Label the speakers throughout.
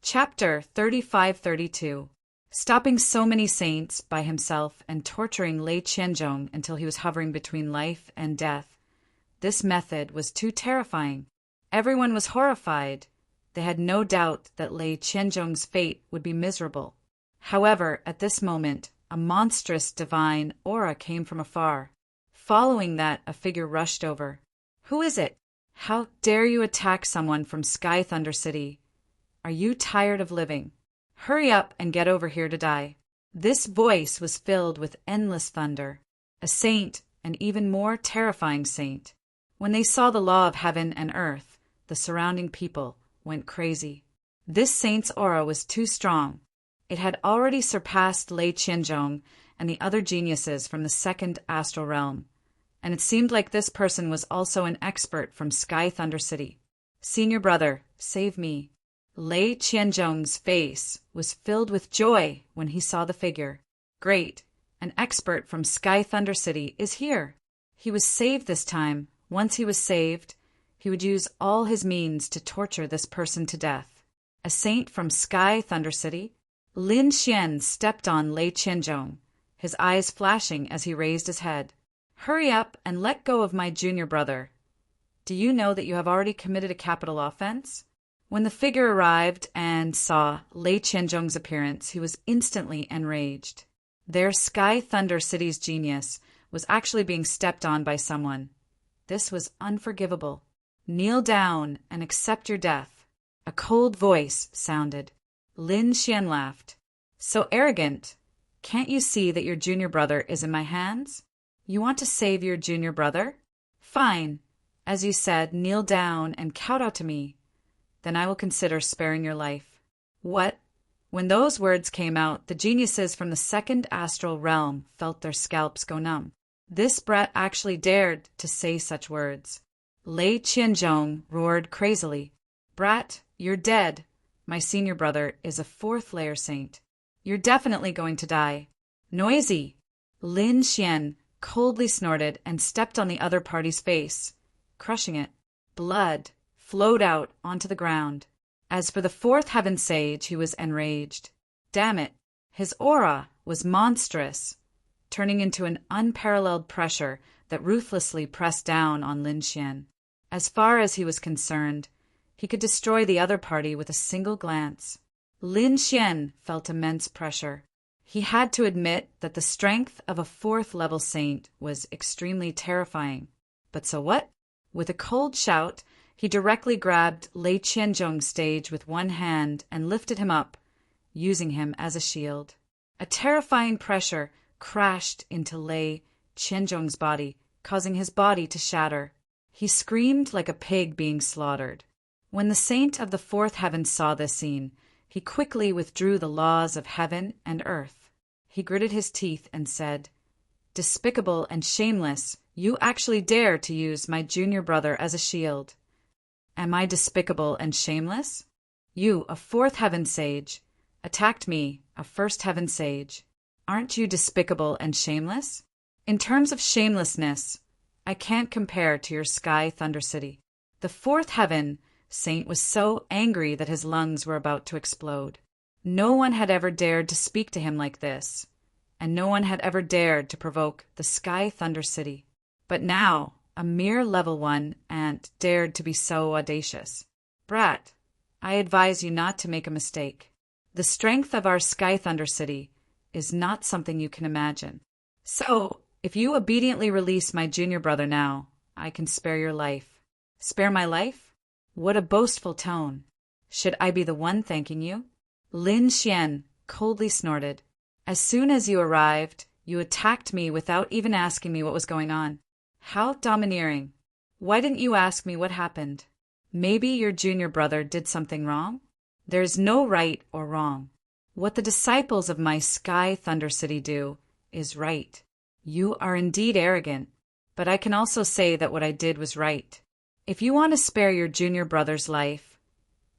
Speaker 1: Chapter 35-32. Stopping so many saints by himself and torturing Lei Qianzhong until he was hovering between life and death. This method was too terrifying. Everyone was horrified. They had no doubt that Lei Qianzhong's fate would be miserable. However, at this moment, a monstrous divine aura came from afar. Following that, a figure rushed over. "Who is it? How dare you attack someone from Sky Thunder City? Are you tired of living? Hurry up and get over here to die." This voice was filled with endless thunder. A saint, an even more terrifying saint. When they saw the law of heaven and earth, the surrounding people went crazy. This saint's aura was too strong. It had already surpassed Lei Qianzhong and the other geniuses from the second astral realm, and it seemed like this person was also an expert from Sky Thunder City. "Senior brother, save me." Lei Qianzhong's face was filled with joy when he saw the figure. Great, an expert from Sky Thunder City is here. He was saved this time. Once he was saved, he would use all his means to torture this person to death. A saint from Sky Thunder City? Lin Xian stepped on Lei Qianzhong, his eyes flashing as he raised his head. "Hurry up and let go of my junior brother. Do you know that you have already committed a capital offense?" When the figure arrived and saw Lei Qianzhong's appearance, he was instantly enraged. Their Sky Thunder City's genius was actually being stepped on by someone. This was unforgivable. "Kneel down and accept your death." A cold voice sounded. Lin Xian laughed. "So arrogant. Can't you see that your junior brother is in my hands? You want to save your junior brother? Fine. As you said, kneel down and kowtow to me. Then I will consider sparing your life." What? When those words came out, the geniuses from the second astral realm felt their scalps go numb. This brat actually dared to say such words. Lei Qianzhong roared crazily. "Brat, you're dead. My senior brother is a fourth layer saint. You're definitely going to die." "Noisy!" Lin Xian coldly snorted and stepped on the other party's face, crushing it. Blood flowed out onto the ground. As for the fourth heaven sage, he was enraged. Damn it! His aura was monstrous, turning into an unparalleled pressure that ruthlessly pressed down on Lin Xian. As far as he was concerned, he could destroy the other party with a single glance. Lin Xian felt immense pressure. He had to admit that the strength of a fourth-level saint was extremely terrifying. But so what? With a cold shout, he directly grabbed Lei Qianzhong's stage with one hand and lifted him up, using him as a shield. A terrifying pressure crashed into Lei Qianzhong's body, causing his body to shatter. He screamed like a pig being slaughtered. When the saint of the fourth heaven saw this scene, he quickly withdrew the laws of heaven and earth. He gritted his teeth and said, "Despicable and shameless, you actually dare to use my junior brother as a shield. Am I despicable and shameless? You, a fourth heaven sage, attacked me, a first heaven sage. Aren't you despicable and shameless? In terms of shamelessness, I can't compare to your Sky Thunder City." The fourth heaven saint was so angry that his lungs were about to explode. No one had ever dared to speak to him like this, and no one had ever dared to provoke the Sky Thunder City. But now, a mere level 1 ant dared to be so audacious. "Brat, I advise you not to make a mistake. The strength of our Sky Thunder City is not something you can imagine. So, if you obediently release my junior brother now, I can spare your life." "Spare my life? What a boastful tone. Should I be the one thanking you?" Lin Xian coldly snorted. "As soon as you arrived, you attacked me without even asking me what was going on. How domineering. Why didn't you ask me what happened? Maybe your junior brother did something wrong? There is no right or wrong. What the disciples of my Sky Thunder City do is right. You are indeed arrogant, but I can also say that what I did was right. If you want to spare your junior brother's life,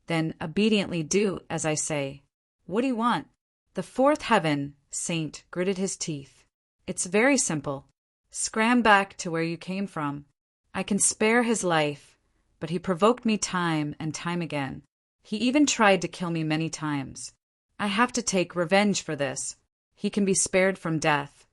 Speaker 1: then obediently do as I say. What do you want?" The fourth heaven saint gritted his teeth. "It's very simple. Scram back to where you came from. I can spare his life, but he provoked me time and time again. He even tried to kill me many times. I have to take revenge for this. He can be spared from death,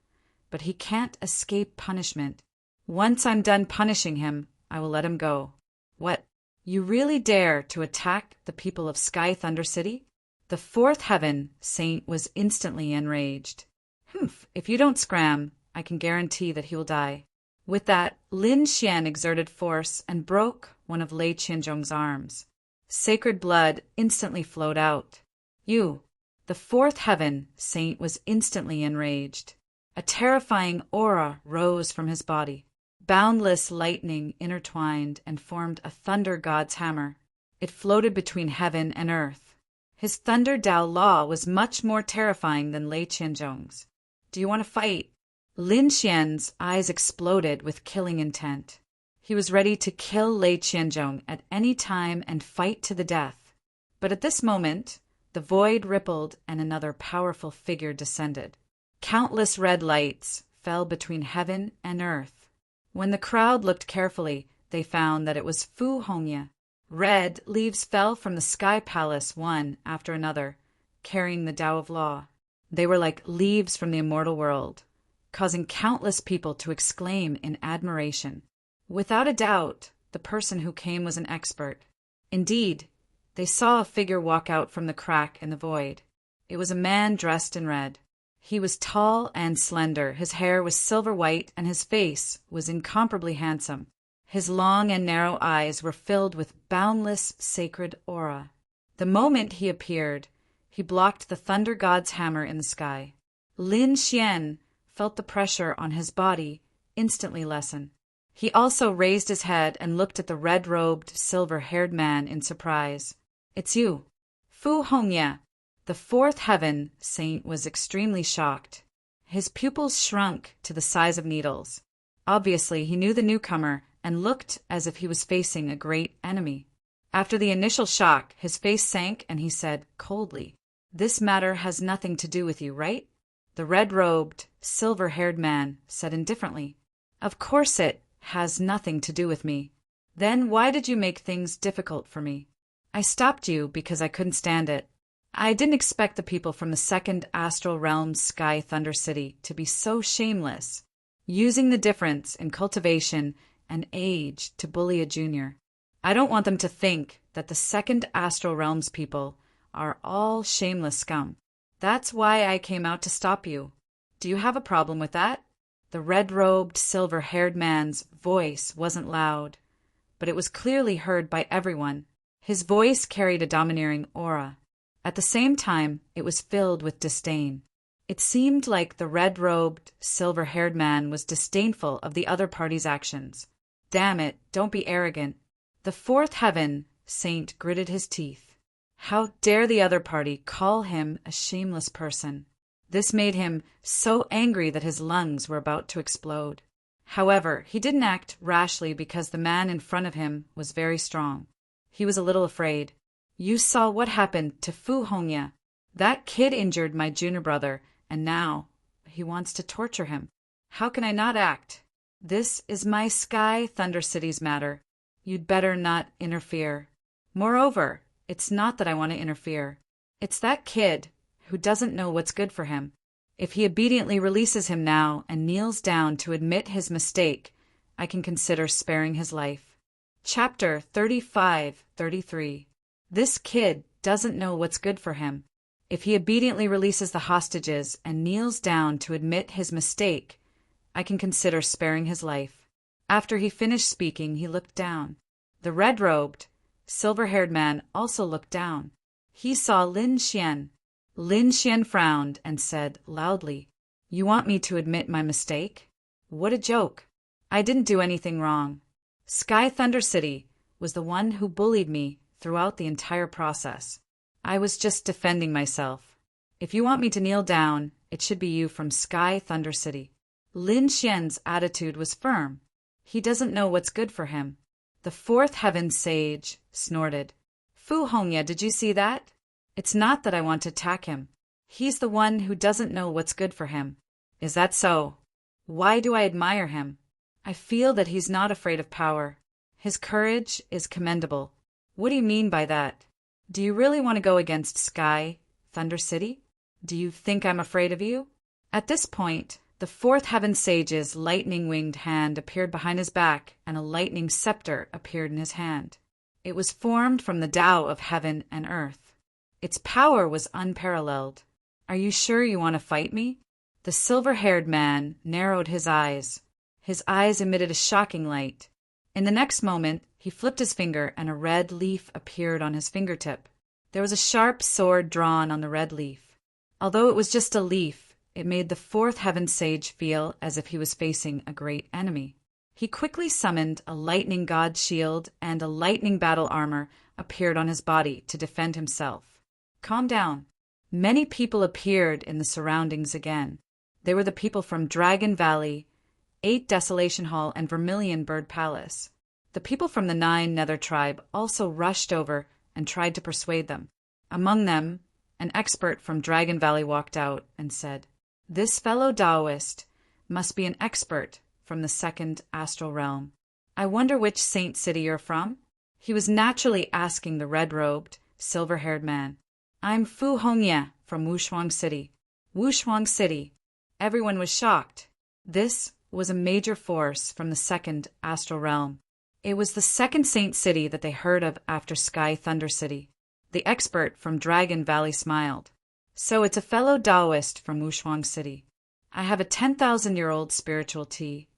Speaker 1: but he can't escape punishment. Once I'm done punishing him, I will let him go." "What? You really dare to attack the people of Sky Thunder City?" The fourth heaven saint was instantly enraged. "Humph, if you don't scram, I can guarantee that he will die." With that, Lin Xian exerted force and broke one of Lei Qianzhong's arms. Sacred blood instantly flowed out. "You!" The fourth heaven saint was instantly enraged. A terrifying aura rose from his body. Boundless lightning intertwined and formed a thunder god's hammer. It floated between heaven and earth. His thunder Dao law was much more terrifying than Lei Qianzhong's. "Do you want to fight?" Lin Xian's eyes exploded with killing intent. He was ready to kill Lei Qianzhong at any time and fight to the death. But at this moment, the void rippled and another powerful figure descended. Countless red lights fell between heaven and earth. When the crowd looked carefully, they found that it was Fu Hongye. Red leaves fell from the Sky Palace one after another, carrying the Tao of Law. They were like leaves from the immortal world, causing countless people to exclaim in admiration. Without a doubt, the person who came was an expert. Indeed, they saw a figure walk out from the crack in the void. It was a man dressed in red. He was tall and slender, his hair was silver white, and his face was incomparably handsome. His long and narrow eyes were filled with boundless sacred aura. The moment he appeared, he blocked the thunder god's hammer in the sky. Lin Xian felt the pressure on his body instantly lessen. He also raised his head and looked at the red-robed, silver-haired man in surprise. "It's you." Fu Hongye, the fourth heaven saint, was extremely shocked. His pupils shrunk to the size of needles. Obviously, he knew the newcomer and looked as if he was facing a great enemy. After the initial shock, his face sank and he said coldly, "This matter has nothing to do with you, right?" The red-robed, silver-haired man said indifferently, "Of course it has nothing to do with me. Then why did you make things difficult for me?" "I stopped you because I couldn't stand it. I didn't expect the people from the second astral realm Sky Thunder City to be so shameless, using the difference in cultivation and age to bully a junior. I don't want them to think that the second astral realms people are all shameless scum. That's why I came out to stop you. Do you have a problem with that?" The red-robed, silver-haired man's voice wasn't loud, but it was clearly heard by everyone. His voice carried a domineering aura. At the same time, it was filled with disdain. It seemed like the red-robed, silver-haired man was disdainful of the other party's actions. "Damn it, don't be arrogant." The fourth heaven saint gritted his teeth. How dare the other party call him a shameless person? This made him so angry that his lungs were about to explode. However, he didn't act rashly because the man in front of him was very strong. He was a little afraid. "You saw what happened to Fu Hongye. That kid injured my junior brother, and now he wants to torture him. How can I not act? This is my Sky Thunder City's matter. You'd better not interfere. Moreover, it's not that I want to interfere. It's that kid who doesn't know what's good for him. If he obediently releases him now and kneels down to admit his mistake, I can consider sparing his life." Chapter 35-33. This kid doesn't know what's good for him. If he obediently releases the hostages and kneels down to admit his mistake, I can consider sparing his life. After he finished speaking, he looked down. The red-robed, silver-haired man also looked down. He saw Lin Xian. Lin Xian frowned and said loudly, "You want me to admit my mistake? What a joke. I didn't do anything wrong. Sky Thunder City was the one who bullied me throughout the entire process. I was just defending myself. If you want me to kneel down, it should be you from Sky Thunder City." Lin Xian's attitude was firm. He doesn't know what's good for him. The fourth heaven sage snorted. "Fu Hongye, did you see that? It's not that I want to attack him. He's the one who doesn't know what's good for him." "Is that so? Why do I admire him? I feel that he's not afraid of power. His courage is commendable." "What do you mean by that?" Do you really want to go against Sky, Thunder City? Do you think I'm afraid of you? At this point, the fourth heaven sage's lightning-winged hand appeared behind his back, and a lightning scepter appeared in his hand. It was formed from the Tao of heaven and earth. Its power was unparalleled. Are you sure you want to fight me? The silver-haired man narrowed his eyes. His eyes emitted a shocking light. In the next moment, he flipped his finger and a red leaf appeared on his fingertip. There was a sharp sword drawn on the red leaf. Although it was just a leaf, it made the fourth heaven sage feel as if he was facing a great enemy. He quickly summoned a lightning god shield, and a lightning battle armor appeared on his body to defend himself. Calm down. Many people appeared in the surroundings again. They were the people from Dragon Valley, 8 Desolation Hall, and Vermilion Bird Palace. The people from the 9 Nether tribe also rushed over and tried to persuade them. Among them, an expert from Dragon Valley walked out and said, "This fellow Taoist must be an expert from the 2nd astral realm. I wonder which saint city you're from?" He was naturally asking the red-robed, silver-haired man. "I'm Fu Hongye from Wushuang City." Wushuang City. Everyone was shocked. This was a major force from the 2nd astral realm. It was the 2nd saint city that they heard of after Sky Thunder City. The expert from Dragon Valley smiled. "So it's a fellow Taoist from Wushuang City. I have a 10,000-year-old spiritual tea."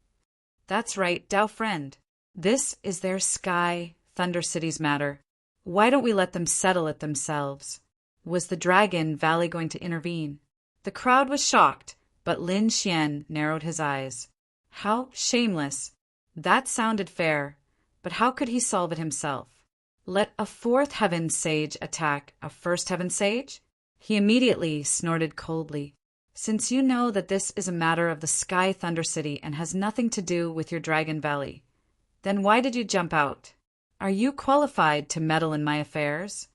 Speaker 1: "That's right, Tao friend. This is their Sky Thunder City's matter. Why don't we let them settle it themselves?" Was the Dragon Valley going to intervene? The crowd was shocked, but Lin Xian narrowed his eyes. How shameless. That sounded fair, but how could he solve it himself? Let a 4th heaven sage attack a 1st heaven sage? He immediately snorted coldly. "Since you know that this is a matter of the Sky Thunder City and has nothing to do with your Dragon Valley, then why did you jump out? Are you qualified to meddle in my affairs?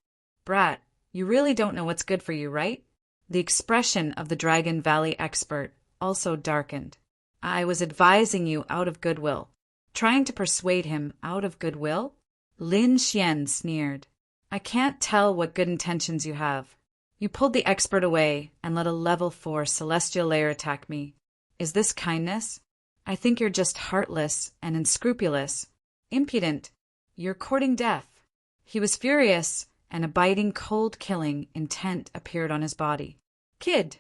Speaker 1: Brat, you really don't know what's good for you, right?" The expression of the Dragon Valley expert also darkened. "I was advising you out of goodwill." Trying to persuade him out of goodwill? Lin Xian sneered. "I can't tell what good intentions you have. You pulled the expert away and let a level 4 celestial layer attack me. Is this kindness? I think you're just heartless and unscrupulous. Impudent. You're courting death." He was furious, and a biting, cold-killing intent appeared on his body. "Kid,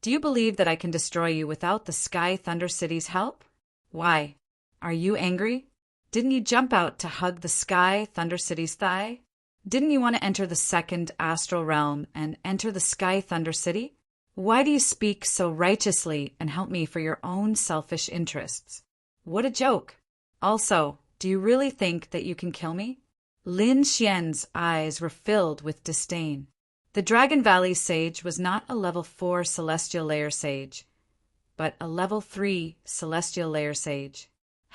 Speaker 1: do you believe that I can destroy you without the Sky Thunder City's help? Why? Are you angry? Didn't you jump out to hug the Sky Thunder City's thigh? Didn't you want to enter the 2nd astral realm and enter the Sky Thunder City? Why do you speak so righteously and help me for your own selfish interests? What a joke. Also, do you really think that you can kill me?" Lin Xian's eyes were filled with disdain. The Dragon Valley sage was not a level 4 celestial layer sage, but a level 3 celestial layer sage.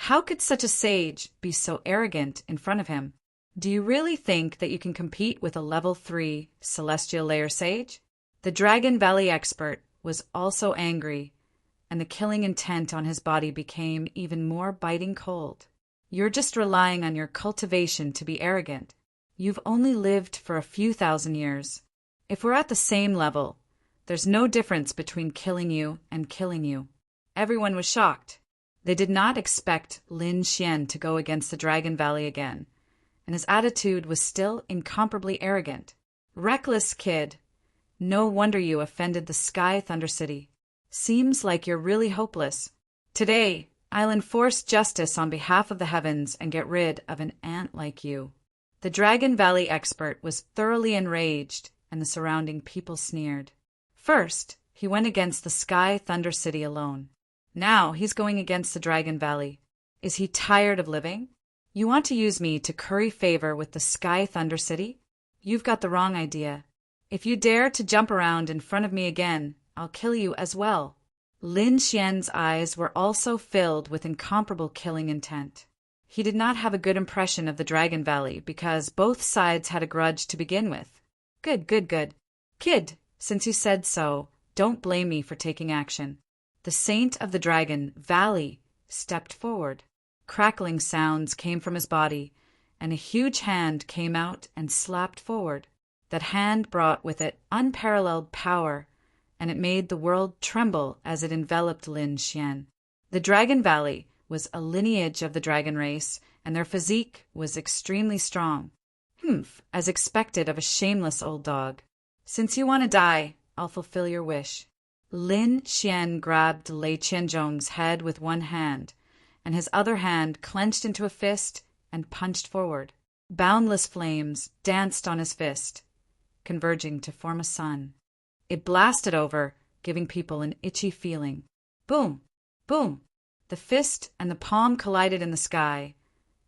Speaker 1: How could such a sage be so arrogant in front of him? "Do you really think that you can compete with a level 3 celestial layer sage?" The Dragon Valley expert was also angry, and the killing intent on his body became even more biting cold. "You're just relying on your cultivation to be arrogant. You've only lived for a few thousand years. If we're at the same level, there's no difference between killing you and killing you." Everyone was shocked. They did not expect Lin Xian to go against the Dragon Valley again, and his attitude was still incomparably arrogant. "Reckless kid. No wonder you offended the Sky Thunder City. Seems like you're really hopeless. Today, I'll enforce justice on behalf of the heavens and get rid of an ant like you." The Dragon Valley expert was thoroughly enraged, and the surrounding people sneered. First, he went against the Sky Thunder City alone. Now he's going against the Dragon Valley. Is he tired of living? You want to use me to curry favor with the Sky Thunder City? You've got the wrong idea. If you dare to jump around in front of me again, I'll kill you as well. Lin Xian's eyes were also filled with incomparable killing intent. He did not have a good impression of the Dragon Valley because both sides had a grudge to begin with. Good. Kid, since you said so, don't blame me for taking action. The Saint of the Dragon Valley stepped forward. Crackling sounds came from his body, and a huge hand came out and slapped forward. That hand brought with it unparalleled power, and it made the world tremble as it enveloped Lin Xian. The Dragon Valley was a lineage of the dragon race, and their physique was extremely strong. Humph, as expected of a shameless old dog. Since you want to die, I'll fulfill your wish. Lin Xian grabbed Lei Qianzhong's head with one hand, and his other hand clenched into a fist and punched forward. Boundless flames danced on his fist, converging to form a sun. It blasted over, giving people an itchy feeling. Boom! Boom! The fist and the palm collided in the sky,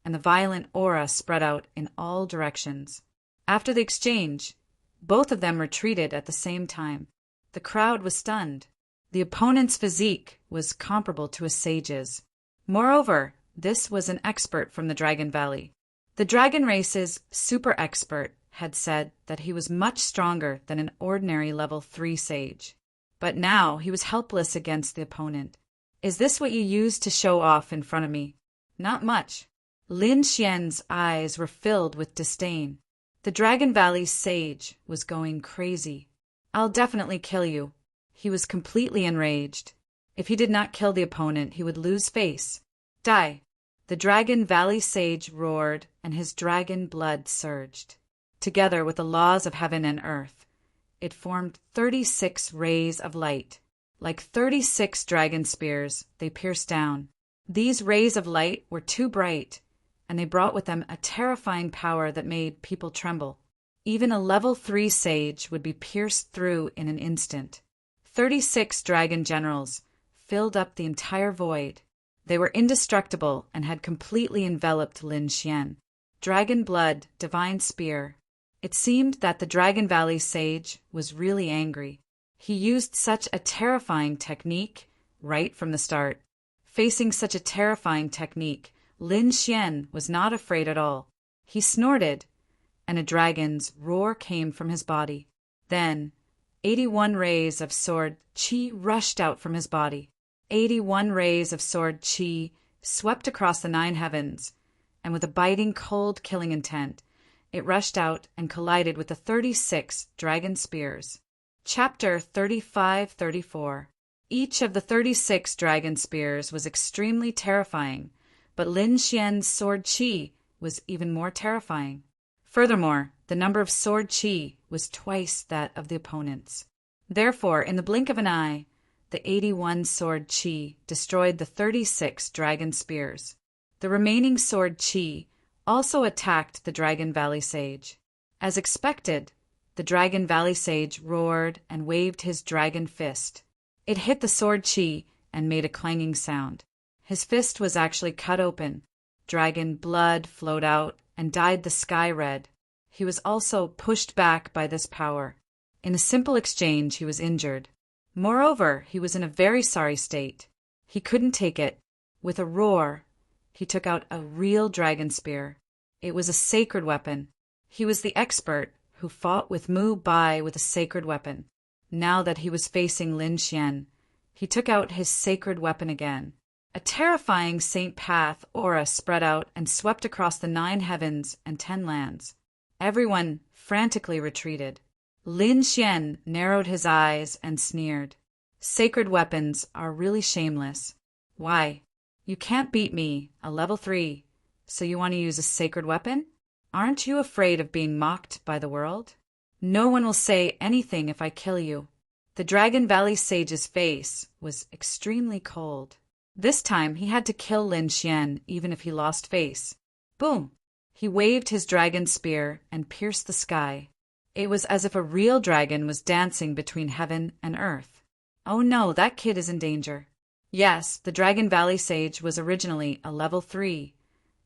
Speaker 1: and the violent aura spread out in all directions. After the exchange, both of them retreated at the same time. The crowd was stunned. The opponent's physique was comparable to a sage's. Moreover, this was an expert from the Dragon Valley. The dragon race's super expert had said that he was much stronger than an ordinary level 3 sage. But now he was helpless against the opponent. Is this what you used to show off in front of me? Not much. Lin Xian's eyes were filled with disdain. The Dragon Valley sage was going crazy. I'll definitely kill you. He was completely enraged. If he did not kill the opponent, he would lose face. Die. The Dragon Valley sage roared, and his dragon blood surged. Together with the laws of heaven and earth, it formed 36 rays of light. Like 36 dragon spears, they pierced down. These rays of light were too bright, and they brought with them a terrifying power that made people tremble. Even a level 3 sage would be pierced through in an instant. 36 dragon generals filled up the entire void. They were indestructible and had completely enveloped Lin Xian. Dragon blood, divine spear. It seemed that the Dragon Valley sage was really angry. He used such a terrifying technique right from the start. Facing such a terrifying technique, Lin Xian was not afraid at all. He snorted, and a dragon's roar came from his body. Then, 81 rays of sword qi rushed out from his body. 81 rays of sword qi swept across the 9 heavens, and with a biting, cold, killing intent, it rushed out and collided with the 36 dragon spears. Chapter 35-34. Each of the 36 dragon spears was extremely terrifying, but Lin Xian's sword qi was even more terrifying. Furthermore, the number of sword qi was twice that of the opponent's. Therefore, in the blink of an eye, the 81 sword qi destroyed the 36 dragon spears. The remaining sword qi also attacked the Dragon Valley sage. As expected, the Dragon Valley sage roared and waved his dragon fist. It hit the sword qi and made a clanging sound. His fist was actually cut open. Dragon blood flowed out and dyed the sky red. He was also pushed back by this power. In a simple exchange, he was injured. Moreover, he was in a very sorry state. He couldn't take it. With a roar, he took out a real dragon spear. It was a sacred weapon. He was the expert who fought with Mu Bai with a sacred weapon. Now that he was facing Lin Xian, he took out his sacred weapon again. A terrifying Saint Path aura spread out and swept across the 9 heavens and 10 lands. Everyone frantically retreated. Lin Xian narrowed his eyes and sneered. Sacred weapons are really shameless. Why? You can't beat me, a level 3, so you want to use a sacred weapon? Aren't you afraid of being mocked by the world? No one will say anything if I kill you. The Dragon Valley sage's face was extremely cold. This time he had to kill Lin Xian even if he lost face. Boom! He waved his dragon spear and pierced the sky. It was as if a real dragon was dancing between heaven and earth. Oh no, that kid is in danger. Yes, the Dragon Valley sage was originally a level 3,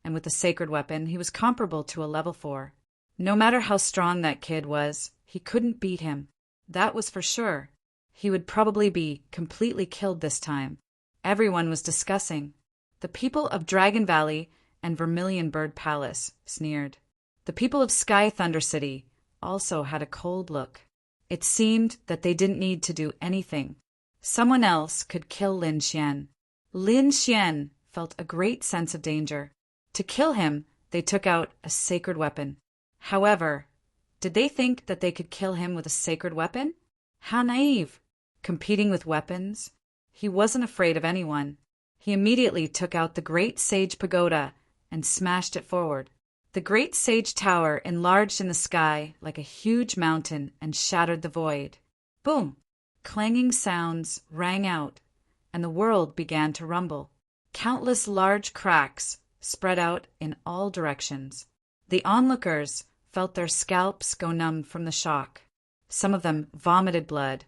Speaker 1: and with the sacred weapon, he was comparable to a level 4. No matter how strong that kid was, he couldn't beat him. That was for sure. He would probably be completely killed this time. Everyone was discussing. The people of Dragon Valley and Vermilion Bird Palace sneered. The people of Sky Thunder City also had a cold look. It seemed that they didn't need to do anything. Someone else could kill Lin Xian. Lin Xian felt a great sense of danger. To kill him, they took out a sacred weapon. However, Did they think that they could kill him with a sacred weapon? How naive! Competing with weapons? He wasn't afraid of anyone. He immediately took out the Great Sage Pagoda and smashed it forward. The Great Sage Tower enlarged in the sky like a huge mountain and shattered the void. Boom! Clanging sounds rang out, and the world began to rumble. Countless large cracks spread out in all directions. The onlookers felt their scalps go numb from the shock. Some of them vomited blood,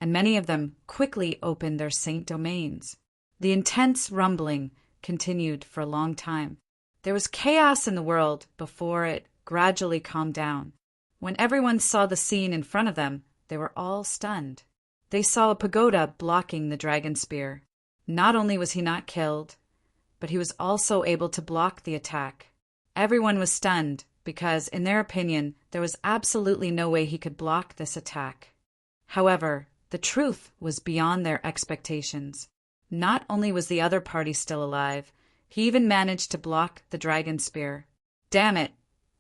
Speaker 1: and many of them quickly opened their saint domains. The intense rumbling continued for a long time. There was chaos in the world before it gradually calmed down. When everyone saw the scene in front of them, they were all stunned. They saw a pagoda blocking the dragon spear. Not only was he not killed, but he was also able to block the attack. Everyone was stunned because, in their opinion, there was absolutely no way he could block this attack. However, the truth was beyond their expectations. Not only was the other party still alive, he even managed to block the dragon spear. Damn it!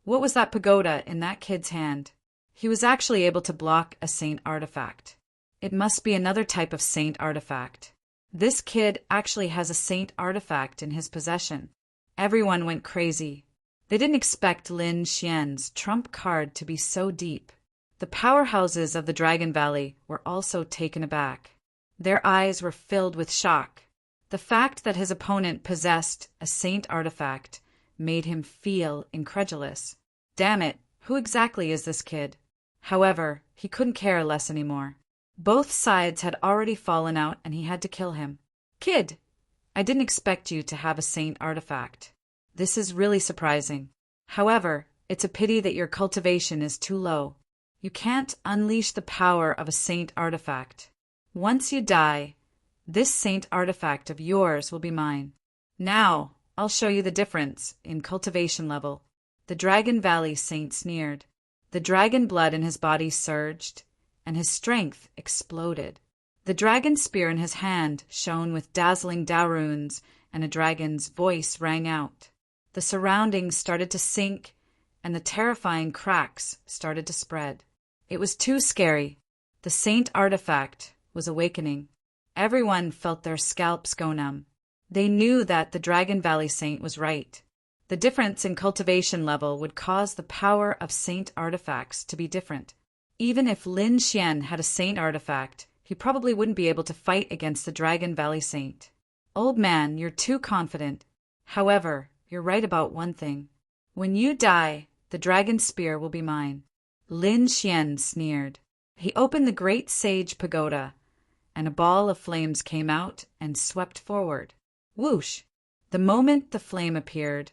Speaker 1: What was that pagoda in that kid's hand? He was actually able to block a saint artifact. It must be another type of saint artifact. This kid actually has a saint artifact in his possession. Everyone went crazy. They didn't expect Lin Xian's trump card to be so deep. The powerhouses of the Dragon Valley were also taken aback. Their eyes were filled with shock. The fact that his opponent possessed a saint artifact made him feel incredulous. Damn it, who exactly is this kid? However, he couldn't care less anymore. Both sides had already fallen out and he had to kill him. Kid, I didn't expect you to have a saint artifact. This is really surprising. However, it's a pity that your cultivation is too low. You can't unleash the power of a saint artifact. Once you die, this saint artifact of yours will be mine. Now, I'll show you the difference in cultivation level. The Dragon Valley Saint sneered. The dragon blood in his body surged, and his strength exploded. The dragon spear in his hand shone with dazzling Dao runes, and a dragon's voice rang out. The surroundings started to sink, and the terrifying cracks started to spread. It was too scary. The saint artifact was awakening. Everyone felt their scalps go numb. They knew that the Dragon Valley Saint was right. The difference in cultivation level would cause the power of saint artifacts to be different. Even if Lin Xian had a saint artifact, he probably wouldn't be able to fight against the Dragon Valley Saint. Old man, you're too confident. However, you're right about one thing. When you die, the dragon spear will be mine. Lin Xian sneered. He opened the Great Sage Pagoda, and a ball of flames came out and swept forward. Whoosh! The moment the flame appeared,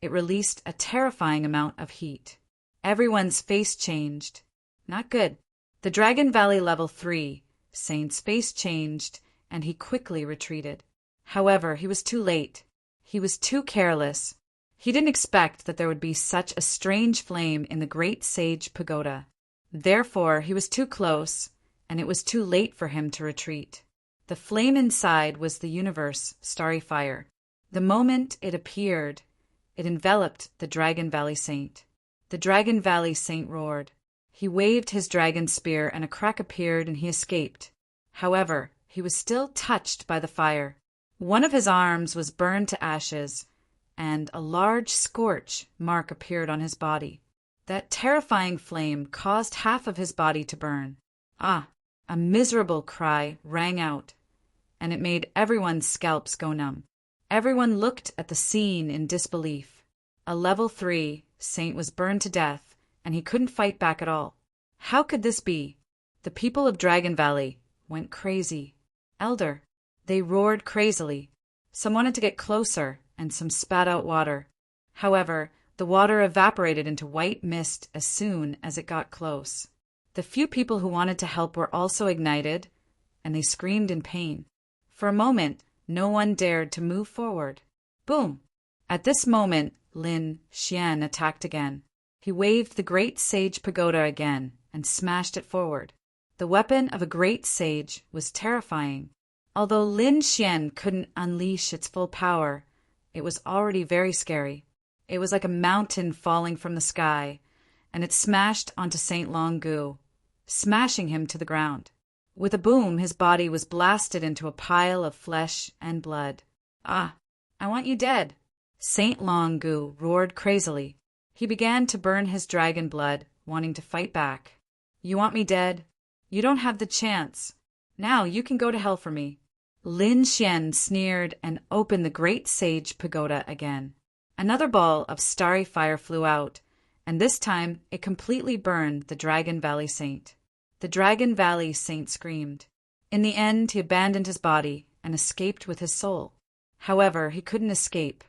Speaker 1: it released a terrifying amount of heat. Everyone's face changed. Not good. The Dragon Valley Level 3 Saint's face changed, and he quickly retreated. However, he was too late. He was too careless. He didn't expect that there would be such a strange flame in the Great Sage Pagoda. Therefore, he was too close, and it was too late for him to retreat. The flame inside was the universe, starry fire. The moment it appeared, it enveloped the Dragon Valley Saint. The Dragon Valley Saint roared. He waved his dragon spear and a crack appeared and he escaped. However, he was still touched by the fire. One of his arms was burned to ashes, and a large scorch mark appeared on his body. That terrifying flame caused half of his body to burn. Ah! A miserable cry rang out, and it made everyone's scalps go numb. Everyone looked at the scene in disbelief. A level 3 saint was burned to death, and he couldn't fight back at all. How could this be? The people of Dragon Valley went crazy. Elder, they roared crazily. Some wanted to get closer, and some spat out water. However, the water evaporated into white mist as soon as it got close. The few people who wanted to help were also ignited, and they screamed in pain. For a moment, no one dared to move forward. Boom! At this moment, Lin Xian attacked again. He waved the Great Sage Pagoda again and smashed it forward. The weapon of a great sage was terrifying. Although Lin Xian couldn't unleash its full power, it was already very scary. It was like a mountain falling from the sky, and it smashed onto Saint Longu, smashing him to the ground. With a boom, his body was blasted into a pile of flesh and blood. "Ah, I want you dead!" Saint Longu roared crazily. He began to burn his dragon blood, wanting to fight back. "You want me dead? You don't have the chance. Now you can go to hell for me." Lin Xian sneered and opened the great sage pagoda again. Another ball of starry fire flew out, and this time it completely burned the Dragon Valley Saint. The Dragon Valley Saint screamed. In the end, he abandoned his body and escaped with his soul. However, he couldn't escape.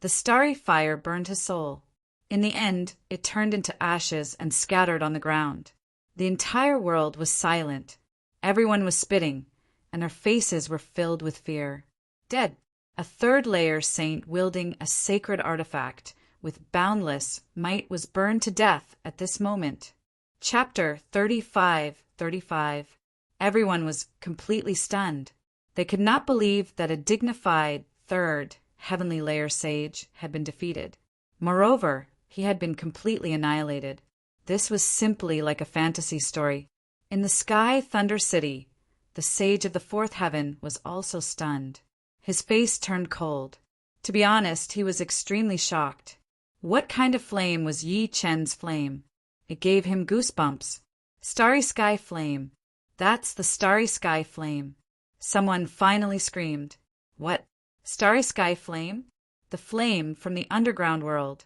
Speaker 1: The starry fire burned his soul. In the end, it turned into ashes and scattered on the ground. The entire world was silent. Everyone was spitting, and their faces were filled with fear. Dead. A third-layer saint wielding a sacred artifact with boundless might was burned to death at this moment. Chapter 35. Everyone was completely stunned. They could not believe that a dignified third heavenly layer sage had been defeated. Moreover, he had been completely annihilated. This was simply like a fantasy story. In the Sky Thunder City, the sage of the fourth heaven was also stunned. His face turned cold. To be honest, he was extremely shocked. What kind of flame was Yi Chen's flame? It gave him goosebumps. Starry Sky Flame. That's the Starry Sky Flame. Someone finally screamed. What? Starry Sky Flame? The flame from the underground world.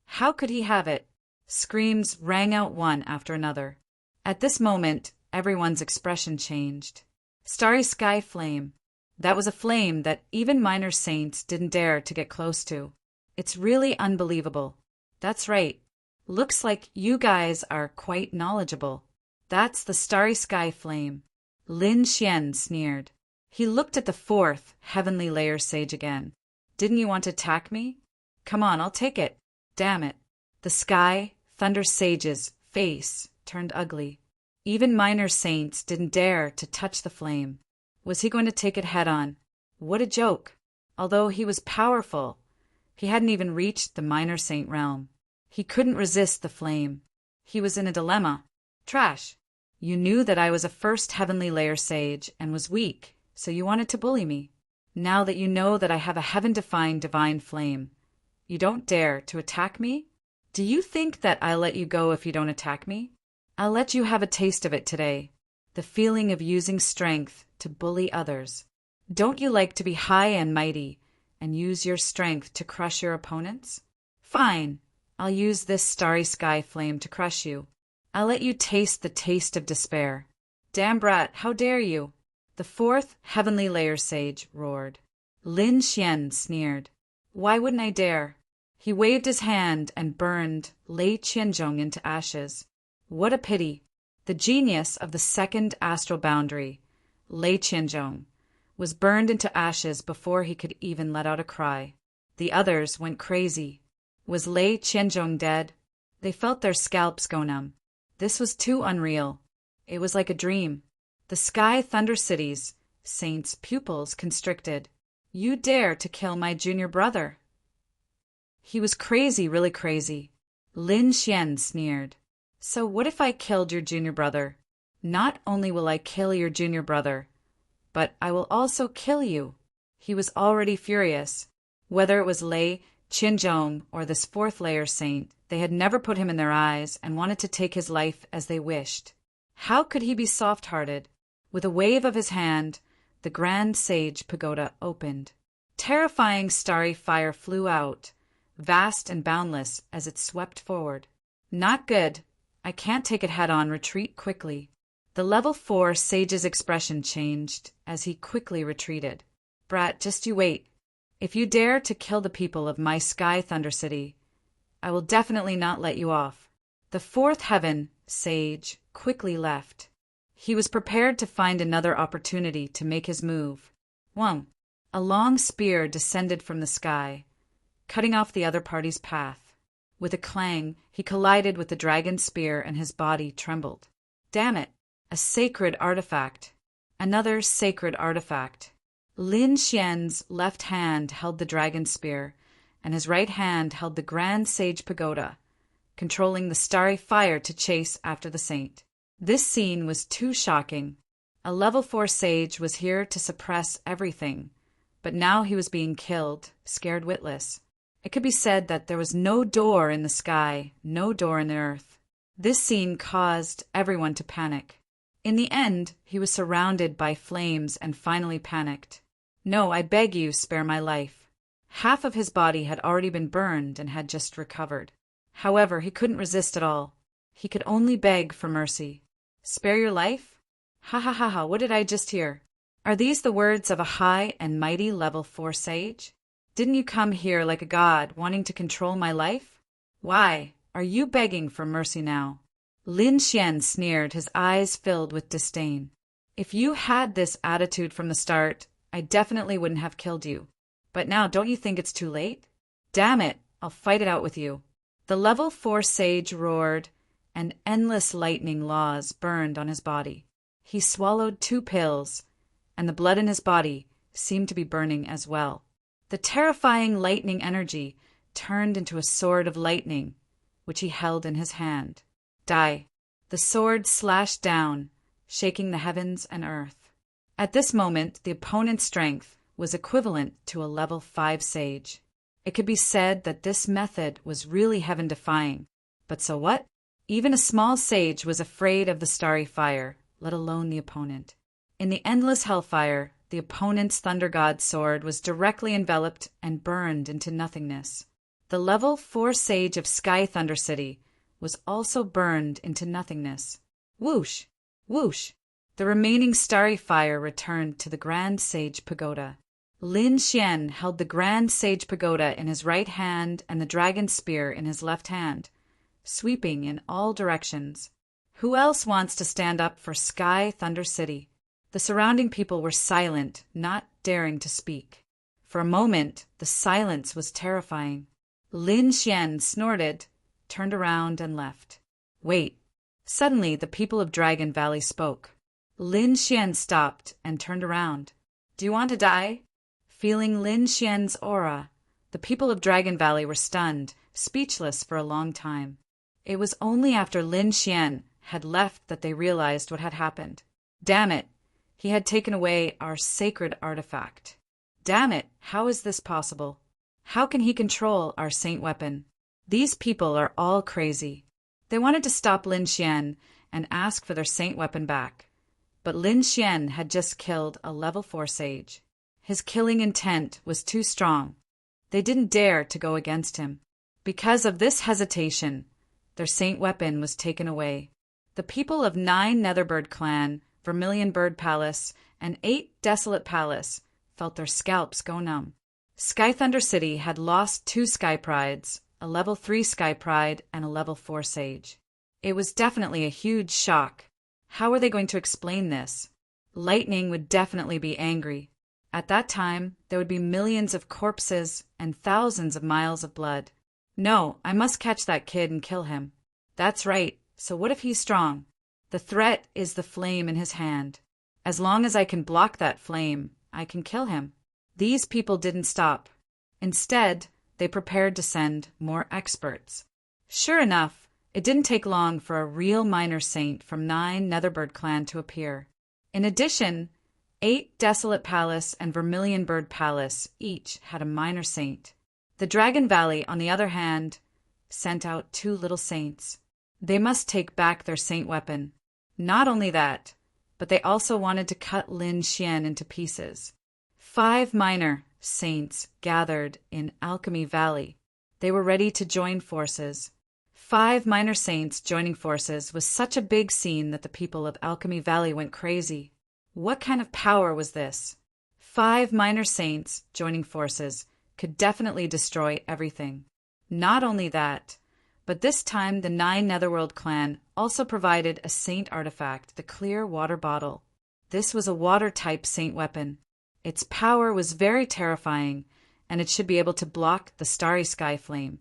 Speaker 1: How could he have it? Screams rang out one after another. At this moment, everyone's expression changed. Starry Sky Flame. That was a flame that even minor saints didn't dare to get close to. It's really unbelievable. That's right. Looks like you guys are quite knowledgeable. That's the Starry Sky Flame. Lin Xian sneered. He looked at the fourth heavenly layer sage again. Didn't you want to attack me? Come on, I'll take it. Damn it. The Sky Thunder Sage's face turned ugly. Even minor saints didn't dare to touch the flame. Was he going to take it head on? What a joke. Although he was powerful, he hadn't even reached the minor saint realm. He couldn't resist the flame. He was in a dilemma. Trash. You knew that I was a first heavenly layer sage and was weak, so you wanted to bully me. Now that you know that I have a heaven-defying divine flame, you don't dare to attack me? Do you think that I'll let you go if you don't attack me? I'll let you have a taste of it today. The feeling of using strength to bully others. Don't you like to be high and mighty and use your strength to crush your opponents? Fine. I'll use this Starry Sky Flame to crush you. I'll let you taste the taste of despair. Damn brat, how dare you? The fourth heavenly layer sage roared. Lin Xian sneered. Why wouldn't I dare? He waved his hand and burned Lei Qianzhong into ashes. What a pity. The genius of the second astral boundary, Lei Qianzhong, was burned into ashes before he could even let out a cry. The others went crazy. Was Lei Qianzhong dead? They felt their scalps go numb. This was too unreal. It was like a dream. The Sky Thunder City's saints' pupils constricted. You dare to kill my junior brother? He was crazy, really crazy. Lin Xian sneered. So what if I killed your junior brother? Not only will I kill your junior brother, but I will also kill you. He was already furious. Whether it was Lei Qianzhong or this fourth layer saint, they had never put him in their eyes and wanted to take his life as they wished. How could he be soft-hearted? With a wave of his hand, the grand sage pagoda opened. Terrifying starry fire flew out, vast and boundless as it swept forward. Not good. I can't take it head-on. Retreat quickly. The level 4 sage's expression changed as he quickly retreated. Brat, just you wait. If you dare to kill the people of my Sky Thunder City, I will definitely not let you off. The fourth heaven sage quickly left. He was prepared to find another opportunity to make his move. Wang. A long spear descended from the sky, cutting off the other party's path. With a clang, he collided with the dragon's spear and his body trembled. Damn it! A sacred artifact. Another sacred artifact. Lin Xian's left hand held the dragon spear, and his right hand held the grand sage pagoda. controlling the starry fire to chase after the saint. This scene was too shocking. A level 4 sage was here to suppress everything, but now he was being killed, scared witless. It could be said that there was no door in the sky, no door in the earth. This scene caused everyone to panic. In the end, he was surrounded by flames and finally panicked. "No, I beg you, spare my life." Half of his body had already been burned and had just recovered. However, he couldn't resist at all. He could only beg for mercy. "Spare your life? Ha ha ha ha, what did I just hear? Are these the words of a high and mighty level 4 sage? Didn't you come here like a god, wanting to control my life? Why, are you begging for mercy now?" Lin Xian sneered, his eyes filled with disdain. "If you had this attitude from the start, I definitely wouldn't have killed you. But now don't you think it's too late? Damn it, I'll fight it out with you." The level 4 sage roared, and endless lightning laws burned on his body. He swallowed 2 pills, and the blood in his body seemed to be burning as well. The terrifying lightning energy turned into a sword of lightning, which he held in his hand. Die. The sword slashed down, shaking the heavens and earth. At this moment, the opponent's strength was equivalent to a level 5 sage. It could be said that this method was really heaven-defying. But so what? Even a small sage was afraid of the starry fire, let alone the opponent. In the endless hellfire, the opponent's thunder god's sword was directly enveloped and burned into nothingness. The level 4 sage of Sky Thunder City was also burned into nothingness. Whoosh! Whoosh! The remaining starry fire returned to the Grand Sage Pagoda. Lin Xian held the Grand Sage Pagoda in his right hand and the dragon spear in his left hand, sweeping in all directions. Who else wants to stand up for Sky Thunder City? The surrounding people were silent, not daring to speak. For a moment, the silence was terrifying. Lin Xian snorted, turned around, and left. "Wait." Suddenly, the people of Dragon Valley spoke. Lin Xian stopped and turned around. "Do you want to die?" Feeling Lin Xian's aura, the people of Dragon Valley were stunned, speechless for a long time. It was only after Lin Xian had left that they realized what had happened. Damn it! He had taken away our sacred artifact. Damn it! How is this possible? How can he control our saint weapon? These people are all crazy. They wanted to stop Lin Xian and ask for their saint weapon back. But Lin Xian had just killed a level 4 sage. His killing intent was too strong. They didn't dare to go against him. Because of this hesitation, their saint weapon was taken away. The people of 9 Netherbird Clan, Vermilion Bird Palace, and 8 Desolate Palace felt their scalps go numb. Sky Thunder City had lost 2 Sky Prides, a level 3 Sky Pride and a level 4 Sage. It was definitely a huge shock. How were they going to explain this? Lightning would definitely be angry. At that time, there would be millions of corpses and thousands of miles of blood. No, I must catch that kid and kill him. That's right, so what if he's strong? The threat is the flame in his hand. As long as I can block that flame, I can kill him. These people didn't stop. Instead, they prepared to send more experts. Sure enough, it didn't take long for a real minor saint from 9 Netherbird Clan to appear. In addition, 8 Desolate Palace and Vermilion Bird Palace each had a minor saint. The Dragon Valley, on the other hand, sent out 2 little saints. They must take back their saint weapon. Not only that, but they also wanted to cut Lin Xian into pieces. 5 minor saints gathered in Alchemy Valley. They were ready to join forces. 5 minor saints joining forces was such a big scene that the people of Alchemy Valley went crazy. What kind of power was this? 5 minor saints joining forces could definitely destroy everything. Not only that, but this time the 9 Netherworld clan also provided a saint artifact, the clear water bottle. This was a water-type saint weapon. Its power was very terrifying, and it should be able to block the starry sky flame.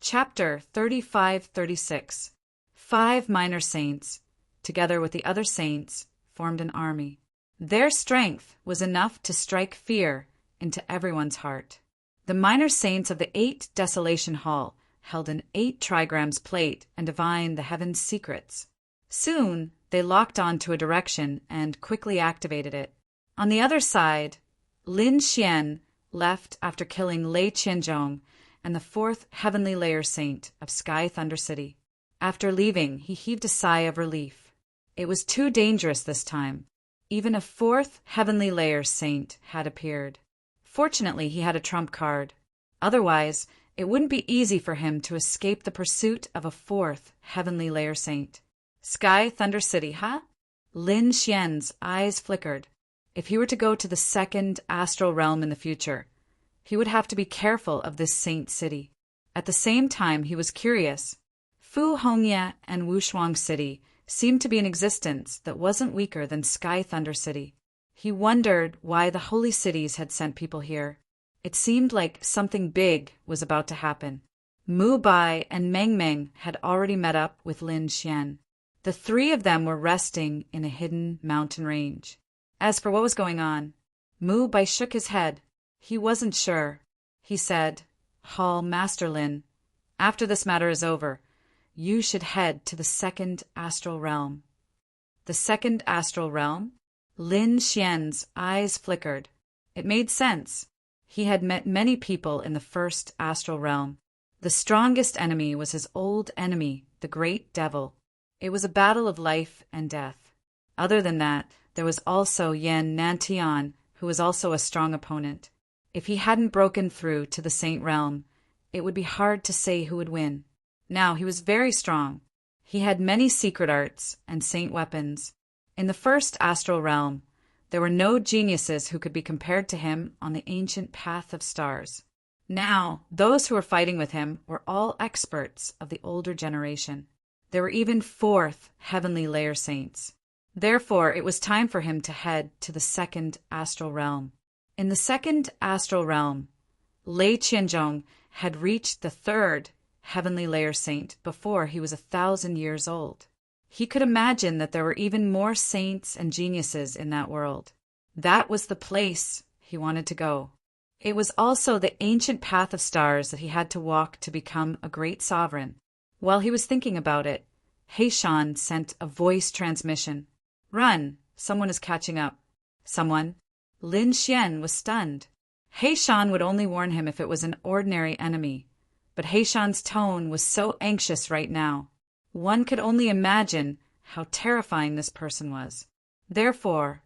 Speaker 1: Chapter 35-36. 5 minor saints, together with the other saints, formed an army. Their strength was enough to strike fear into everyone's heart. The minor saints of the 8 Desolation Hall held an 8 trigrams plate and divined the heaven's secrets. Soon, they locked on to a direction and quickly activated it. On the other side, Lin Xian left after killing Lei Qianzhong and the 4th heavenly layer saint of Sky Thunder City. After leaving, he heaved a sigh of relief. It was too dangerous this time. Even a 4th heavenly layer saint had appeared. Fortunately, he had a trump card. Otherwise, it wouldn't be easy for him to escape the pursuit of a 4th heavenly layer saint. Sky Thunder City, huh? Lin Xian's eyes flickered. If he were to go to the 2nd astral realm in the future, he would have to be careful of this saint city. At the same time, he was curious. Fu Hongye and Wushuang City seemed to be in existence that wasn't weaker than Sky Thunder City. He wondered why the holy cities had sent people here. It seemed like something big was about to happen. Mu Bai and Meng Meng had already met up with Lin Xian. The 3 of them were resting in a hidden mountain range. As for what was going on, Mu Bai shook his head. He wasn't sure. He said, "Hall Master Lin, after this matter is over, you should head to the 2nd astral realm." The 2nd astral realm? Lin Xian's eyes flickered. It made sense. He had met many people in the 1st astral realm. The strongest enemy was his old enemy, the Great Devil. It was a battle of life and death. Other than that, there was also Yan Nantian, who was also a strong opponent. If he hadn't broken through to the Saint Realm, it would be hard to say who would win. Now he was very strong. He had many secret arts and saint weapons. In the 1st astral realm, there were no geniuses who could be compared to him on the ancient path of stars. Now, those who were fighting with him were all experts of the older generation. There were even 4th heavenly layer saints. Therefore, it was time for him to head to the 2nd astral realm. In the 2nd astral realm, Lei Qianzhong had reached the 3rd heavenly layer saint before he was 1,000 years old. He could imagine that there were even more saints and geniuses in that world. That was the place he wanted to go. It was also the ancient path of stars that he had to walk to become a great sovereign. While he was thinking about it, Heishan sent a voice transmission. "Run! Someone is catching up." Someone? Lin Xian was stunned. Heishan would only warn him if it was an ordinary enemy, but Heishan's tone was so anxious right now. One could only imagine how terrifying this person was. Therefore,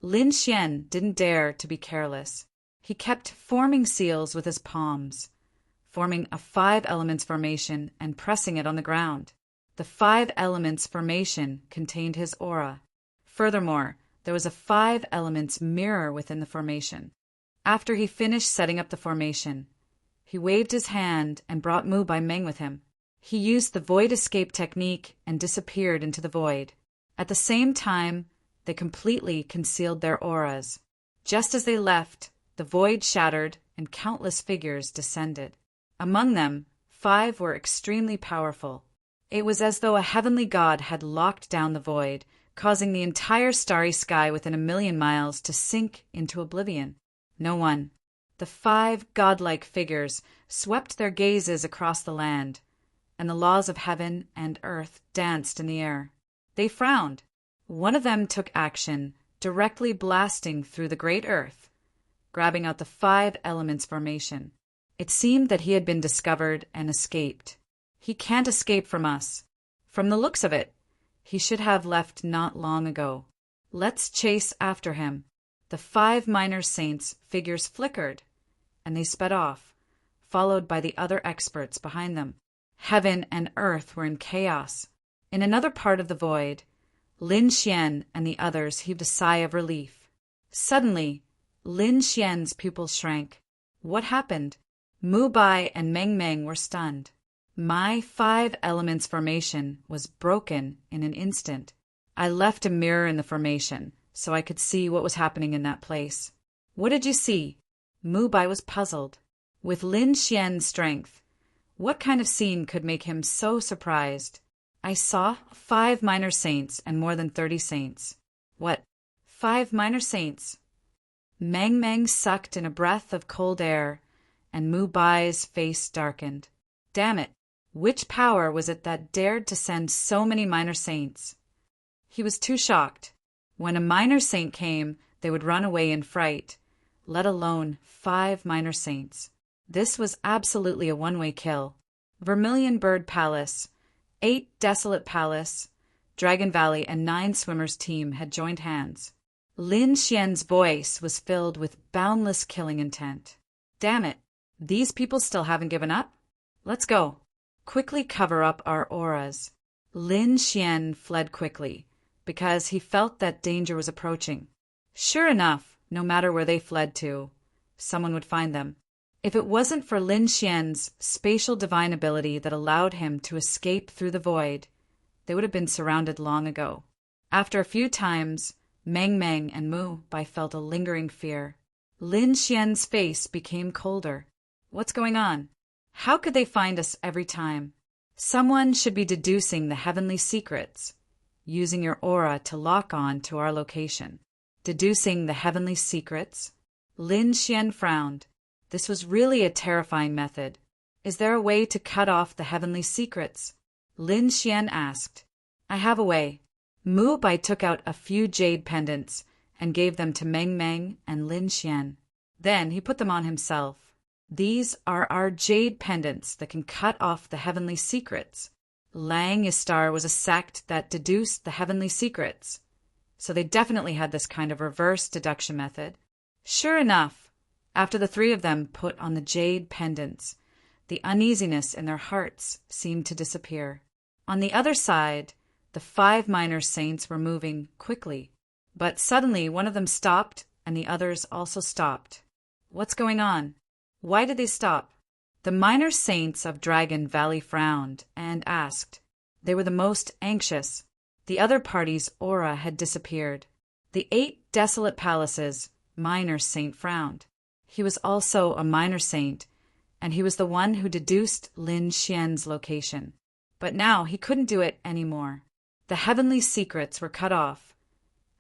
Speaker 1: Lin Xian didn't dare to be careless. He kept forming seals with his palms, forming a 5 elements formation and pressing it on the ground. The 5 elements formation contained his aura. Furthermore, there was a 5 elements mirror within the formation. After he finished setting up the formation, he waved his hand and brought Mu Bai Meng with him. He used the void escape technique and disappeared into the void. At the same time, they completely concealed their auras. Just as they left, the void shattered and countless figures descended. Among them, 5 were extremely powerful. It was as though a heavenly god had locked down the void, causing the entire starry sky within 1,000,000 miles to sink into oblivion. No one. The 5 godlike figures swept their gazes across the land, and the laws of heaven and earth danced in the air. They frowned. One of them took action, directly blasting through the great earth, grabbing out the 5 elements formation. It seemed that he had been discovered and escaped. He can't escape from us. From the looks of it, he should have left not long ago. Let's chase after him. The 5 minor saints' figures flickered, and they sped off, followed by the other experts behind them. Heaven and earth were in chaos. In another part of the void, Lin Xian and the others heaved a sigh of relief. Suddenly, Lin Xian's pupils shrank. What happened? Mu Bai and Meng Meng were stunned. My 5 elements formation was broken in an instant. I left a mirror in the formation so I could see what was happening in that place. What did you see? Mu Bai was puzzled. With Lin Xian's strength, what kind of scene could make him so surprised? I saw 5 minor saints and more than 30 saints. What? 5 minor saints? Meng Meng sucked in a breath of cold air, and Mu Bai's face darkened. Damn it, Which power was it that dared to send so many minor saints? He was too shocked. When a minor saint came, they would run away in fright, let alone 5 minor saints. This was absolutely a one-way kill. Vermilion Bird Palace, 8 Desolate Palace, Dragon Valley, and 9 Swimmers team had joined hands. Lin Xian's voice was filled with boundless killing intent. Damn it, these people still haven't given up? Let's go. Quickly cover up our auras. Lin Xian fled quickly, because he felt that danger was approaching. Sure enough, no matter where they fled to, someone would find them. If it wasn't for Lin Xian's spatial divine ability that allowed him to escape through the void, they would have been surrounded long ago. After a few times, Meng Meng and Mu Bai felt a lingering fear. Lin Xian's face became colder. What's going on? How could they find us every time? Someone should be deducing the heavenly secrets, using your aura to lock on to our location. Deducing the heavenly secrets? Lin Xian frowned. This was really a terrifying method. Is there a way to cut off the heavenly secrets? Lin Xian asked. I have a way. Mu Bai took out a few jade pendants and gave them to Meng Meng and Lin Xian. Then he put them on himself. These are our jade pendants that can cut off the heavenly secrets. Lang Istar was a sect that deduced the heavenly secrets, so they definitely had this kind of reverse deduction method. Sure enough, after the 3 of them put on the jade pendants, the uneasiness in their hearts seemed to disappear. On the other side, the 5 minor saints were moving quickly, but suddenly one of them stopped and the others also stopped. What's going on? Why did they stop? The minor saints of Dragon Valley frowned and asked. They were the most anxious. The other party's aura had disappeared. The 8 Desolate Palaces, minor saint frowned. He was also a minor saint, and he was the one who deduced Lin Xian's location. But now he couldn't do it anymore. The heavenly secrets were cut off,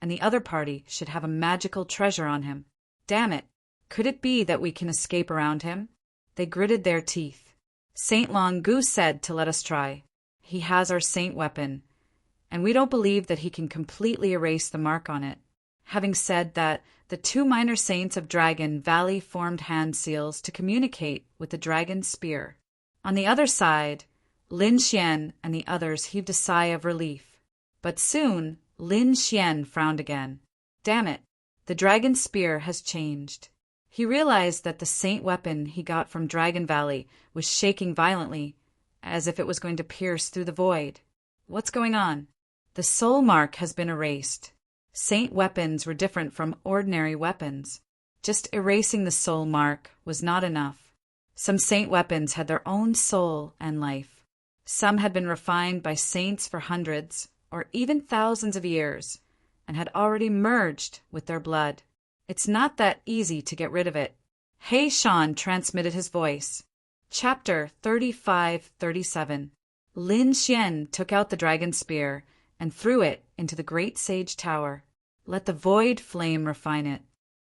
Speaker 1: and the other party should have a magical treasure on him. Damn it! Could it be that we can escape around him? They gritted their teeth. Saint Long Gu said to let us try. He has our saint weapon, and we don't believe that he can completely erase the mark on it. Having said that, the 2 minor saints of Dragon Valley formed hand seals to communicate with the dragon's spear. On the other side, Lin Xian and the others heaved a sigh of relief. But soon, Lin Xian frowned again. Damn it, the dragon's spear has changed. He realized that the saint weapon he got from Dragon Valley was shaking violently, as if it was going to pierce through the void. What's going on? The soul mark has been erased. Saint weapons were different from ordinary weapons. Just erasing the soul mark was not enough. Some saint weapons had their own soul and life. Some had been refined by saints for hundreds or even thousands of years and had already merged with their blood. It's not that easy to get rid of it. He Shan transmitted his voice. Chapter 35-37. Lin Xian took out the dragon spear and threw it into the great sage tower. Let the void flame refine it.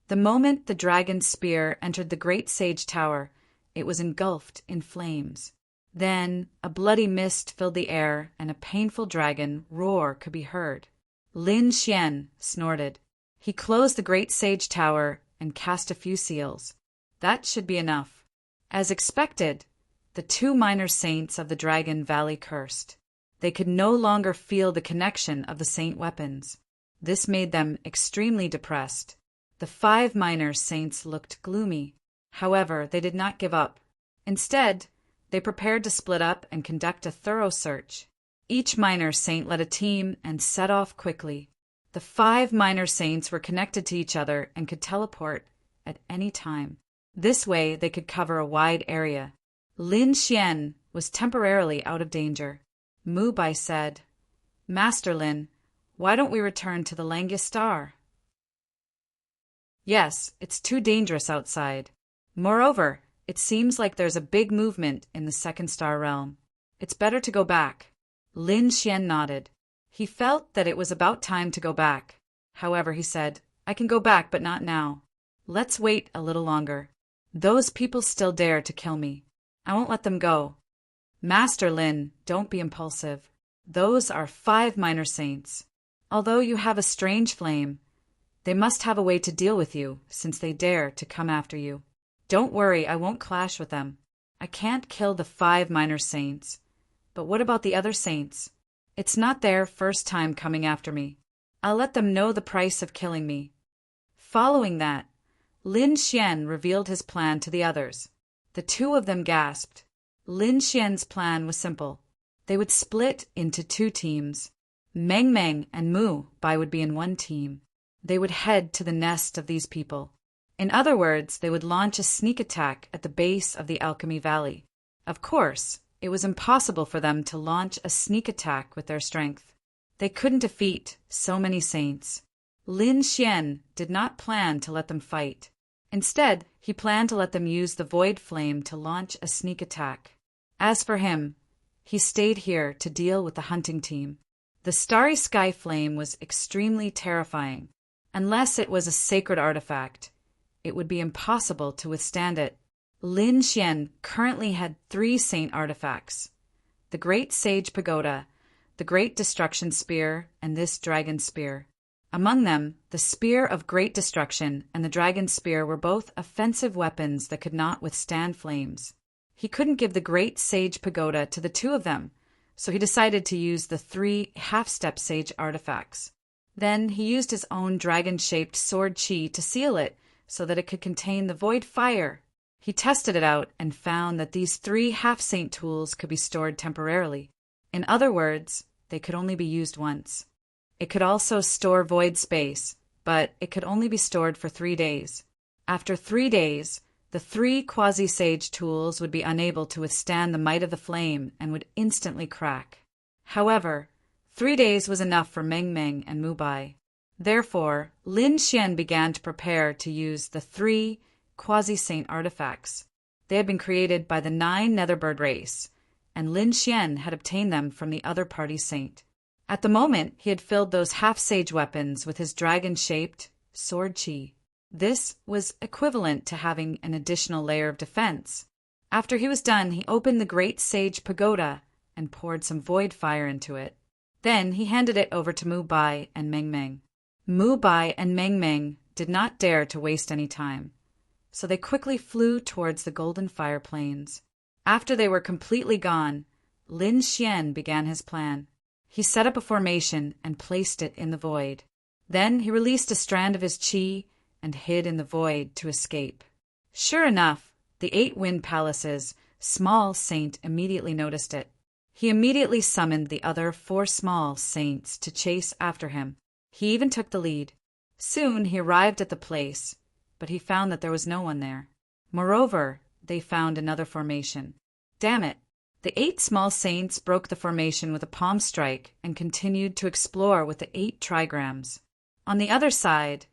Speaker 1: The moment the dragon's spear entered the great sage tower, it was engulfed in flames. Then a bloody mist filled the air and a painful dragon roar could be heard. Lin Xian snorted. He closed the great sage tower and cast a few seals. That should be enough. As expected, the 2 minor saints of the Dragon Valley cursed. They could no longer feel the connection of the saint weapons. This made them extremely depressed. The 5 minor saints looked gloomy. However, they did not give up. Instead, they prepared to split up and conduct a thorough search. Each minor saint led a team and set off quickly. The 5 minor saints were connected to each other and could teleport at any time. This way they could cover a wide area. Lin Xian was temporarily out of danger. Mu Bai said, Master Lin, why don't we return to the Langia Star? Yes, it's too dangerous outside. Moreover, it seems like there's a big movement in the second star realm. It's better to go back. Lin Xian nodded. He felt that it was about time to go back. However, he said, I can go back, but not now. Let's wait a little longer. Those people still dare to kill me. I won't let them go. Master Lin, don't be impulsive. Those are 5 minor saints. Although you have a strange flame, they must have a way to deal with you, since they dare to come after you. Don't worry, I won't clash with them. I can't kill the 5 minor saints. But what about the other saints? It's not their first time coming after me. I'll let them know the price of killing me. Following that, Lin Xian revealed his plan to the others. The 2 of them gasped. Lin Xian's plan was simple. They would split into 2 teams. Meng Meng and Mu Bai would be in one team. They would head to the nest of these people. In other words, they would launch a sneak attack at the base of the Alchemy Valley. Of course, it was impossible for them to launch a sneak attack with their strength. They couldn't defeat so many saints. Lin Xian did not plan to let them fight. Instead, he planned to let them use the Void Flame to launch a sneak attack. As for him, he stayed here to deal with the hunting team. The Starry Sky Flame was extremely terrifying. Unless it was a sacred artifact, it would be impossible to withstand it. Lin Xian currently had 3 saint artifacts: the Great Sage Pagoda, the Great Destruction Spear, and this Dragon Spear. Among them, the Spear of Great Destruction and the Dragon Spear were both offensive weapons that could not withstand flames. He couldn't give the Great Sage Pagoda to the 2 of them, so he decided to use the 3 half-step sage artifacts. Then he used his own dragon-shaped sword chi to seal it so that it could contain the void fire. He tested it out and found that these 3 half-saint tools could be stored temporarily. In other words, they could only be used once. It could also store void space, but it could only be stored for 3 days. After 3 days, the 3 quasi-sage tools would be unable to withstand the might of the flame and would instantly crack. However, 3 days was enough for Meng Meng and Mu Bai. Therefore, Lin Xian began to prepare to use the 3 quasi-saint artifacts. They had been created by the 9 Netherbird race, and Lin Xian had obtained them from the other party saint. At the moment, he had filled those half-sage weapons with his dragon-shaped sword chi. This was equivalent to having an additional layer of defense. After he was done, he opened the Great Sage Pagoda and poured some void fire into it. Then he handed it over to Mu Bai and Meng Meng. Mu Bai and Meng Meng did not dare to waste any time, so they quickly flew towards the golden fire plains. After they were completely gone, Lin Xian began his plan. He set up a formation and placed it in the void. Then he released a strand of his chi and hid in the void to escape. Sure enough, the 8 Wind Palaces' small saint immediately noticed it. He immediately summoned the other 4 small saints to chase after him. He even took the lead. Soon he arrived at the place, but he found that there was no one there. Moreover, they found another formation. Damn it! The 8 small saints broke the formation with a palm strike and continued to explore with the 8 trigrams. On the other side,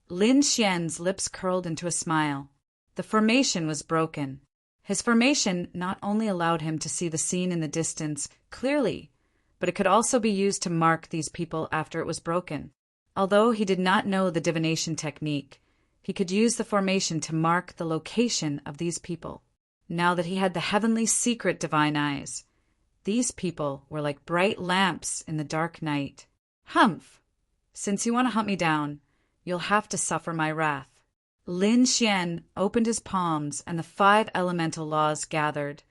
Speaker 1: Lin Xian's lips curled into a smile. The formation was broken. His formation not only allowed him to see the scene in the distance clearly, but it could also be used to mark these people after it was broken. Although he did not know the divination technique, he could use the formation to mark the location of these people. Now that he had the heavenly secret divine eyes, these people were like bright lamps in the dark night. Humph! Since you want to hunt me down, you'll have to suffer my wrath. Lin Xian opened his palms and the 5 elemental laws gathered,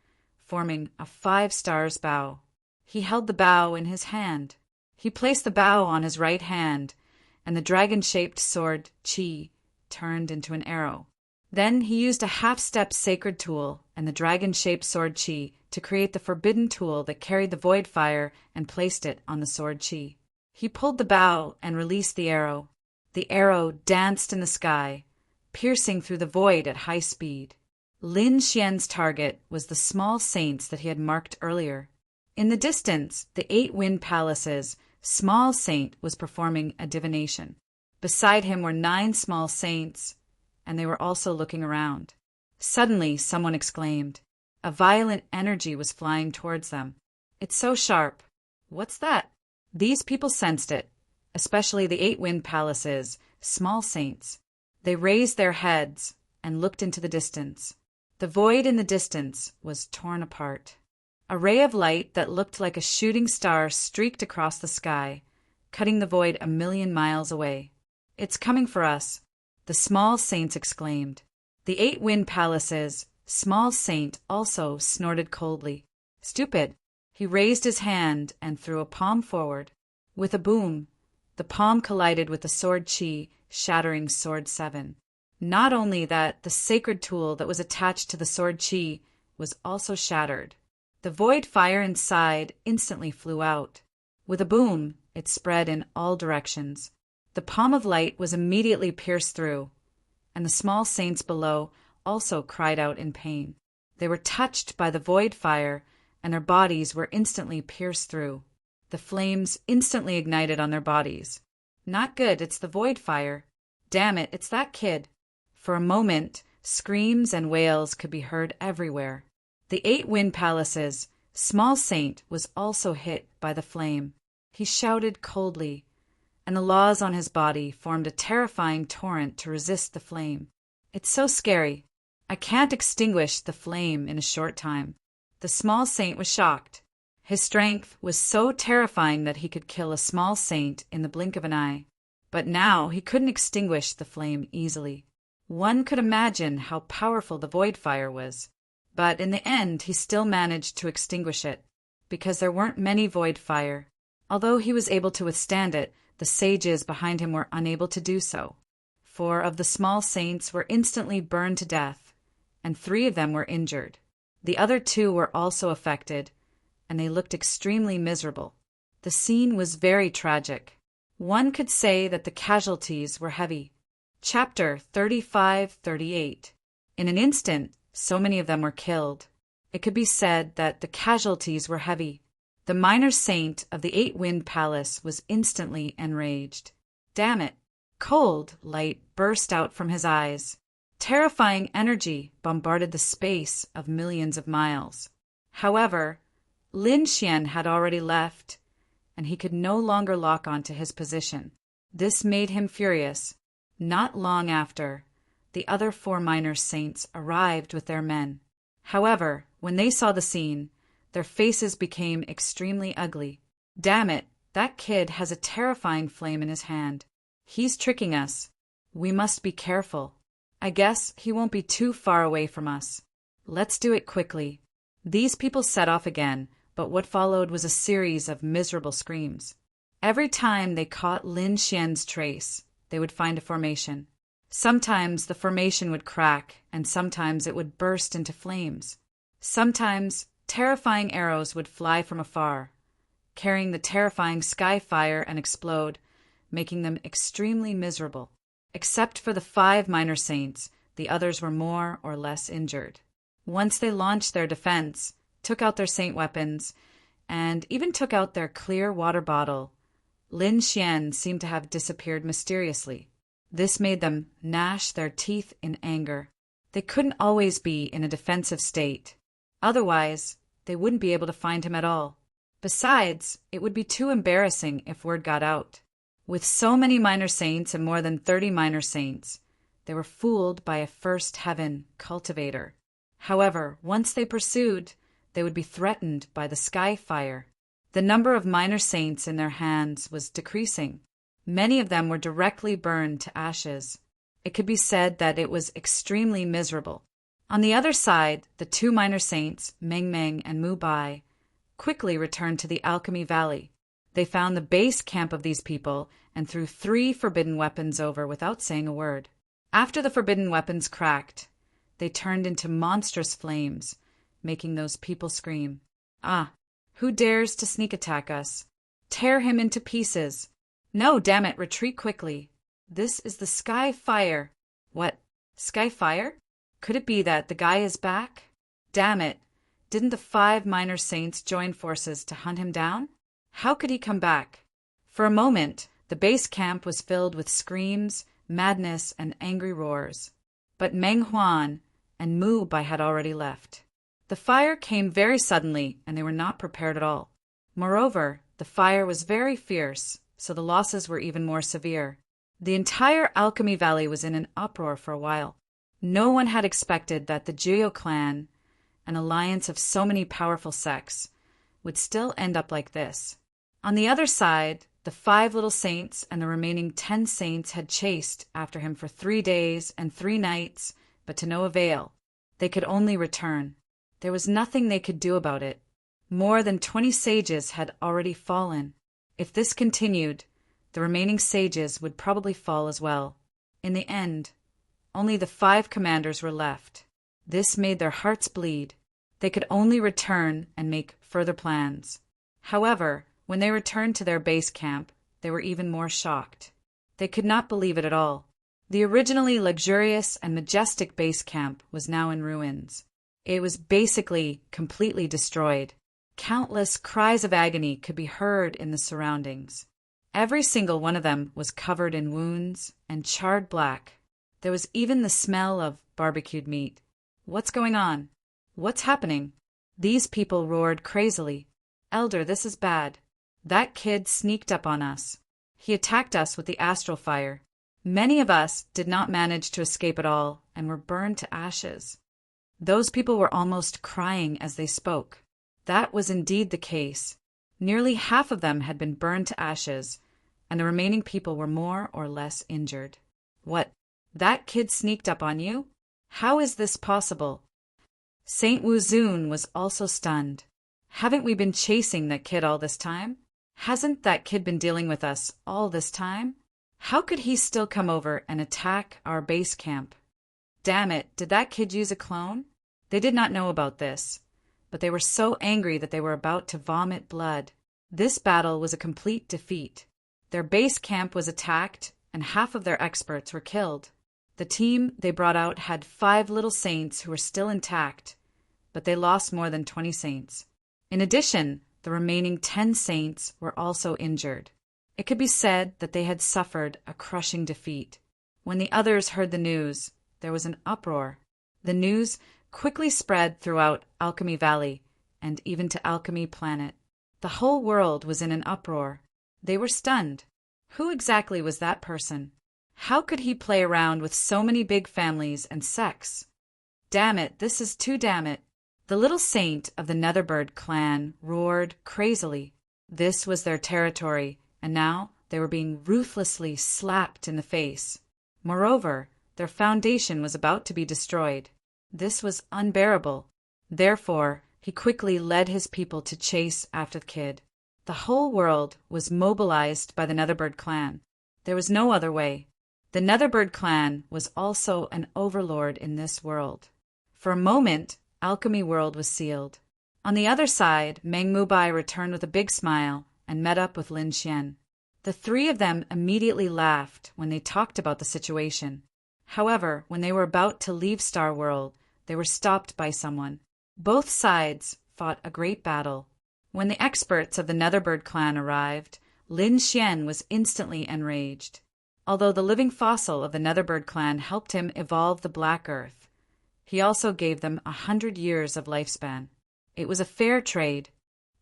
Speaker 1: forming a 5 stars bow. He held the bow in his hand. He placed the bow on his right hand, and the dragon-shaped sword Qi turned into an arrow. Then he used a half-step sacred tool and the dragon-shaped sword Qi to create the forbidden tool that carried the void fire and placed it on the sword Qi. He pulled the bow and released the arrow. The arrow danced in the sky, piercing through the void at high speed. Lin Xian's target was the small saints that he had marked earlier. In the distance, the 8 Wind Palaces' small saint was performing a divination. Beside him were 9 small saints, and they were also looking around. Suddenly, someone exclaimed. A violent energy was flying towards them. It's so sharp. What's that? These people sensed it, especially the 8 Wind Palaces' small saints. They raised their heads and looked into the distance. The void in the distance was torn apart. A ray of light that looked like a shooting star streaked across the sky, cutting the void 1,000,000 miles away. "It's coming for us," the small saints exclaimed. The 8 wind palaces, small saint also snorted coldly. "Stupid." He raised his hand and threw a palm forward. With a boom, the palm collided with the sword chi, shattering sword 7. Not only that, the sacred tool that was attached to the sword chi was also shattered. The void fire inside instantly flew out. With a boom, it spread in all directions. The palm of light was immediately pierced through, and the small saints below also cried out in pain. They were touched by the void fire, and their bodies were instantly pierced through. The flames instantly ignited on their bodies. "Not good, it's the void fire. Damn it, it's that kid." For a moment, screams and wails could be heard everywhere. The 8 wind palaces, small saint was also hit by the flame. He shouted coldly, and the laws on his body formed a terrifying torrent to resist the flame. "It's so scary. I can't extinguish the flame in a short time." The small saint was shocked. His strength was so terrifying that he could kill a small saint in the blink of an eye. But now he couldn't extinguish the flame easily. One could imagine how powerful the void fire was. But in the end he still managed to extinguish it, because there weren't many void fire. Although he was able to withstand it, the sages behind him were unable to do so. 4 of the small saints were instantly burned to death, and 3 of them were injured. The other 2 were also affected, and they looked extremely miserable. The scene was very tragic. One could say that the casualties were heavy. Chapter 35-38. In an instant, so many of them were killed. It could be said that the casualties were heavy. The minor saint of the 8 wind palace was instantly enraged. "Damn it!" Cold light burst out from his eyes. Terrifying energy bombarded the space of millions of miles. However, Lin Xian had already left, and he could no longer lock on to his position. This made him furious. Not long after, the other 4 minor saints arrived with their men. However, when they saw the scene, their faces became extremely ugly. "Damn it, that kid has a terrifying flame in his hand. He's tricking us. We must be careful. I guess he won't be too far away from us. Let's do it quickly." These people set off again, but what followed was a series of miserable screams. Every time they caught Lin Xian's trace, they would find a formation. Sometimes the formation would crack, and sometimes it would burst into flames. Sometimes terrifying arrows would fly from afar, carrying the terrifying sky fire and explode, making them extremely miserable. Except for the 5 minor saints, the others were more or less injured. Once they launched their defense, took out their saint weapons, and even took out their clear water bottle, Lin Xian seemed to have disappeared mysteriously. This made them gnash their teeth in anger. They couldn't always be in a defensive state. Otherwise, they wouldn't be able to find him at all. Besides, it would be too embarrassing if word got out. With so many minor saints and more than 30 minor saints, they were fooled by a first heaven cultivator. However, once they pursued, they would be threatened by the sky fire. The number of minor saints in their hands was decreasing. Many of them were directly burned to ashes. It could be said that it was extremely miserable. On the other side, the 2 minor saints, Meng Meng and Mu Bai, quickly returned to the Alchemy Valley. They found the base camp of these people and threw 3 forbidden weapons over without saying a word. After the forbidden weapons cracked, they turned into monstrous flames, making those people scream. "Ah, who dares to sneak attack us? Tear him into pieces. No, damn it, retreat quickly. This is the sky fire." "What? Sky fire? Could it be that the guy is back? Damn it, didn't the 5 minor saints join forces to hunt him down? How could he come back?" For a moment, the base camp was filled with screams, madness, and angry roars. But Meng Huan and Mu Bai had already left. The fire came very suddenly, and they were not prepared at all. Moreover, the fire was very fierce, so the losses were even more severe. The entire Alchemy Valley was in an uproar for a while. No one had expected that the Jiu clan an alliance of so many powerful sects, would still end up like this. On the other side, the 5 little saints and the remaining 10 saints had chased after him for 3 days and 3 nights, but to no avail. They could only return. There was nothing they could do about it. More than 20 sages had already fallen. If this continued, the remaining sages would probably fall as well. In the end, only the 5 commanders were left. This made their hearts bleed. They could only return and make further plans. However, when they returned to their base camp, they were even more shocked. They could not believe it at all. The originally luxurious and majestic base camp was now in ruins. It was basically completely destroyed. Countless cries of agony could be heard in the surroundings. Every single one of them was covered in wounds and charred black. There was even the smell of barbecued meat. What's going on? What's happening? These people roared crazily. Elder, this is bad. That kid sneaked up on us. He attacked us with the astral fire. Many of us did not manage to escape at all and were burned to ashes. Those people were almost crying as they spoke. That was indeed the case. Nearly half of them had been burned to ashes, and the remaining people were more or less injured. What? That kid sneaked up on you? How is this possible? Saint Wuzun was also stunned. Haven't we been chasing that kid all this time? Hasn't that kid been dealing with us all this time? How could he still come over and attack our base camp? Damn it, did that kid use a clone? They did not know about this, but they were so angry that they were about to vomit blood. This battle was a complete defeat. Their base camp was attacked, and half of their experts were killed. The team they brought out had 5 little saints who were still intact, but they lost more than 20 saints. In addition, the remaining 10 saints were also injured. It could be said that they had suffered a crushing defeat. When the others heard the news, there was an uproar. The news quickly spread throughout Alchemy Valley and even to Alchemy Planet. The whole world was in an uproar. They were stunned. Who exactly was that person? How could he play around with so many big families and sects? Damn it, this is too damn it. The little saint of the Netherbird clan roared crazily. This was their territory, and now they were being ruthlessly slapped in the face. Moreover, their foundation was about to be destroyed. This was unbearable. Therefore, he quickly led his people to chase after the kid. The whole world was mobilized by the Netherbird clan. There was no other way. The Netherbird clan was also an overlord in this world. For a moment, Alchemy World was sealed. On the other side, Meng Mubai returned with a big smile and met up with Lin Xian. The 3 of them immediately laughed when they talked about the situation. However, when they were about to leave Star World, they were stopped by someone. Both sides fought a great battle. When the experts of the Netherbird clan arrived, Lin Xian was instantly enraged. Although the living fossil of the Netherbird clan helped him evolve the Black Earth, he also gave them 100 years of lifespan. It was a fair trade.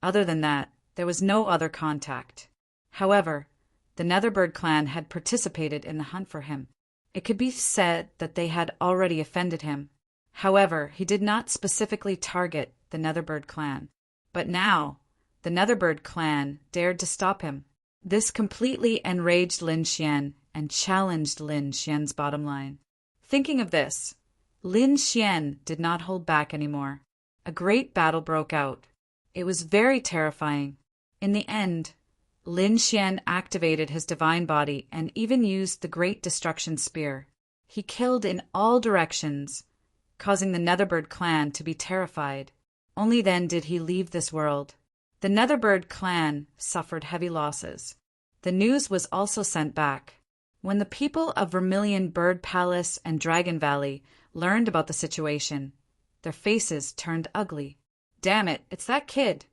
Speaker 1: Other than that, there was no other contact. However, the Netherbird clan had participated in the hunt for him. It could be said that they had already offended him. However, he did not specifically target the Netherbird clan. But now, the Netherbird clan dared to stop him. This completely enraged Lin Xian and challenged Lin Xian's bottom line. Thinking of this, Lin Xian did not hold back anymore. A great battle broke out. It was very terrifying. In the end, Lin Xian activated his divine body and even used the Great Destruction Spear. He killed in all directions, causing the Netherbird clan to be terrified. Only then did he leave this world. The Netherbird clan suffered heavy losses. The news was also sent back. When the people of Vermilion Bird Palace and Dragon Valley learned about the situation, their faces turned ugly. Damn it, it's that kid.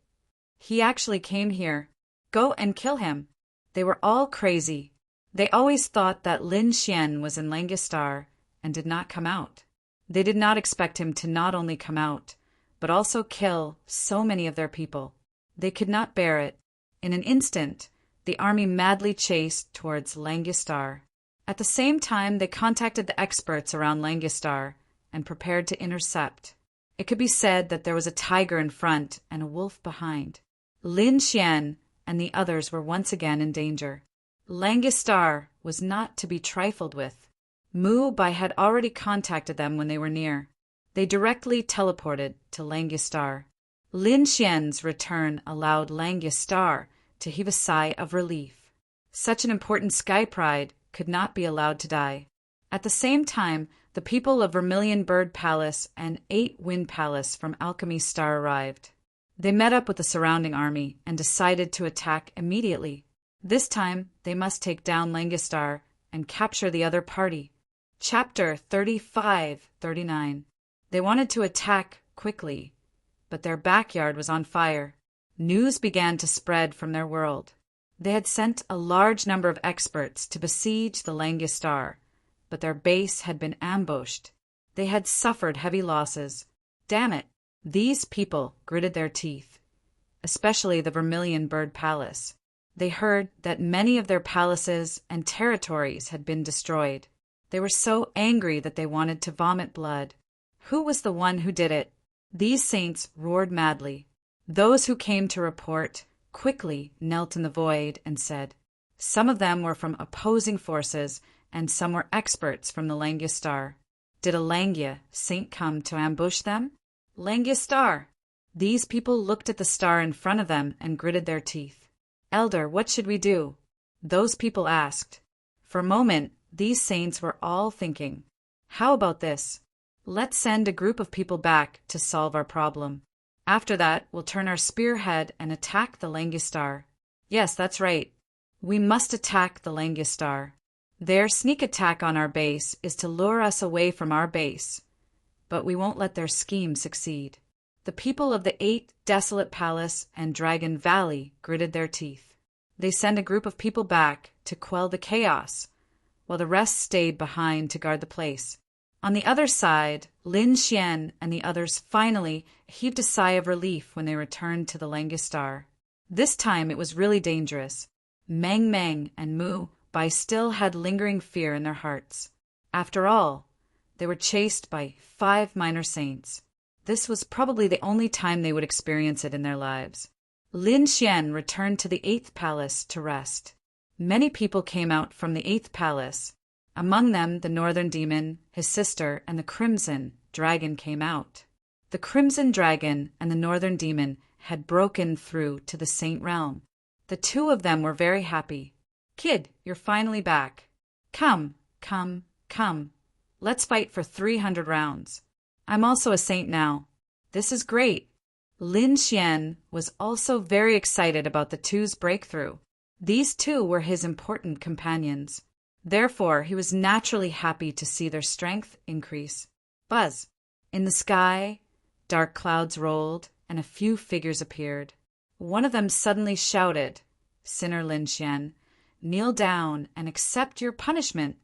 Speaker 1: He actually came here. Go and kill him. They were all crazy. They always thought that Lin Xian was in Langistar and did not come out. They did not expect him to not only come out, but also kill so many of their people. They could not bear it. In an instant, the army madly chased towards Langistar. At the same time, they contacted the experts around Langistar and prepared to intercept. It could be said that there was a tiger in front and a wolf behind. Lin Xian and the others were once again in danger. Langistar was not to be trifled with. Mu Bai had already contacted them when they were near. They directly teleported to Langistar. Lin Xian's return allowed Langistar to heave a sigh of relief. Such an important sky pride could not be allowed to die. At the same time, the people of Vermilion Bird Palace and 8 Wind Palace from Alchemy Star arrived. They met up with the surrounding army and decided to attack immediately. This time, they must take down Langistar and capture the other party. Chapter 35-39. They wanted to attack quickly, but their backyard was on fire. News began to spread from their world. They had sent a large number of experts to besiege the Langistar, but their base had been ambushed. They had suffered heavy losses. Damn it! These people gritted their teeth, especially the Vermilion Bird Palace. They heard that many of their palaces and territories had been destroyed. They were so angry that they wanted to vomit blood. Who was the one who did it? These saints roared madly. Those who came to report quickly knelt in the void and said, some of them were from opposing forces and some were experts from the Langistar. Did a Langia saint come to ambush them? Langistar! These people looked at the star in front of them and gritted their teeth. Elder, what should we do? Those people asked. For a moment, these saints were all thinking, how about this? Let's send a group of people back to solve our problem. After that, we'll turn our spearhead and attack the Langistar. Yes, that's right. We must attack the Langistar. Their sneak attack on our base is to lure us away from our base, but we won't let their scheme succeed. The people of the 8 Desolate Palace and Dragon Valley gritted their teeth. They sent a group of people back to quell the chaos, while the rest stayed behind to guard the place. On the other side, Lin Xian and the others finally heaved a sigh of relief when they returned to the Langistar. This time it was really dangerous. Meng Meng and Mu Bai still had lingering fear in their hearts. After all, they were chased by 5 minor saints. This was probably the only time they would experience it in their lives. Lin Xian returned to the 8th palace to rest. Many people came out from the 8th palace. Among them, the Northern Demon, his sister, and the Crimson Dragon came out. The Crimson Dragon and the Northern Demon had broken through to the Saint Realm. The 2 of them were very happy. Kid, you're finally back. Come. Let's fight for 300 rounds. I'm also a saint now. This is great. Lin Xian was also very excited about the 2's breakthrough. These 2 were his important companions. Therefore, he was naturally happy to see their strength increase. Buzz. In the sky, dark clouds rolled, and a few figures appeared. One of them suddenly shouted, Sinner Lin Xian, kneel down and accept your punishment.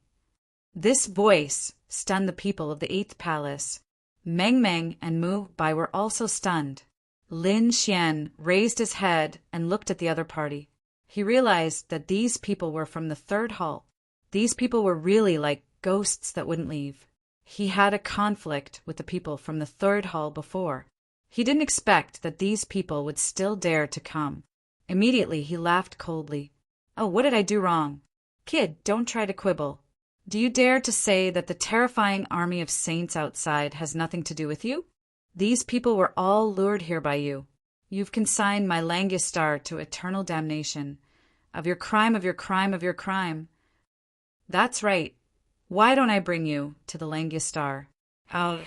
Speaker 1: This voice stunned the people of the 8th palace. Meng Meng and Mu Bai were also stunned. Lin Xian raised his head and looked at the other party. He realized that these people were from the 3rd hall. These people were really like ghosts that wouldn't leave. He had a conflict with the people from the 3rd hall before. He didn't expect that these people would still dare to come. Immediately he laughed coldly. Oh, what did I do wrong? Kid, don't try to quibble. Do you dare to say that the terrifying army of saints outside has nothing to do with you? These people were all lured here by you. You've consigned my Langistar to eternal damnation. Of your crime, of your crime, of your crime. That's right. Why don't I bring you to the Langistar? How...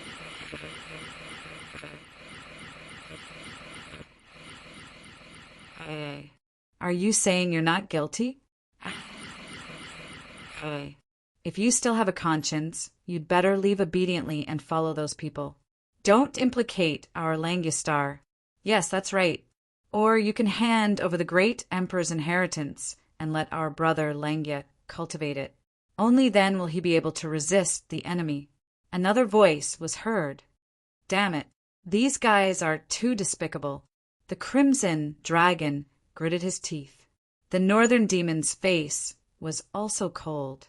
Speaker 1: Are you saying you're not guilty? If you still have a conscience, you'd better leave obediently and follow those people. Don't implicate our Langistar. Yes, that's right. Or you can hand over the great Emperor's inheritance and let our brother Langia cultivate it. Only then will he be able to resist the enemy. Another voice was heard. Damn it. These guys are too despicable. The Crimson Dragon gritted his teeth. The Northern Demon's face was also cold.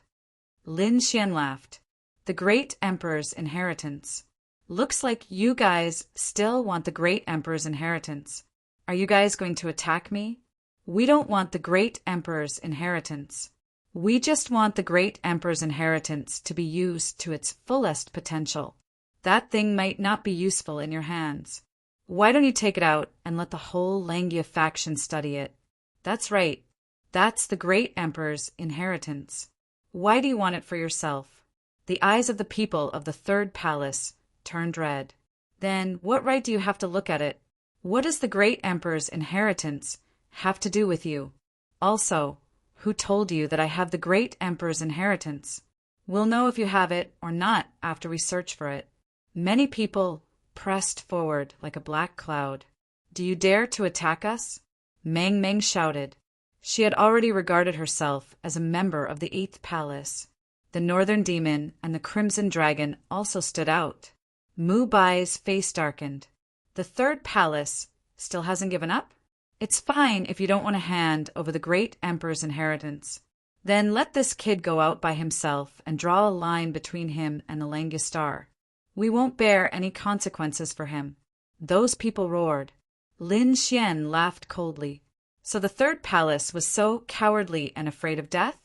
Speaker 1: Lin Xian laughed. The great Emperor's inheritance. Looks like you guys still want the Great Emperor's inheritance. Are you guys going to attack me? We don't want the Great Emperor's inheritance. We just want the Great Emperor's inheritance to be used to its fullest potential. That thing might not be useful in your hands. Why don't you take it out and let the whole Langia faction study it? That's right. That's the Great Emperor's inheritance. Why do you want it for yourself? The eyes of the people of the Third Palace turned red. Then what right do you have to look at it? What does the Great Emperor's inheritance have to do with you? Also, who told you that I have the Great Emperor's inheritance? We'll know if you have it or not after we search for it. Many people pressed forward like a black cloud. Do you dare to attack us? Mang Mang shouted. She had already regarded herself as a member of the Eighth Palace. The Northern Demon and the Crimson Dragon also stood out. Mu Bai's face darkened. The Third Palace still hasn't given up? It's fine if you don't want to hand over the Great Emperor's inheritance. Then let this kid go out by himself and draw a line between him and the Langia Star. We won't bear any consequences for him. Those people roared. Lin Xian laughed coldly. So the Third Palace was so cowardly and afraid of death?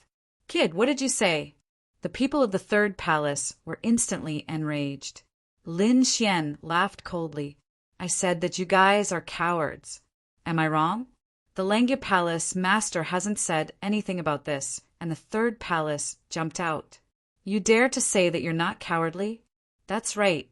Speaker 1: Kid, what did you say? The people of the Third Palace were instantly enraged. Lin Xian laughed coldly. I said that you guys are cowards. Am I wrong? The Langia Palace master hasn't said anything about this, and the Third Palace jumped out. You dare to say that you're not cowardly? That's right.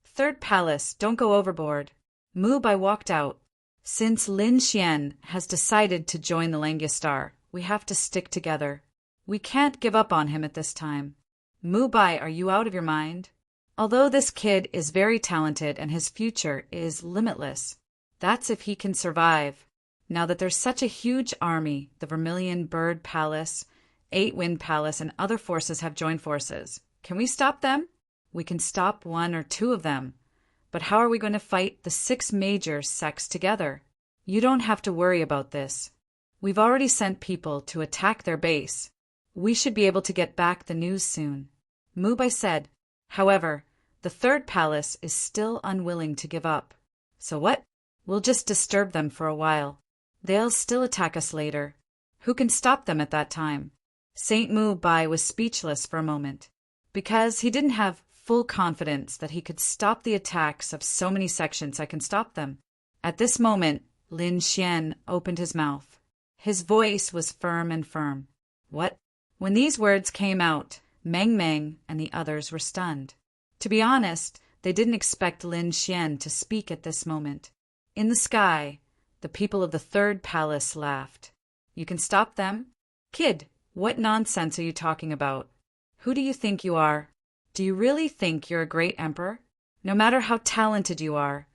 Speaker 1: Third Palace, don't go overboard. Mu Bai walked out. Since Lin Xian has decided to join the Langia Star, we have to stick together. We can't give up on him at this time. Mu Bai, are you out of your mind? Although this kid is very talented and his future is limitless, that's if he can survive. Now that there's such a huge army, the Vermilion Bird Palace, Eight Wind Palace, and other forces have joined forces. Can we stop them? We can stop one or two of them. But how are we going to fight the 6 major sects together? You don't have to worry about this. We've already sent people to attack their base. We should be able to get back the news soon. Mu Bai said. However, the Third Palace is still unwilling to give up. So what? We'll just disturb them for a while. They'll still attack us later. Who can stop them at that time? Saint Mu Bai was speechless for a moment, because he didn't have full confidence that he could stop the attacks of so many sections. I can stop them. At this moment, Lin Xian opened his mouth. His voice was firm and firm. What? When these words came out, Mang Mang and the others were stunned. To be honest, they didn't expect Lin Xian to speak at this moment. In the sky, the people of the Third Palace laughed. You can stop them? Kid, what nonsense are you talking about? Who do you think you are? Do you really think you're a great emperor? No matter how talented you are,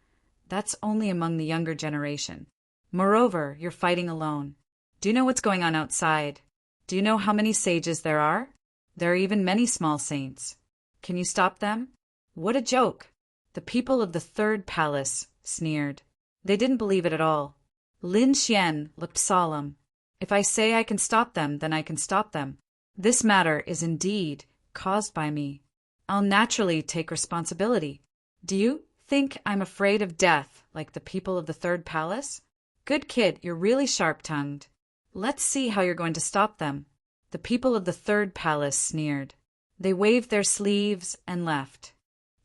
Speaker 1: that's only among the younger generation. Moreover, you're fighting alone. Do you know what's going on outside? Do you know how many sages there are? There are even many small saints. Can you stop them? What a joke! The people of the Third Palace sneered. They didn't believe it at all. Lin Xian looked solemn. If I say I can stop them, then I can stop them. This matter is indeed caused by me. I'll naturally take responsibility. Do you think I'm afraid of death like the people of the Third Palace? Good kid, you're really sharp-tongued. Let's see how you're going to stop them. The people of the Third Palace sneered. They waved their sleeves and left.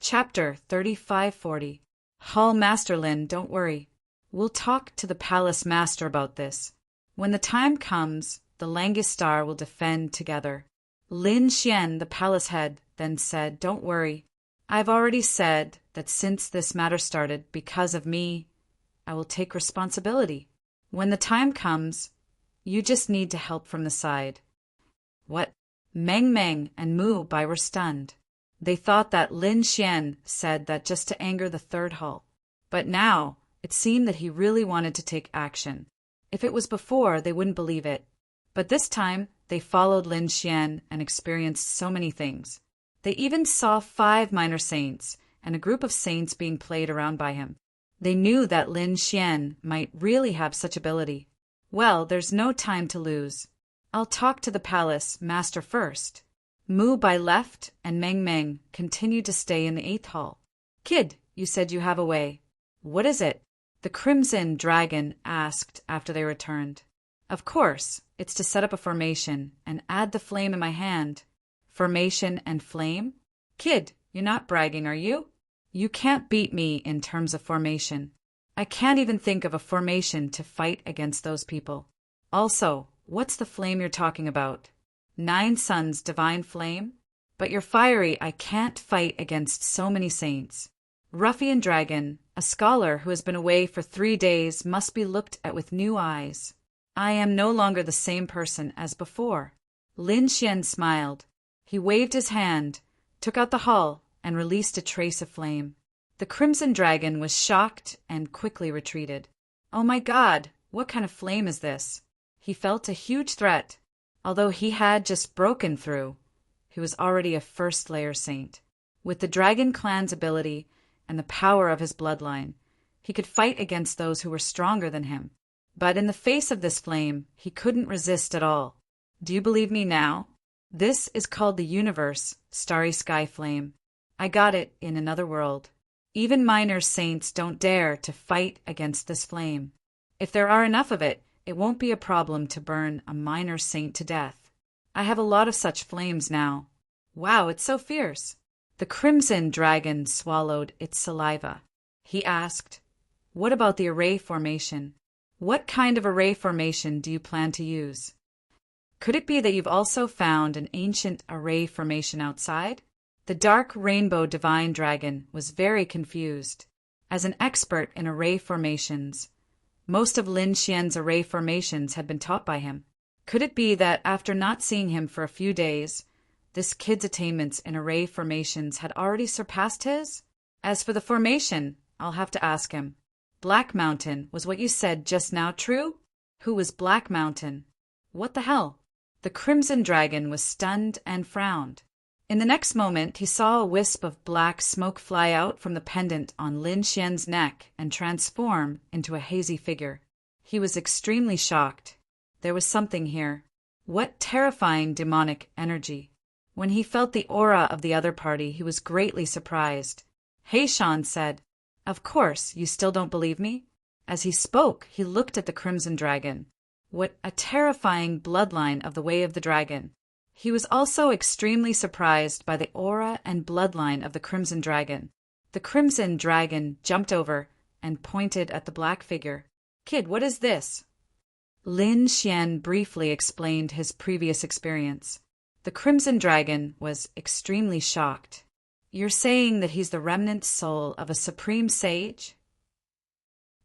Speaker 1: Chapter 3540. Hall Master Lin, don't worry. We'll talk to the Palace Master about this. When the time comes, the Langia Star will defend together. Lin Xian, the palace head, then said, Don't worry. I've already said that since this matter started because of me, I will take responsibility. When the time comes, you just need to help from the side. What? Meng Meng and Mu Bai were stunned. They thought that Lin Xian said that just to anger the Third Hall. But now, it seemed that he really wanted to take action. If it was before, they wouldn't believe it. But this time, they followed Lin Xian and experienced so many things. They even saw 5 minor saints and a group of saints being played around by him. They knew that Lin Xian might really have such ability. Well, there's no time to lose. I'll talk to the palace master first. Mu Bai left and Meng Meng continued to stay in the 8th hall. Kid, you said you have a way. What is it? The Crimson Dragon asked after they returned. Of course, it's to set up a formation and add the flame in my hand. Formation and flame? Kid, you're not bragging, are you? You can't beat me in terms of formation. I can't even think of a formation to fight against those people. Also, what's the flame you're talking about? 9 suns divine flame? But you're fiery, I can't fight against so many saints. Ruffian Dragon, a scholar who has been away for 3 days, must be looked at with new eyes. I am no longer the same person as before. Lin Xian smiled. He waved his hand, took out the hull, and released a trace of flame. The Crimson Dragon was shocked and quickly retreated. Oh my God, what kind of flame is this? He felt a huge threat. Although he had just broken through, he was already a first-layer saint. With the Dragon Clan's ability and the power of his bloodline, he could fight against those who were stronger than him. But in the face of this flame, he couldn't resist at all. Do you believe me now? This is called the universe, starry sky flame. I got it in another world. Even minor saints don't dare to fight against this flame. If there are enough of it, it won't be a problem to burn a minor saint to death. I have a lot of such flames now. Wow, it's so fierce. The Crimson Dragon swallowed its saliva. He asked, what about the array formation? What kind of array formation do you plan to use? Could it be that you've also found an ancient array formation outside? The Dark Rainbow Divine Dragon was very confused. As an expert in array formations, most of Lin Xian's array formations had been taught by him. Could it be that after not seeing him for a few days, this kid's attainments in array formations had already surpassed his? As for the formation, I'll have to ask him. Black Mountain, was what you said just now true? Who was Black Mountain? What the hell? The Crimson Dragon was stunned and frowned. In the next moment, he saw a wisp of black smoke fly out from the pendant on Lin Xian's neck and transform into a hazy figure. He was extremely shocked. There was something here. What terrifying demonic energy. When he felt the aura of the other party, he was greatly surprised. He Shan said, of course, you still don't believe me? As he spoke, he looked at the Crimson Dragon. What a terrifying bloodline of the Way of the Dragon. He was also extremely surprised by the aura and bloodline of the Crimson Dragon. The Crimson Dragon jumped over and pointed at the black figure. Kid, what is this? Lin Xian briefly explained his previous experience. The Crimson Dragon was extremely shocked. You're saying that he's the remnant soul of a supreme sage?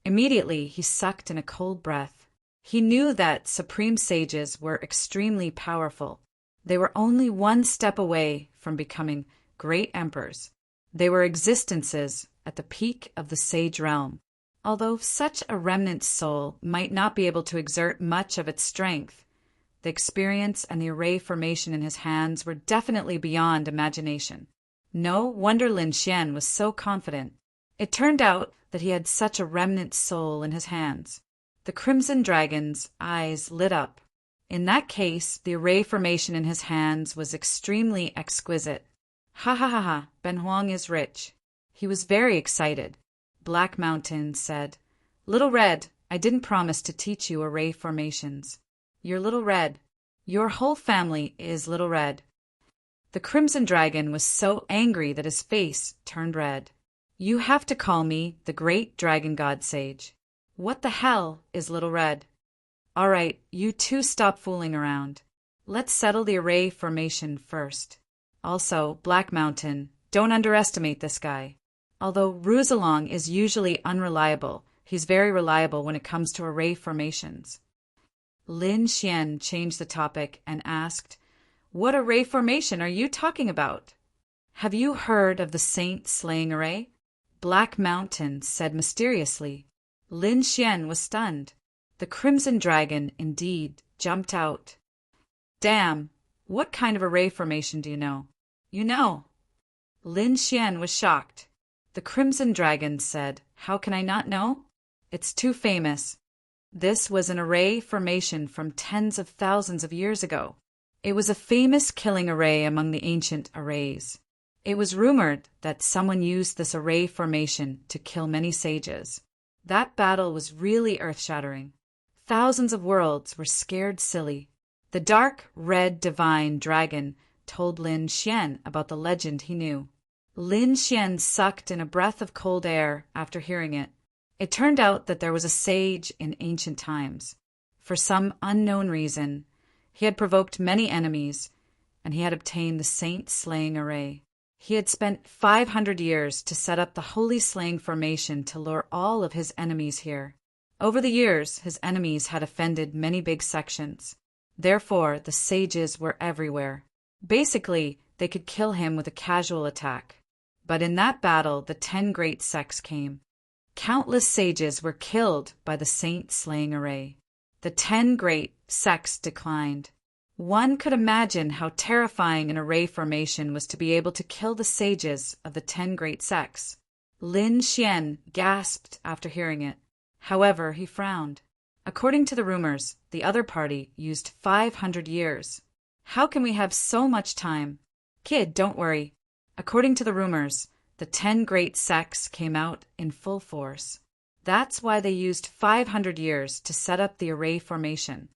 Speaker 1: Immediately, he sucked in a cold breath. He knew that supreme sages were extremely powerful. They were only one step away from becoming great emperors. They were existences at the peak of the sage realm. Although such a remnant soul might not be able to exert much of its strength, the experience and the array formation in his hands were definitely beyond imagination. No wonder Lin Xian was so confident. It turned out that he had such a remnant soul in his hands. The Crimson Dragon's eyes lit up. In that case, the array formation in his hands was extremely exquisite. Ha ha ha ha, Ben Huang is rich. He was very excited. Black Mountain said, Little Red, I didn't promise to teach you array formations. You're Little Red. Your whole family is Little Red. The Crimson Dragon was so angry that his face turned red. You have to call me the Great Dragon God Sage. What the hell is Little Red? All right, you two stop fooling around. Let's settle the array formation first. Also, Black Mountain, don't underestimate this guy. Although Ruzalong is usually unreliable, he's very reliable when it comes to array formations. Lin Xian changed the topic and asked, What array formation are you talking about? Have you heard of the Saint Slaying Array? Black Mountain said mysteriously. Lin Xian was stunned. The Crimson Dragon, indeed, jumped out. Damn, what kind of array formation do you know? You know. Lin Xian was shocked. The Crimson Dragon said, How can I not know? It's too famous. This was an array formation from tens of thousands of years ago. It was a famous killing array among the ancient arrays. It was rumored that someone used this array formation to kill many sages. That battle was really earth-shattering. Thousands of worlds were scared silly. The dark, red divine dragon told Lin Xian about the legend he knew. Lin Xian sucked in a breath of cold air after hearing it. It turned out that there was a sage in ancient times. For some unknown reason, he had provoked many enemies, and he had obtained the saint-slaying array. He had spent 500 years to set up the holy slaying formation to lure all of his enemies here. Over the years, his enemies had offended many big sections. Therefore, the sages were everywhere. Basically, they could kill him with a casual attack. But in that battle, the 10 great sects came. Countless sages were killed by the saint-slaying array. The 10 great sects declined. One could imagine how terrifying an array formation was to be able to kill the sages of the 10 great sects. Lin Xian gasped after hearing it. However, he frowned. According to the rumors, the other party used 500 years. How can we have so much time? Kid, don't worry. According to the rumors, the 10 great sects came out in full force. That's why they used 500 years to set up the array formation.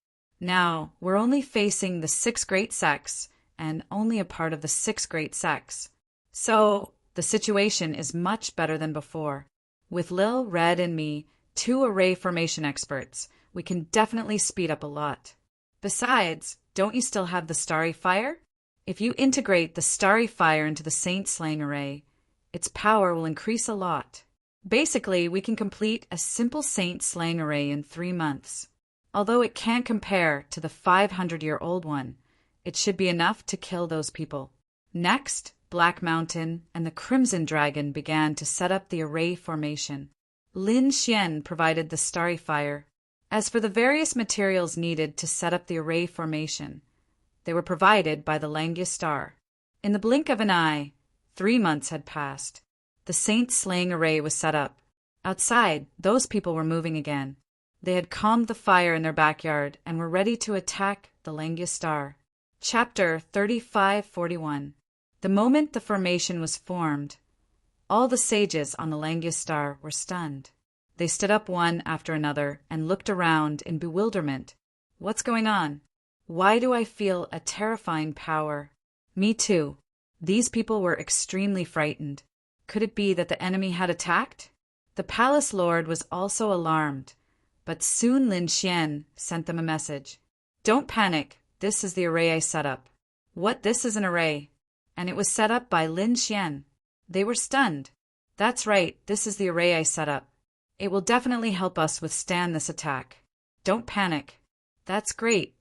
Speaker 1: Now, we're only facing the 6 great sects and only a part of the 6 great sects. So, the situation is much better than before. With Lil, Red, and me, 2 array formation experts, we can definitely speed up a lot. Besides, don't you still have the Starry Fire? If you integrate the Starry Fire into the Saint-Slaying array, its power will increase a lot. Basically, we can complete a simple Saint-Slaying array in 3 months. Although it can't compare to the 500-year-old one, it should be enough to kill those people. Next, Black Mountain and the Crimson Dragon began to set up the array formation. Lin Xian provided the Starry Fire. As for the various materials needed to set up the array formation, they were provided by the Langya Star. In the blink of an eye, 3 months had passed. The Saint-Slaying array was set up. Outside, those people were moving again. They had calmed the fire in their backyard and were ready to attack the Langya Star. Chapter 3541. The moment the formation was formed, all the sages on the Langya Star were stunned. They stood up one after another and looked around in bewilderment. What's going on? Why do I feel a terrifying power? Me too. These people were extremely frightened. Could it be that the enemy had attacked? The palace lord was also alarmed, but soon Lin Xian sent them a message. Don't panic, this is the array I set up. What, this is an array? And it was set up by Lin Xian. They were stunned. That's right, this is the array I set up. It will definitely help us withstand this attack. Don't panic. That's great.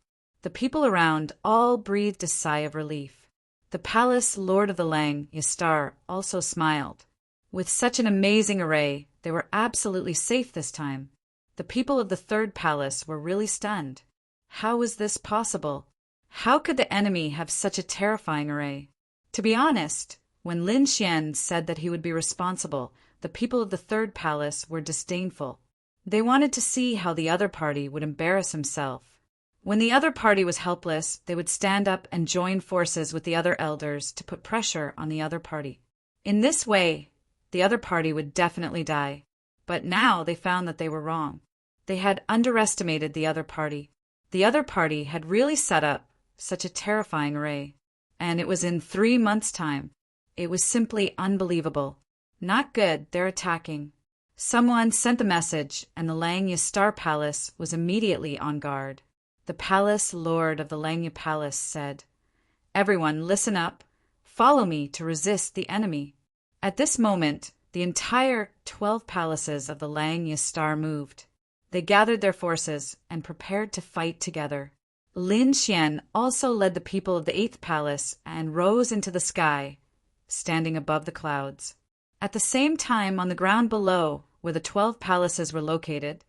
Speaker 1: The people around all breathed a sigh of relief. The palace lord of the Langya Star also smiled. With such an amazing array, they were absolutely safe this time. The people of the third palace were really stunned. How was this possible? How could the enemy have such a terrifying array? To be honest, when Lin Xian said that he would be responsible, the people of the third palace were disdainful. They wanted to see how the other party would embarrass himself. When the other party was helpless, they would stand up and join forces with the other elders to put pressure on the other party. In this way, the other party would definitely die. But now they found that they were wrong. They had underestimated the other party. The other party had really set up such a terrifying array. And it was in 3 months' time. It was simply unbelievable. Not good, they're attacking. Someone sent the message, and the Langya Star Palace was immediately on guard. The palace lord of the Langya Palace said, "Everyone, listen up. Follow me to resist the enemy." At this moment, the entire 12 palaces of the Langya Star moved. They gathered their forces and prepared to fight together. Lin Xian also led the people of the 8th palace and rose into the sky, standing above the clouds. At the same time, on the ground below, where the 12 palaces were located,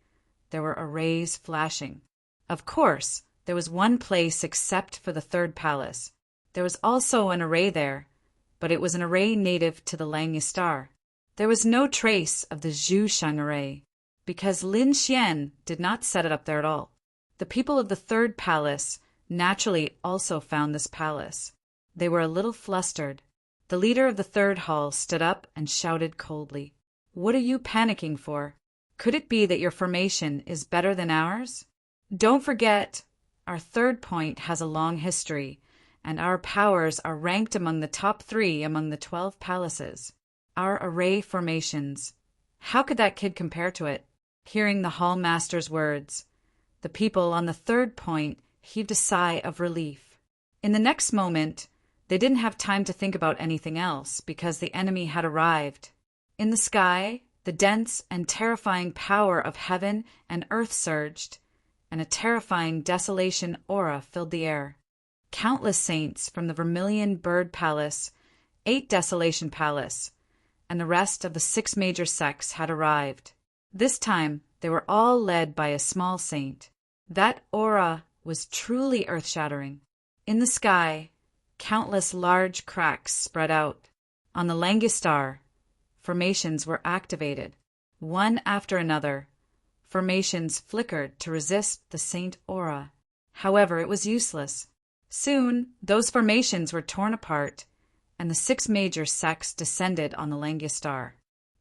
Speaker 1: there were arrays flashing. Of course, there was one place except for the 3rd palace. There was also an array there, but it was an array native to the Langya Star. There was no trace of the Zhusheng array, because Lin Xian did not set it up there at all. The people of the 3rd palace naturally also found this palace. They were a little flustered. The leader of the third hall stood up and shouted coldly, "What are you panicking for? Could it be that your formation is better than ours? Don't forget, our third point has a long history, and our powers are ranked among the top 3 among the 12 palaces. Our array formations. How could that kid compare to it?" Hearing the hall master's words, the people on the third point heaved a sigh of relief. In the next moment, they didn't have time to think about anything else because the enemy had arrived. In the sky, the dense and terrifying power of heaven and earth surged, and a terrifying desolation aura filled the air. Countless saints from the Vermilion Bird Palace, 8 Desolation Palace, and the rest of the 6 major sects had arrived. This time, they were all led by a small saint. That aura was truly earth-shattering. In the sky, countless large cracks spread out. On the Langistar, formations were activated. One after another, formations flickered to resist the saint aura. However, it was useless. Soon, those formations were torn apart, and the 6 major sects descended on the Langistar.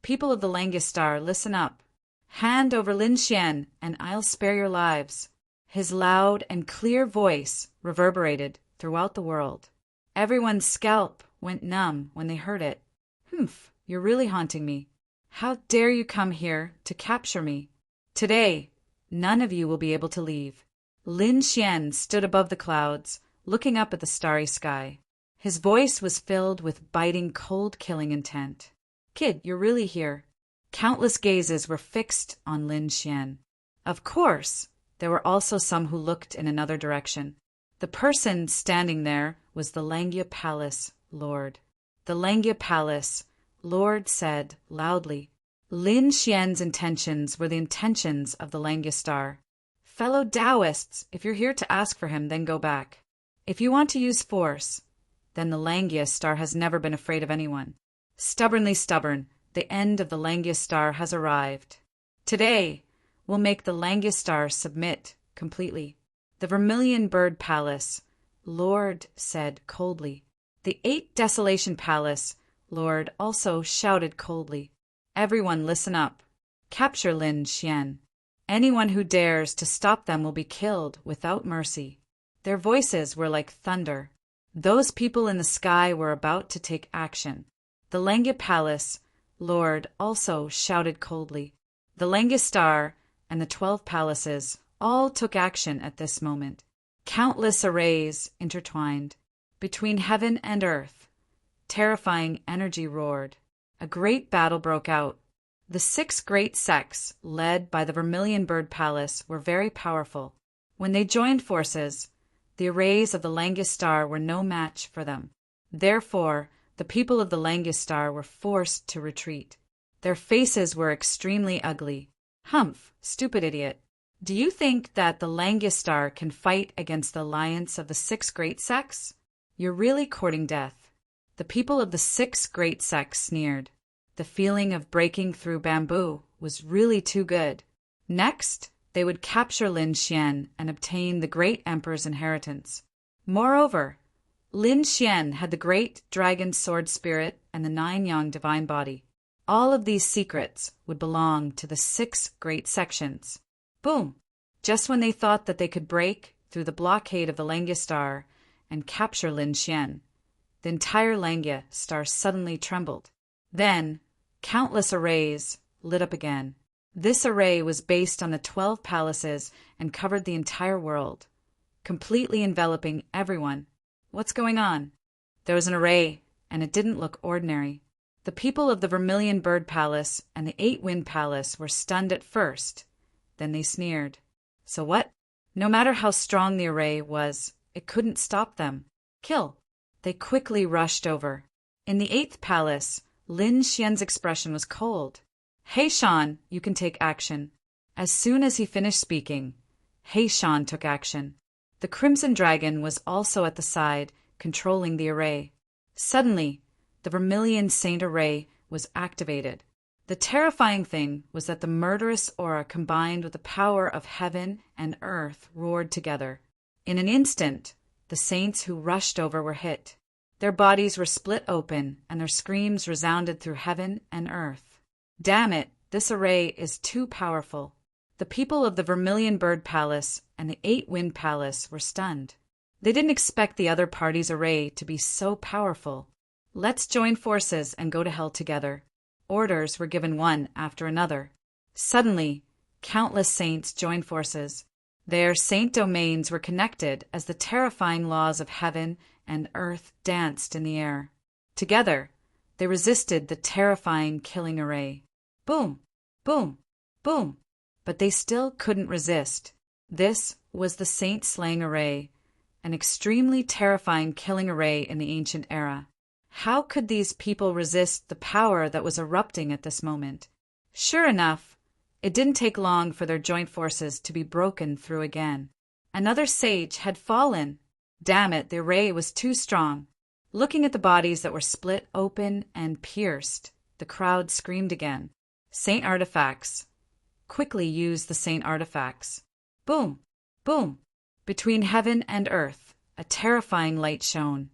Speaker 1: People of the Langistar, listen up. Hand over Lin Xian, and I'll spare your lives. His loud and clear voice reverberated throughout the world. Everyone's scalp went numb when they heard it. "Humph, you're really haunting me. How dare you come here to capture me? Today, none of you will be able to leave." Lin Xian stood above the clouds, looking up at the starry sky. His voice was filled with biting, cold-killing intent. "Kid, you're really here." Countless gazes were fixed on Lin Xian. Of course, there were also some who looked in another direction. The person standing there was the Langia Palace Lord. The Langia Palace Lord said loudly. Lin Xian's intentions were the intentions of the Langistar. "Fellow Taoists, if you're here to ask for him, then go back. If you want to use force, then the Langistar has never been afraid of anyone. Stubbornly stubborn, the end of the Langistar has arrived. Today, we'll make the Langistar submit completely." The Vermilion Bird Palace Lord said coldly. The 8 Desolation Palace Lord also shouted coldly. "Everyone listen up. Capture Lin Xian. Anyone who dares to stop them will be killed without mercy." Their voices were like thunder. Those people in the sky were about to take action. The Langia Palace Lord also shouted coldly. The Langistar and the 12 palaces all took action at this moment. Countless arrays intertwined. Between heaven and earth, terrifying energy roared. A great battle broke out. The 6 great sects, led by the Vermilion Bird Palace, were very powerful. When they joined forces, the arrays of the Langistar were no match for them. Therefore, the people of the Langistar were forced to retreat. Their faces were extremely ugly. "Humph, stupid idiot. Do you think that the Langistar can fight against the alliance of the 6 great sects? You're really courting death." The people of the 6 great sects sneered. The feeling of breaking through bamboo was really too good. Next, they would capture Lin Xian and obtain the great emperor's inheritance. Moreover, Lin Xian had the great dragon sword spirit and the 9 yang divine body. All of these secrets would belong to the 6 great sections. Boom! Just when they thought that they could break through the blockade of the Langistar and capture Lin Xian, the entire Langia star suddenly trembled. Then, countless arrays lit up again. This array was based on the 12 palaces and covered the entire world, completely enveloping everyone. What's going on? There was an array, and it didn't look ordinary. The people of the Vermilion Bird Palace and the 8 Wind Palace were stunned at first. Then they sneered. So what? No matter how strong the array was, it couldn't stop them. Kill! They quickly rushed over. In the 8th palace, Lin Xian's expression was cold. "Hey Shan, you can take action." As soon as he finished speaking, Hey Shan took action. The Crimson Dragon was also at the side, controlling the array. Suddenly, the Vermilion Saint array was activated. The terrifying thing was that the murderous aura combined with the power of heaven and earth roared together. In an instant, the saints who rushed over were hit. Their bodies were split open, and their screams resounded through heaven and earth. Damn it, this array is too powerful. The people of the Vermilion Bird Palace and the Eight Wind Palace were stunned. They didn't expect the other party's array to be so powerful. Let's join forces and go to hell together. Orders were given one after another. Suddenly, countless saints joined forces. Their saint domains were connected as the terrifying laws of heaven and earth danced in the air. Together, they resisted the terrifying killing array. Boom, boom, boom. But they still couldn't resist. This was the saint-slaying array, an extremely terrifying killing array in the ancient era. How could these people resist the power that was erupting at this moment? Sure enough, it didn't take long for their joint forces to be broken through again. Another sage had fallen. Damn it, the array was too strong. Looking at the bodies that were split open and pierced, the crowd screamed again. Saint artifacts. Quickly use the saint artifacts. Boom, boom. Between heaven and earth, a terrifying light shone,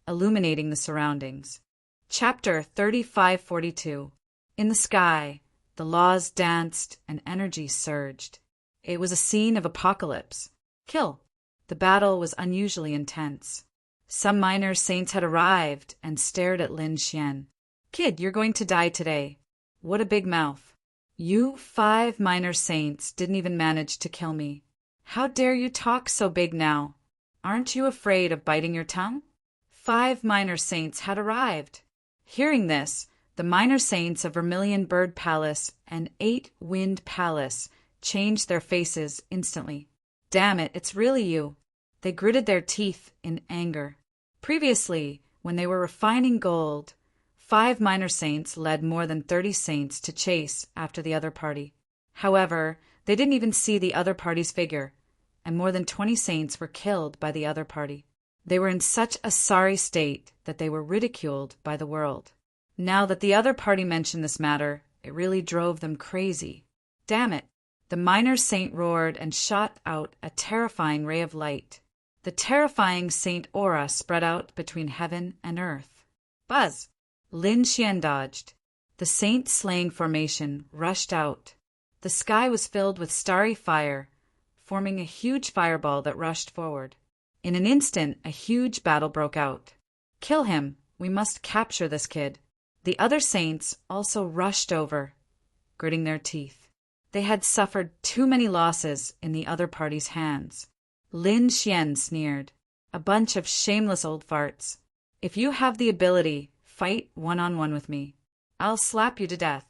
Speaker 1: illuminating the surroundings. Chapter 3542. In the sky, the laws danced and energy surged. It was a scene of apocalypse. Kill. The battle was unusually intense. Some minor saints had arrived and stared at Lin Xian. Kid, you're going to die today. What a big mouth. You 5 minor saints didn't even manage to kill me. How dare you talk so big now? Aren't you afraid of biting your tongue? 5 minor saints had arrived. Hearing this, the minor saints of Vermilion Bird Palace and Eight Wind Palace changed their faces instantly. Damn it, it's really you. They gritted their teeth in anger. Previously, when they were refining gold, 5 minor saints led more than 30 saints to chase after the other party. However, they didn't even see the other party's figure, and more than 20 saints were killed by the other party. They were in such a sorry state that they were ridiculed by the world. Now that the other party mentioned this matter, it really drove them crazy. Damn it! The minor saint roared and shot out a terrifying ray of light. The terrifying saint aura spread out between heaven and earth. Buzz! Lin Xian dodged. The saint-slaying formation rushed out. The sky was filled with starry fire, forming a huge fireball that rushed forward. In an instant, a huge battle broke out. Kill him! We must capture this kid. The other saints also rushed over, gritting their teeth. They had suffered too many losses in the other party's hands. Lin Xian sneered. A bunch of shameless old farts. If you have the ability, fight one-on-one with me. I'll slap you to death.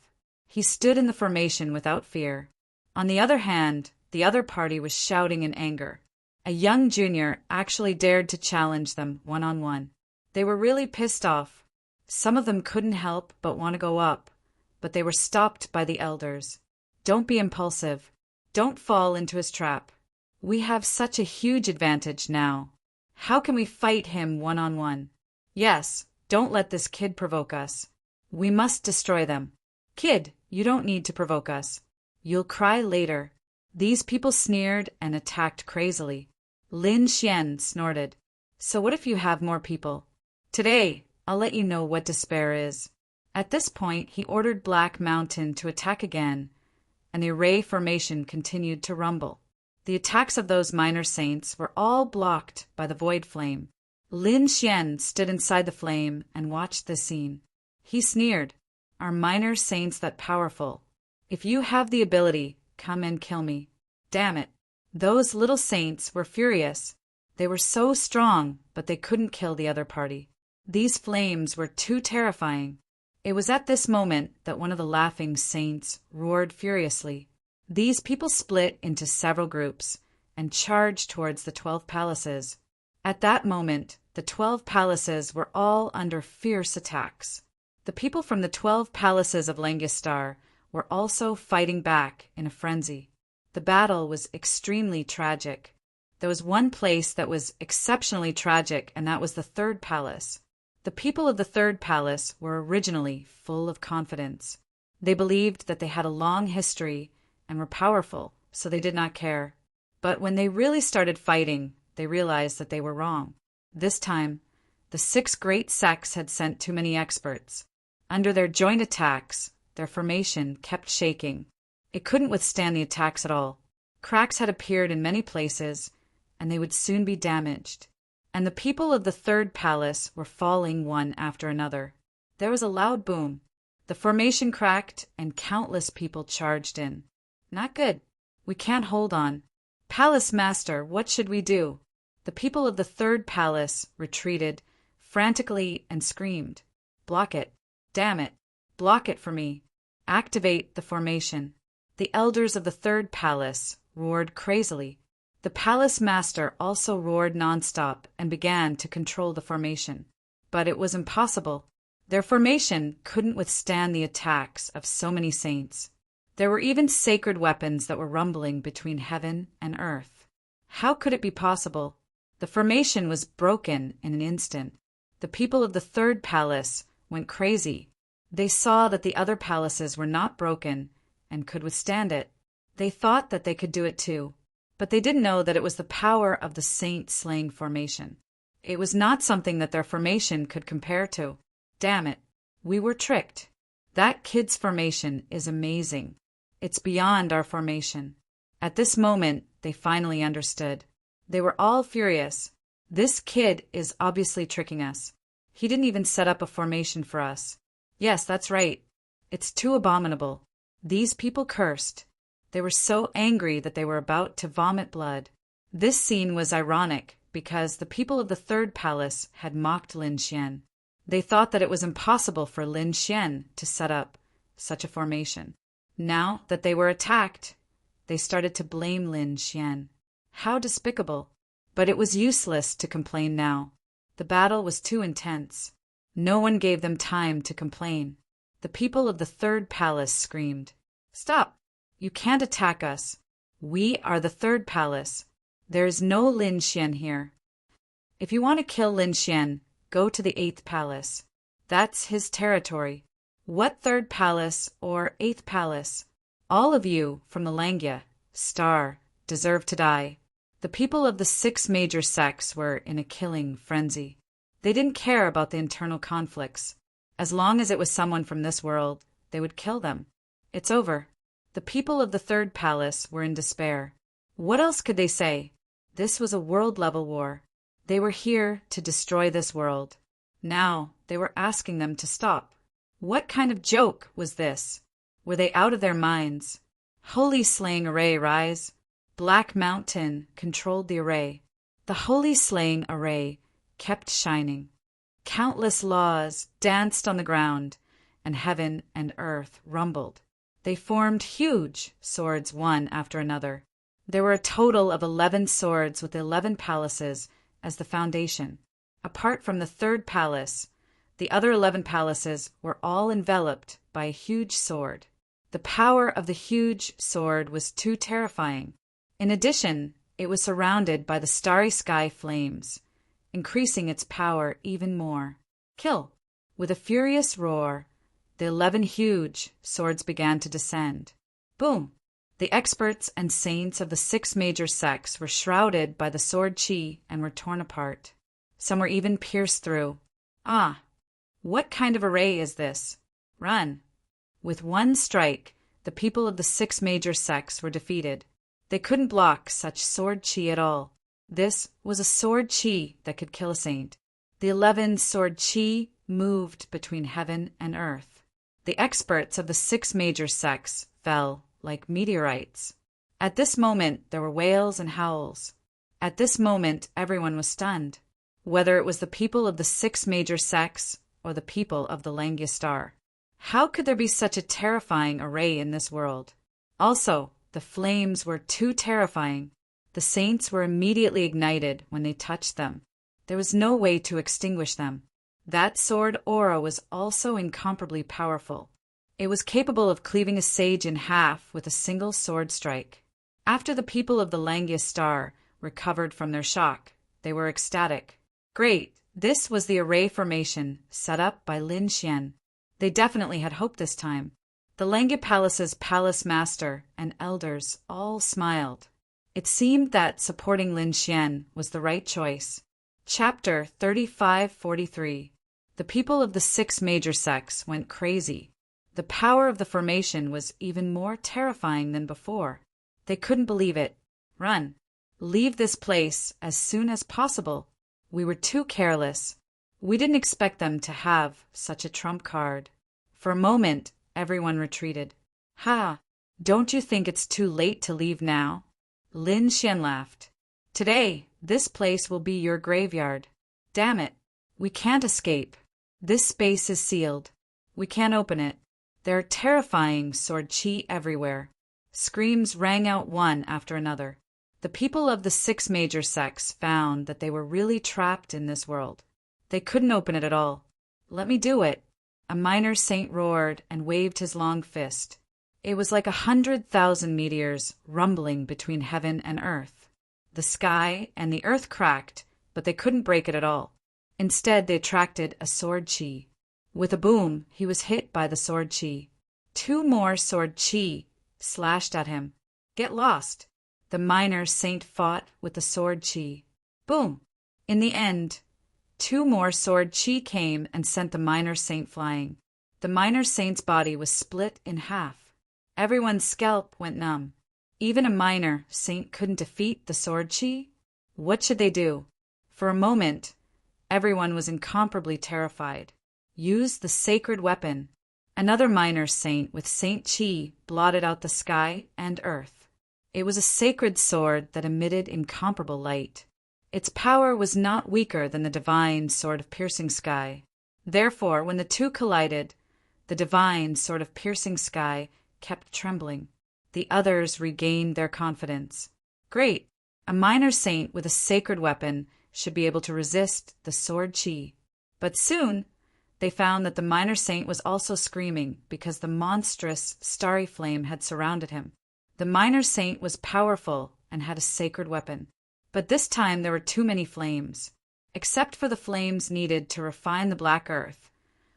Speaker 1: He stood in the formation without fear. On the other hand, the other party was shouting in anger. A young junior actually dared to challenge them one-on-one. They were really pissed off. Some of them couldn't help but want to go up, but they were stopped by the elders. Don't be impulsive. Don't fall into his trap. We have such a huge advantage now. How can we fight him one-on-one? Yes, don't let this kid provoke us. We must destroy them. Kid, you don't need to provoke us. You'll cry later. These people sneered and attacked crazily. Lin Xian snorted. So what if you have more people? Today, I'll let you know what despair is. At this point, he ordered Black Mountain to attack again, and the array formation continued to rumble. The attacks of those minor saints were all blocked by the void flame. Lin Xian stood inside the flame and watched the scene. He sneered, "Are minor saints that powerful? If you have the ability, come and kill me." Damn it. Those little saints were furious. They were so strong, but they couldn't kill the other party. These flames were too terrifying. It was at this moment that one of the laughing saints roared furiously. These people split into several groups and charged towards the 12 palaces. At that moment, the 12 palaces were all under fierce attacks. The people from the 12 palaces of Langistar were also fighting back in a frenzy. The battle was extremely tragic. There was one place that was exceptionally tragic, and that was the 3rd palace. The people of the 3rd palace were originally full of confidence. They believed that they had a long history and were powerful, so they did not care. But when they really started fighting, they realized that they were wrong. This time, The 6 great sects had sent too many experts. Under their joint attacks, their formation kept shaking. It couldn't withstand the attacks at all. Cracks had appeared in many places, and they would soon be damaged. And the people of the third palace were falling one after another. There was a loud boom. The formation cracked, and countless people charged in. Not good. We can't hold on. Palace Master, what should we do? The people of the third palace retreated frantically and screamed. Block it. Damn it. Block it for me. Activate the formation. The elders of the third palace roared crazily. The palace master also roared nonstop and began to control the formation. But it was impossible. Their formation couldn't withstand the attacks of so many saints. There were even sacred weapons that were rumbling between heaven and earth. How could it be possible? The formation was broken in an instant. The people of the third palace went crazy. They saw that the other palaces were not broken and could withstand it. They thought that they could do it too, but they didn't know that it was the power of the saint-slaying formation. It was not something that their formation could compare to. Damn it, we were tricked. That kid's formation is amazing. It's beyond our formation. At this moment, they finally understood. They were all furious. This kid is obviously tricking us. He didn't even set up a formation for us. Yes, that's right. It's too abominable. These people cursed. They were so angry that they were about to vomit blood. This scene was ironic because the people of the third palace had mocked Lin Xian. They thought that it was impossible for Lin Xian to set up such a formation. Now that they were attacked, they started to blame Lin Xian. How despicable. But it was useless to complain now. The battle was too intense. No one gave them time to complain. The people of the third palace screamed, "Stop! You can't attack us. We are the third palace. There is no Lin Xian here. If you want to kill Lin Xian, go to the 8th palace. That's his territory." What third palace or 8th palace? All of you from the Langya star deserve to die. The people of the 6 major sects were in a killing frenzy. They didn't care about the internal conflicts. As long as it was someone from this world, they would kill them. It's over. The people of the third palace were in despair. What else could they say? This was a world-level war. They were here to destroy this world. Now they were asking them to stop. What kind of joke was this? Were they out of their minds? Holy slaying array, rise. Black Mountain controlled the array. The holy slaying array kept shining. Countless laws danced on the ground, and heaven and earth rumbled. They formed huge swords one after another. There were a total of 11 swords with 11 palaces as the foundation. Apart from the third palace, the other 11 palaces were all enveloped by a huge sword. The power of the huge sword was too terrifying. In addition, it was surrounded by the starry sky flames, increasing its power even more. Kill! With a furious roar, the 11 huge swords began to descend. Boom! The experts and saints of the 6 major sects were shrouded by the sword chi and were torn apart. Some were even pierced through. Ah! What kind of array is this? Run! With one strike, the people of the 6 major sects were defeated. They couldn't block such sword chi at all. This was a sword chi that could kill a saint. The 11 sword chi moved between heaven and earth. The experts of the 6 major sects fell like meteorites. At this moment, there were wails and howls. At this moment, everyone was stunned, whether it was the people of the 6 major sects or the people of the Langya star. How could there be such a terrifying array in this world? Also, the flames were too terrifying. The saints were immediately ignited when they touched them. There was no way to extinguish them. That sword aura was also incomparably powerful. It was capable of cleaving a sage in half with a single sword strike. After the people of the Langya star recovered from their shock, they were ecstatic. Great! This was the array formation set up by Lin Xian. They definitely had hope this time. The Langya Palace's palace master and elders all smiled. It seemed that supporting Lin Xian was the right choice. Chapter 3543. The people of the 6 major sects went crazy. The power of the formation was even more terrifying than before. They couldn't believe it. Run. Leave this place as soon as possible. We were too careless. We didn't expect them to have such a trump card. For a moment, everyone retreated. Ha! Don't you think it's too late to leave now? Lin Xian laughed. Today, this place will be your graveyard. Damn it. We can't escape. This space is sealed. We can't open it. There are terrifying sword chi everywhere. Screams rang out one after another. The people of the 6 major sects found that they were really trapped in this world. They couldn't open it at all. Let me do it. A minor saint roared and waved his long fist. It was like 100,000 meteors rumbling between heaven and earth. The sky and the earth cracked, but they couldn't break it at all. Instead, they attracted a sword chi. With a boom, he was hit by the sword chi. 2 more sword chi slashed at him. Get lost. The minor saint fought with the sword chi. Boom. In the end, 2 more sword chi came and sent the minor saint flying. The minor saint's body was split in half. Everyone's scalp went numb. Even a minor saint couldn't defeat the sword chi? What should they do? For a moment, everyone was incomparably terrified. Use the sacred weapon. Another minor saint with Saint Chi blotted out the sky and earth. It was a sacred sword that emitted incomparable light. Its power was not weaker than the divine sword of piercing sky. Therefore, when the two collided, the divine sword of piercing sky kept trembling. The others regained their confidence. Great! A minor saint with a sacred weapon should be able to resist the sword chi. But soon, they found that the minor saint was also screaming because the monstrous starry flame had surrounded him. The minor saint was powerful and had a sacred weapon. But this time there were too many flames. Except for the flames needed to refine the black earth,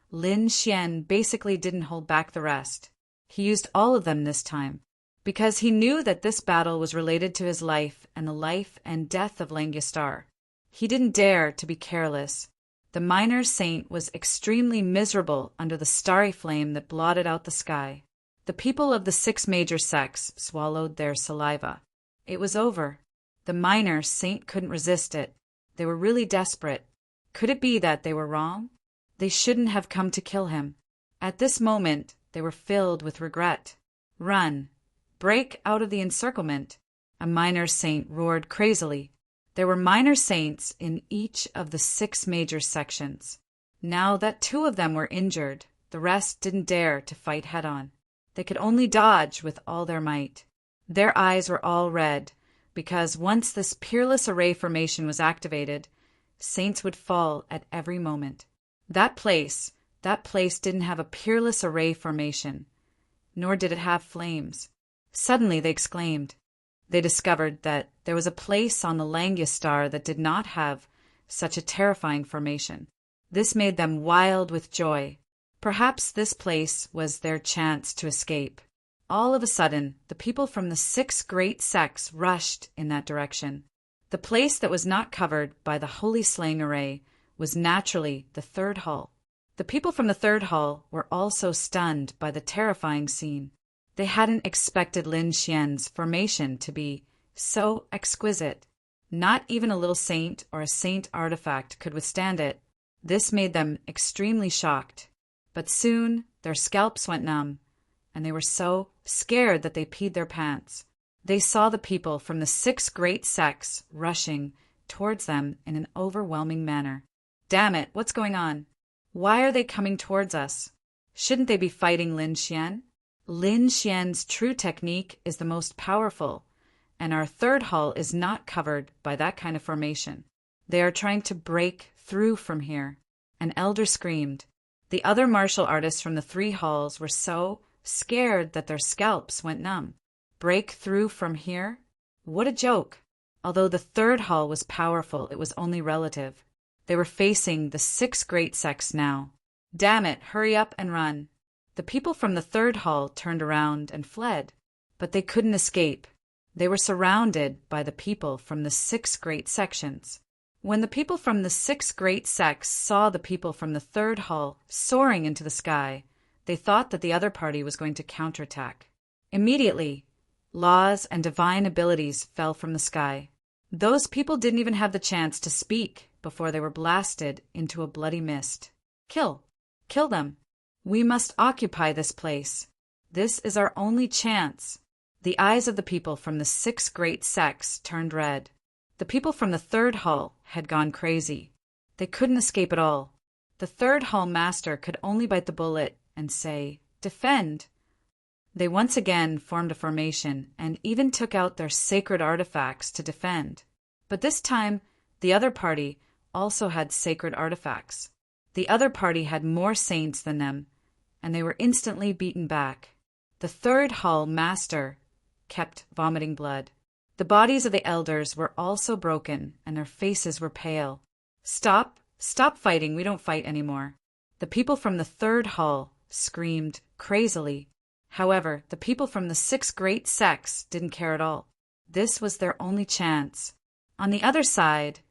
Speaker 1: Lin Xian basically didn't hold back the rest. He used all of them this time, because he knew that this battle was related to his life and the life and death of Langistar. He didn't dare to be careless. The minor saint was extremely miserable under the starry flame that blotted out the sky. The people of the 6 major sects swallowed their saliva. It was over. The minor saint couldn't resist it. They were really desperate. Could it be that they were wrong? They shouldn't have come to kill him. At this moment, they were filled with regret. Run. Break out of the encirclement. A minor saint roared crazily. There were minor saints in each of the 6 major sections. Now that 2 of them were injured, the rest didn't dare to fight head-on. They could only dodge with all their might. Their eyes were all red, because once this peerless array formation was activated, saints would fall at every moment. That place didn't have a peerless array formation, nor did it have flames. Suddenly they exclaimed. They discovered that there was a place on the Langistar that did not have such a terrifying formation. This made them wild with joy. Perhaps this place was their chance to escape. All of a sudden, the people from the 6 great sects rushed in that direction. The place that was not covered by the holy slaying array was naturally the 3rd hall. The people from the 3rd hall were also stunned by the terrifying scene. They hadn't expected Lin Xian's formation to be so exquisite. Not even a little saint or a saint artifact could withstand it. This made them extremely shocked. But soon their scalps went numb, and they were so scared that they peed their pants. They saw the people from the 6 great sects rushing towards them in an overwhelming manner. Damn it, what's going on? Why are they coming towards us? Shouldn't they be fighting Lin Xian? Lin Xian's true technique is the most powerful, and our 3rd hall is not covered by that kind of formation. They are trying to break through from here. An elder screamed. The other martial artists from the 3 halls were so scared that their scalps went numb. Break through from here? What a joke! Although the 3rd hall was powerful, it was only relative. They were facing the 6 great sects now. Damn it, hurry up and run. The people from the 3rd hall turned around and fled, but they couldn't escape. They were surrounded by the people from the 6 great sections. When the people from the 6 great sects saw the people from the 3rd hall soaring into the sky, they thought that the other party was going to counterattack. Immediately, laws and divine abilities fell from the sky. Those people didn't even have the chance to speak before they were blasted into a bloody mist. Kill! Kill them! We must occupy this place. This is our only chance. The eyes of the people from the 6 great sects turned red. The people from the 3rd hall had gone crazy. They couldn't escape at all. The 3rd hall master could only bite the bullet and say, "Defend." They once again formed a formation and even took out their sacred artifacts to defend. But this time, the other party also had sacred artifacts. The other party had more saints than them, and they were instantly beaten back. The 3rd hall master kept vomiting blood. The bodies of the elders were also broken, and their faces were pale. "Stop! Stop fighting! We don't fight anymore." The people from the 3rd hall screamed crazily. However, the people from the 6 great sects didn't care at all. This was their only chance. On the other side,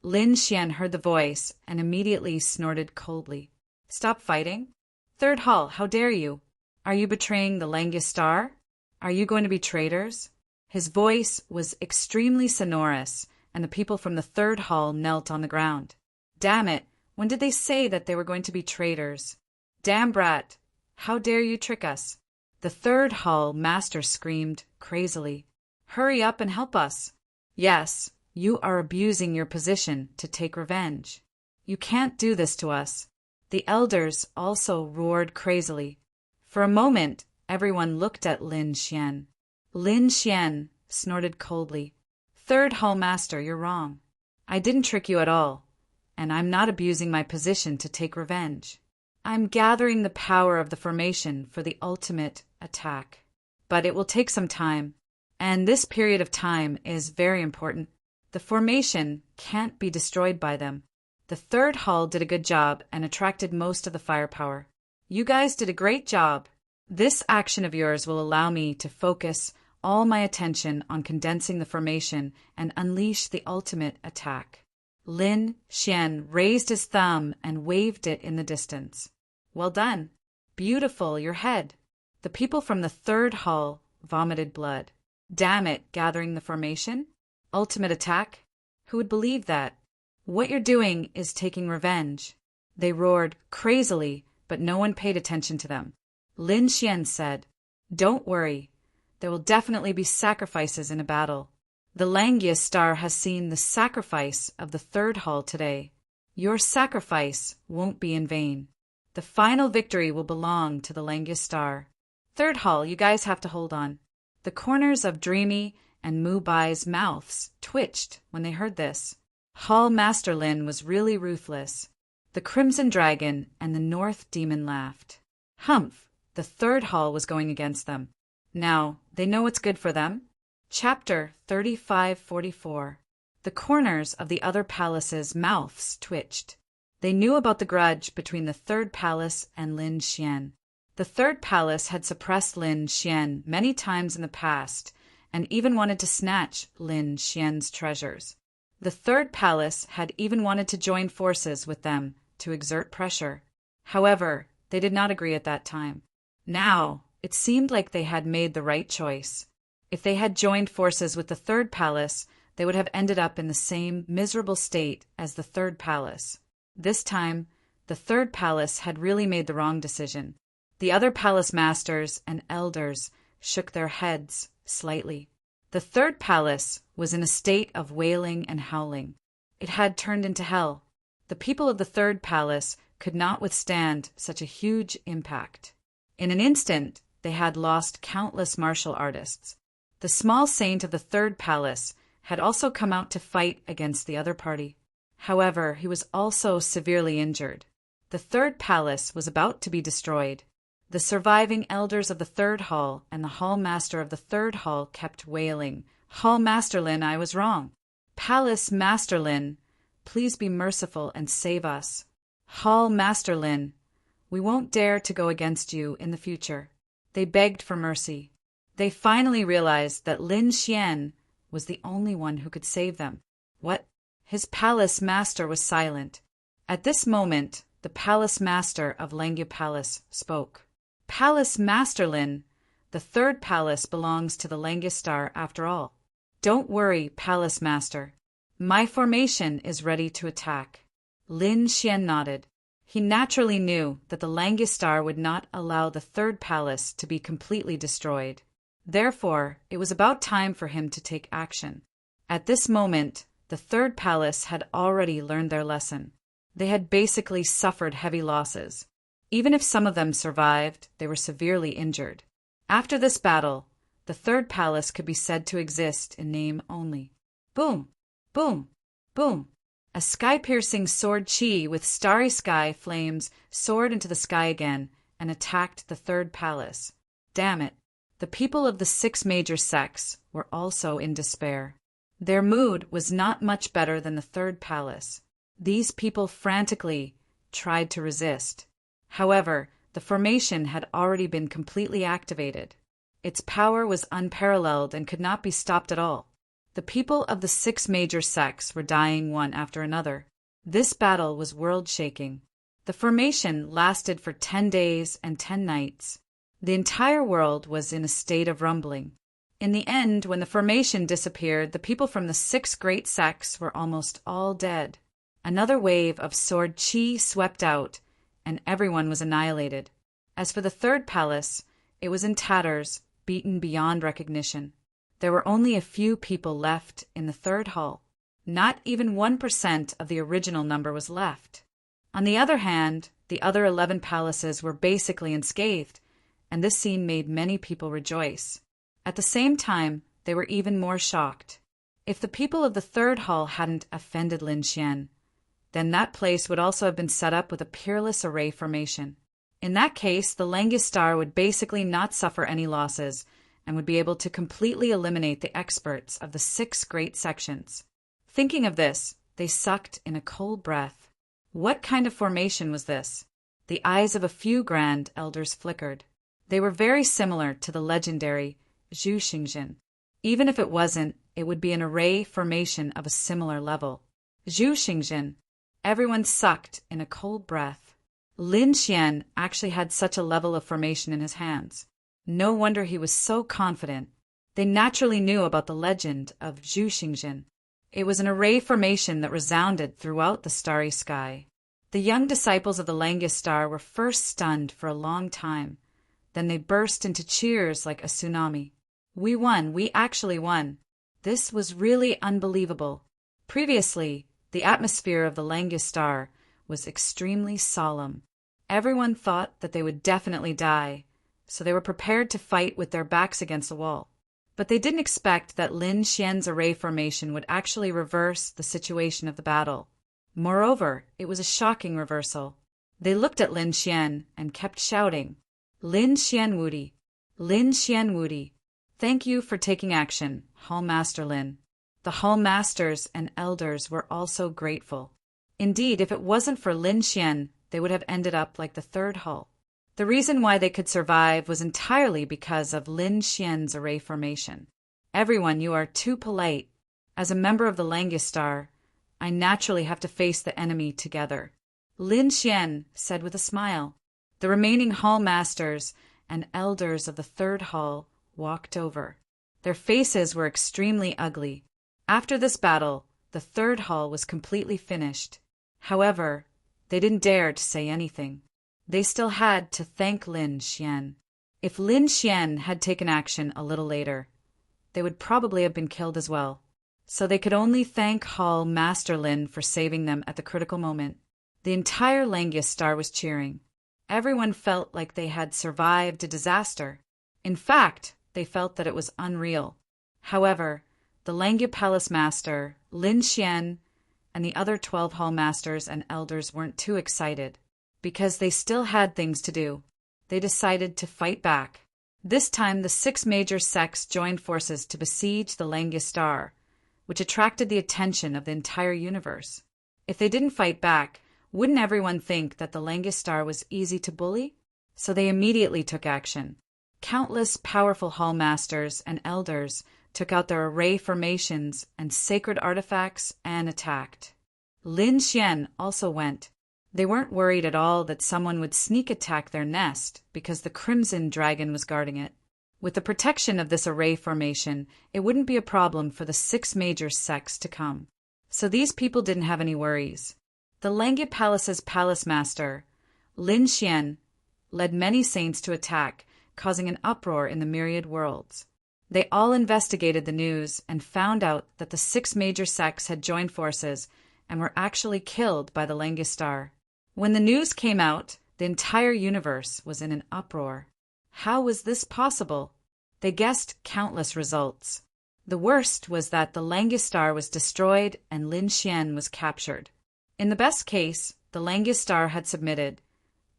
Speaker 1: Lin Xian heard the voice and immediately snorted coldly. "Stop fighting? 3rd hall, how dare you? Are you betraying the Langia Star? Are you going to be traitors?" His voice was extremely sonorous, and the people from the 3rd hall knelt on the ground. "Damn it! When did they say that they were going to be traitors? Damn brat! How dare you trick us?" The 3rd hall master screamed crazily. "Hurry up and help us. Yes, you are abusing your position to take revenge. You can't do this to us." The elders also roared crazily. For a moment, everyone looked at Lin Xian. Lin Xian snorted coldly. "3rd hall master, you're wrong. I didn't trick you at all, and I'm not abusing my position to take revenge. I'm gathering the power of the formation for the ultimate attack. But it will take some time, and this period of time is very important. The formation can't be destroyed by them. The 3rd hall did a good job and attracted most of the firepower. You guys did a great job. This action of yours will allow me to focus all my attention on condensing the formation and unleash the ultimate attack." Lin Xian raised his thumb and waved it in the distance. "Well done. Beautiful, your head." The people from the 3rd hall vomited blood. "Damn it, gathering the formation? Ultimate attack? Who would believe that? What you're doing is taking revenge." They roared crazily, but no one paid attention to them. Lin Xian said, "Don't worry. There will definitely be sacrifices in a battle. The Langia Star has seen the sacrifice of the 3rd hall today. Your sacrifice won't be in vain. The final victory will belong to the Langia Star. 3rd hall, you guys have to hold on." The corners of Dreamy and Mu Bai's mouths twitched when they heard this. Hall Master Lin was really ruthless. The Crimson Dragon and the North Demon laughed. Humph! The 3rd hall was going against them. Now, they know what's good for them. Chapter 3544. The corners of the other palaces' mouths twitched. They knew about the grudge between the 3rd palace and Lin Xian. The 3rd palace had suppressed Lin Xian many times in the past, and even wanted to snatch Lin Xian's treasures. The 3rd palace had even wanted to join forces with them to exert pressure. However, they did not agree at that time. Now, it seemed like they had made the right choice. If they had joined forces with the 3rd palace, they would have ended up in the same miserable state as the 3rd palace. This time, the 3rd palace had really made the wrong decision. The other palace masters and elders shook their heads slightly. The 3rd palace was in a state of wailing and howling. It had turned into hell. The people of the 3rd palace could not withstand such a huge impact. In an instant, they had lost countless martial artists. The small saint of the 3rd palace had also come out to fight against the other party. However, he was also severely injured. The 3rd palace was about to be destroyed. The surviving elders of the 3rd hall and the hall master of the 3rd hall kept wailing, "Hall Master Lin, I was wrong. Palace Master Lin, please be merciful and save us. Hall Master Lin, we won't dare to go against you in the future." They begged for mercy. They finally realized that Lin Xian was the only one who could save them. What? His palace master was silent. At this moment, the palace master of Langya Palace spoke. Palace Master Lin, the third palace belongs to the Langya Star after all. Don't worry, Palace Master. My formation is ready to attack. Lin Xian nodded. He naturally knew that the Langya Star would not allow the third palace to be completely destroyed. Therefore, it was about time for him to take action. At this moment, the third palace had already learned their lesson. They had basically suffered heavy losses. Even if some of them survived, they were severely injured. After this battle, the third palace could be said to exist in name only. Boom! Boom! Boom! A sky-piercing sword chi with starry sky flames soared into the sky again and attacked the third palace. Damn it! The people of the 6 major sects were also in despair. Their mood was not much better than the third palace. These people frantically tried to resist. However, the formation had already been completely activated. Its power was unparalleled and could not be stopped at all. The people of the 6 major sects were dying one after another. This battle was world-shaking. The formation lasted for 10 days and 10 nights. The entire world was in a state of rumbling. In the end, when the formation disappeared, the people from the 6 great sects were almost all dead. Another wave of sword chi swept out, and everyone was annihilated. As for the third palace, it was in tatters, beaten beyond recognition. There were only a few people left in the third hall. Not even 1% of the original number was left. On the other hand, the other 11 palaces were basically unscathed, and this scene made many people rejoice. At the same time, they were even more shocked. If the people of the third hall hadn't offended Lin Xian, then that place would also have been set up with a peerless array formation. In that case, the Langya Star would basically not suffer any losses and would be able to completely eliminate the experts of the 6 great sections. Thinking of this, they sucked in a cold breath. What kind of formation was this? The eyes of a few grand elders flickered. They were very similar to the legendary Zhu Xingjin. Even if it wasn't, it would be an array formation of a similar level. Zhu Xingjin. Everyone sucked in a cold breath. Lin Xian actually had such a level of formation in his hands. No wonder he was so confident. They naturally knew about the legend of Zhu Xingjin. It was an array formation that resounded throughout the starry sky. The young disciples of the Langya Star were first stunned for a long time. Then they burst into cheers like a tsunami. We won! We actually won! This was really unbelievable. Previously, the atmosphere of the Langya Star was extremely solemn. Everyone thought that they would definitely die, so they were prepared to fight with their backs against the wall. But they didn't expect that Lin Xian's array formation would actually reverse the situation of the battle. Moreover, it was a shocking reversal. They looked at Lin Xian and kept shouting, "Lin Xian Wudi! Lin Xian Wudi! Thank you for taking action, Hall Master Lin." The Hall Masters and Elders were also grateful. Indeed, if it wasn't for Lin Xian, they would have ended up like the third hall. The reason why they could survive was entirely because of Lin Xian's array formation. Everyone, you are too polite. As a member of the Langya Star, I naturally have to face the enemy together. Lin Xian said with a smile. The remaining Hall Masters and Elders of the third hall walked over. Their faces were extremely ugly. After this battle, the third hall was completely finished. However, they didn't dare to say anything. They still had to thank Lin Xian. If Lin Xian had taken action a little later, they would probably have been killed as well. So they could only thank Hall Master Lin for saving them at the critical moment. The entire Langya Star was cheering. Everyone felt like they had survived a disaster. In fact, they felt that it was unreal. However, the Langya Palace Master, Lin Xian, and the other 12 Hall Masters and Elders weren't too excited. Because they still had things to do, they decided to fight back. This time, the 6 major sects joined forces to besiege the Langya Star, which attracted the attention of the entire universe. If they didn't fight back, wouldn't everyone think that the Langya Star was easy to bully? So they immediately took action. Countless powerful Hall Masters and Elders took out their array formations and sacred artifacts and attacked. Lin Xian also went. They weren't worried at all that someone would sneak attack their nest because the Crimson Dragon was guarding it. With the protection of this array formation, it wouldn't be a problem for the 6 major sects to come. So these people didn't have any worries. The Langya Palace's palace master, Lin Xian, led many saints to attack, causing an uproar in the myriad worlds. They all investigated the news and found out that the 6 major sects had joined forces and were actually killed by the Langya star. When the news came out, the entire universe was in an uproar. How was this possible? They guessed countless results. The worst was that the Langya star was destroyed and Lin Xian was captured. In the best case, the Langya star had submitted,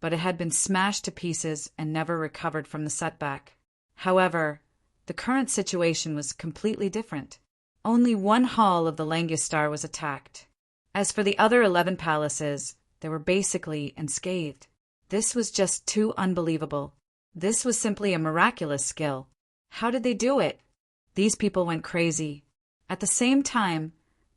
Speaker 1: but it had been smashed to pieces and never recovered from the setback. However, the current situation was completely different. Only one hall of the Langya star was attacked. As for the other 11 palaces, they were basically unscathed. This was just too unbelievable. This was simply a miraculous skill. How did they do it? These people went crazy. At the same time,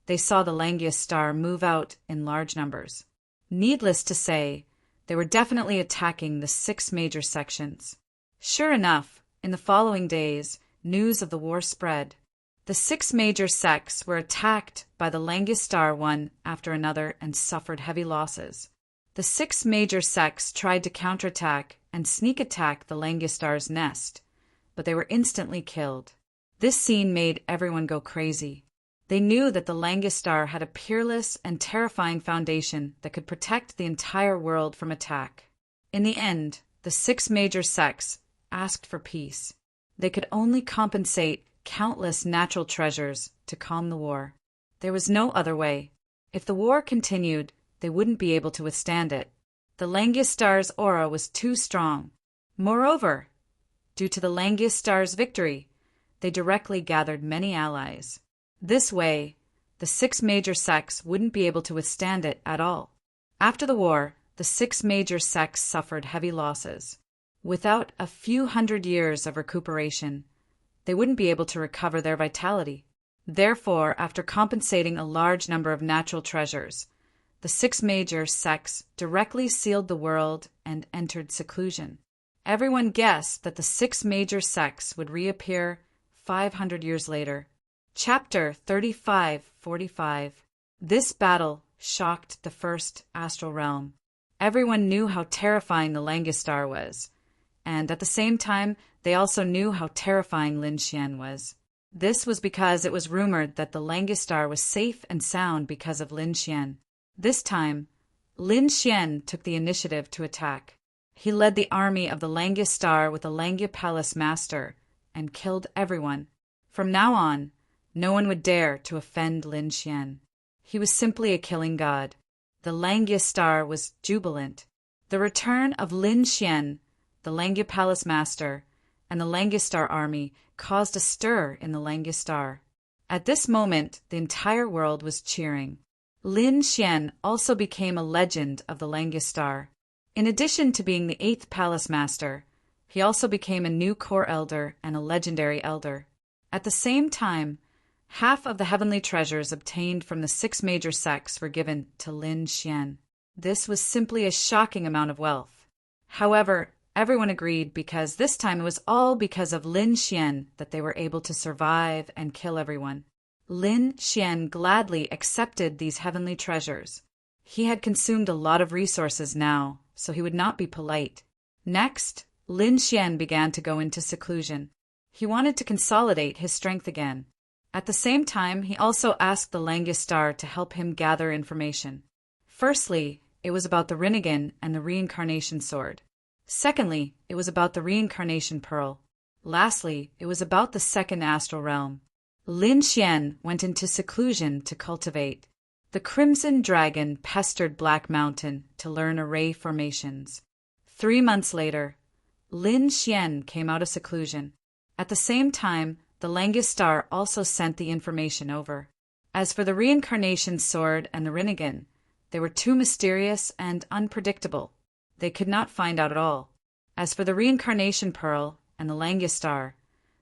Speaker 1: they saw the Langya star move out in large numbers. Needless to say, they were definitely attacking the 6 major sections. Sure enough, in the following days, news of the war spread. The 6 major sects were attacked by the Langya star one after another and suffered heavy losses. The 6 major sects tried to counterattack and sneak attack the Langya star's nest, but they were instantly killed. This scene made everyone go crazy. They knew that the Langya star had a peerless and terrifying foundation that could protect the entire world from attack. In the end, the 6 major sects asked for peace. They could only compensate countless natural treasures to calm the war. There was no other way. If the war continued, they wouldn't be able to withstand it. The Langya star's aura was too strong. Moreover, due to the Langya star's victory, they directly gathered many allies. This way, the 6 major sects wouldn't be able to withstand it at all. After the war, the 6 major sects suffered heavy losses. Without a few hundred years of recuperation, they wouldn't be able to recover their vitality. Therefore, after compensating a large number of natural treasures, the 6 major sects directly sealed the world and entered seclusion. Everyone guessed that the 6 major sects would reappear 500 years later. Chapter 35:45. This battle shocked the first astral realm. Everyone knew how terrifying the Langya star was, and at the same time, they also knew how terrifying Lin Xian was. This was because it was rumored that the Langya star was safe and sound because of Lin Xian. This time, Lin Xian took the initiative to attack. He led the army of the Langya star with the Langya Palace master and killed everyone. From now on, no one would dare to offend Lin Xian. He was simply a killing god. The Langya star was jubilant. The return of Lin Xian, the Langya Palace master, and the Langya star army caused a stir in the Langya star. At this moment, the entire world was cheering. Lin Xian also became a legend of the Langya star. In addition to being the 8th palace master, he also became a new core elder and a legendary elder. At the same time, half of the heavenly treasures obtained from the 6 major sects were given to Lin Xian. This was simply a shocking amount of wealth. However, everyone agreed because this time it was all because of Lin Xian that they were able to survive and kill everyone. Lin Xian gladly accepted these heavenly treasures. He had consumed a lot of resources now, so he would not be polite. Next, Lin Xian began to go into seclusion. He wanted to consolidate his strength again. At the same time, he also asked the Langya star to help him gather information. Firstly, it was about the Rinnegan and the reincarnation sword. Secondly, it was about the reincarnation pearl. Lastly, it was about the 2nd astral realm. Lin Xian went into seclusion to cultivate. The Crimson Dragon pestered Black Mountain to learn array formations. 3 months later, Lin Xian came out of seclusion. At the same time, the Langya star also sent the information over. As for the reincarnation sword and the Rinnegan, they were too mysterious and unpredictable. They could not find out at all. As for the reincarnation pearl and the Langya star,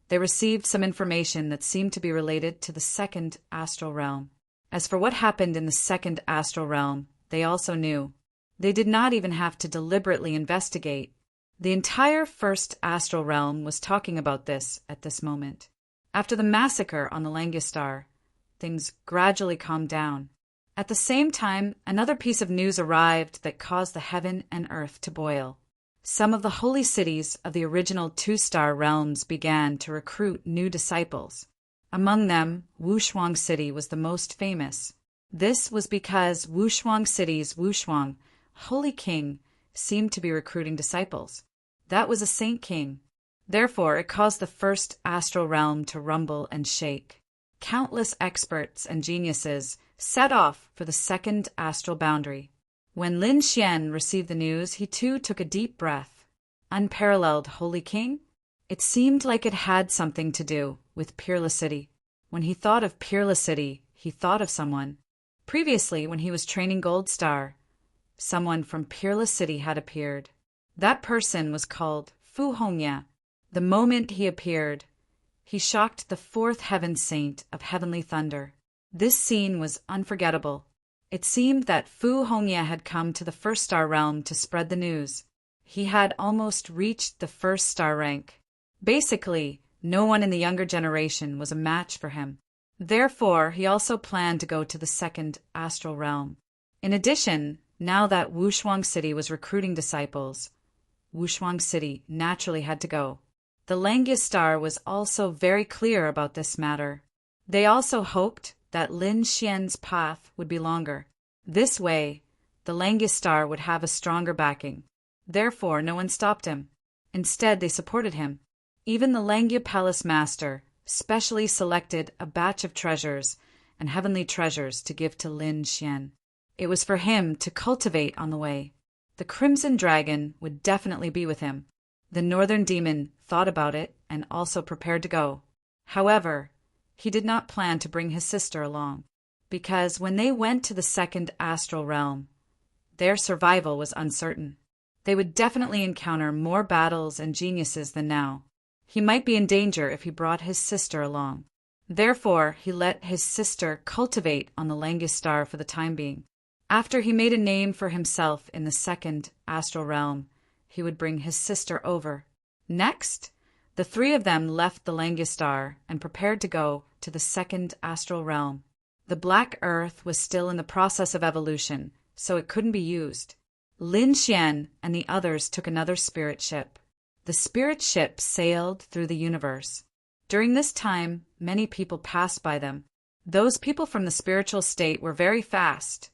Speaker 1: they received some information that seemed to be related to the second astral realm. As for what happened in the second astral realm, they also knew. They did not even have to deliberately investigate. The entire first astral realm was talking about this at this moment. After the massacre on the Langistar, things gradually calmed down. At the same time, another piece of news arrived that caused the heaven and earth to boil. Some of the holy cities of the original two-star realms began to recruit new disciples. Among them, Wushuang City was the most famous. This was because Wushuang City's Wushuang, Holy King, seemed to be recruiting disciples. That was a saint king. Therefore, it caused the first astral realm to rumble and shake. Countless experts and geniuses set off for the second astral boundary. When Lin Xian received the news, he too took a deep breath. Unparalleled Holy King? It seemed like it had something to do with Peerless City. When he thought of Peerless City, he thought of someone. Previously, when he was training Gold Star, someone from Peerless City had appeared. That person was called Fu Hongya. The moment he appeared, he shocked the fourth heaven saint of heavenly thunder. This scene was unforgettable. It seemed that Fu Hongya had come to the first star realm to spread the news. He had almost reached the first star rank. Basically, no one in the younger generation was a match for him. Therefore, he also planned to go to the second astral realm. In addition, now that Wushuang City was recruiting disciples, Wushuang City naturally had to go. The Langistar was also very clear about this matter. They also hoped that Lin Xian's path would be longer. This way, the Langistar would have a stronger backing. Therefore, no one stopped him. Instead, they supported him. Even the Langya Palace Master specially selected a batch of treasures and heavenly treasures to give to Lin Xian. It was for him to cultivate on the way. The Crimson Dragon would definitely be with him. The Northern Demon thought about it and also prepared to go. However, he did not plan to bring his sister along, because when they went to the second astral realm, their survival was uncertain. They would definitely encounter more battles and geniuses than now. He might be in danger if he brought his sister along. Therefore, he let his sister cultivate on the Langistar for the time being. After he made a name for himself in the second astral realm, he would bring his sister over. Next, the three of them left the Langistar and prepared to go to the second astral realm. The Black Earth was still in the process of evolution, so it couldn't be used. Lin Xian and the others took another spirit ship. The spirit ship sailed through the universe. During this time, many people passed by them. Those people from the spiritual state were very fast,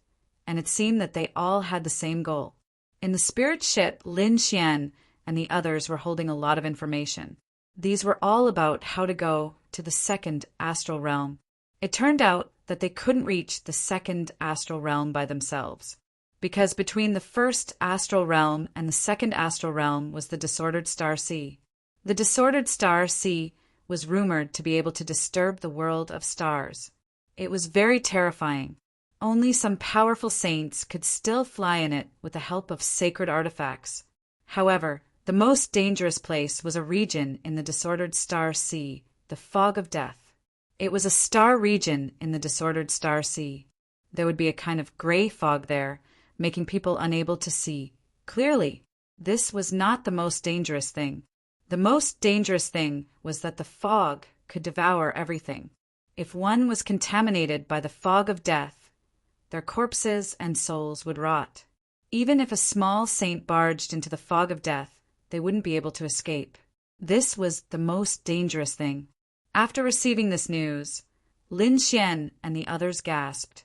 Speaker 1: and it seemed that they all had the same goal. In the spirit ship, Lin Xian and the others were holding a lot of information. These were all about how to go to the second astral realm. It turned out that they couldn't reach the second astral realm by themselves, because between the first astral realm and the second astral realm was the disordered star sea. The disordered star sea was rumored to be able to disturb the world of stars. It was very terrifying. Only some powerful saints could still fly in it with the help of sacred artifacts. However, the most dangerous place was a region in the disordered star sea, the Fog of Death. It was a star region in the disordered star sea. There would be a kind of gray fog there, making people unable to see clearly. This was not the most dangerous thing. The most dangerous thing was that the fog could devour everything. If one was contaminated by the fog of death, their corpses and souls would rot. Even if a small saint barged into the fog of death, they wouldn't be able to escape. This was the most dangerous thing. After receiving this news, Lin Xian and the others gasped.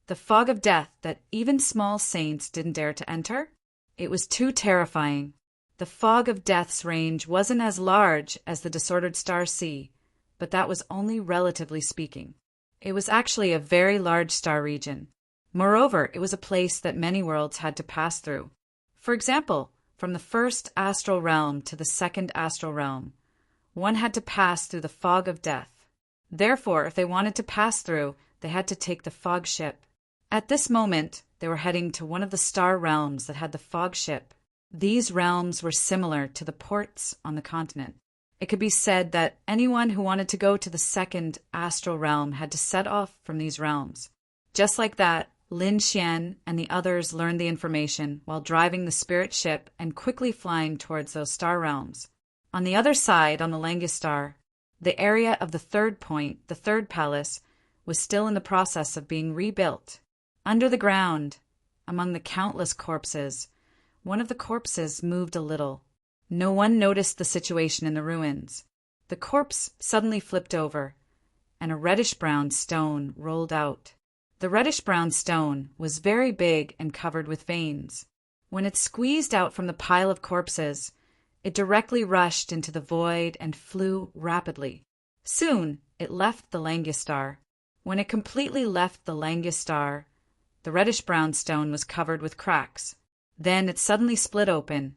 Speaker 1: The fog of death that even small saints didn't dare to enter? It was too terrifying. The fog of death's range wasn't as large as the disordered star sea, but that was only relatively speaking. It was actually a very large star region. Moreover, it was a place that many worlds had to pass through. For example, from the first astral realm to the second astral realm, one had to pass through the fog of death. Therefore, if they wanted to pass through, they had to take the fog ship. At this moment, they were heading to one of the star realms that had the fog ship. These realms were similar to the ports on the continent. It could be said that anyone who wanted to go to the second astral realm had to set off from these realms. Just like that, Lin Xian and the others learned the information while driving the spirit ship and quickly flying towards those star realms. On the other side, on the Langistar, the area of the third point, the third palace, was still in the process of being rebuilt. Under the ground, among the countless corpses, one of the corpses moved a little. No one noticed the situation in the ruins. The corpse suddenly flipped over, and a reddish-brown stone rolled out. The reddish-brown stone was very big and covered with veins. When it squeezed out from the pile of corpses, it directly rushed into the void and flew rapidly. Soon, it left the Langistar. When it completely left the Langistar, the reddish-brown stone was covered with cracks. Then it suddenly split open,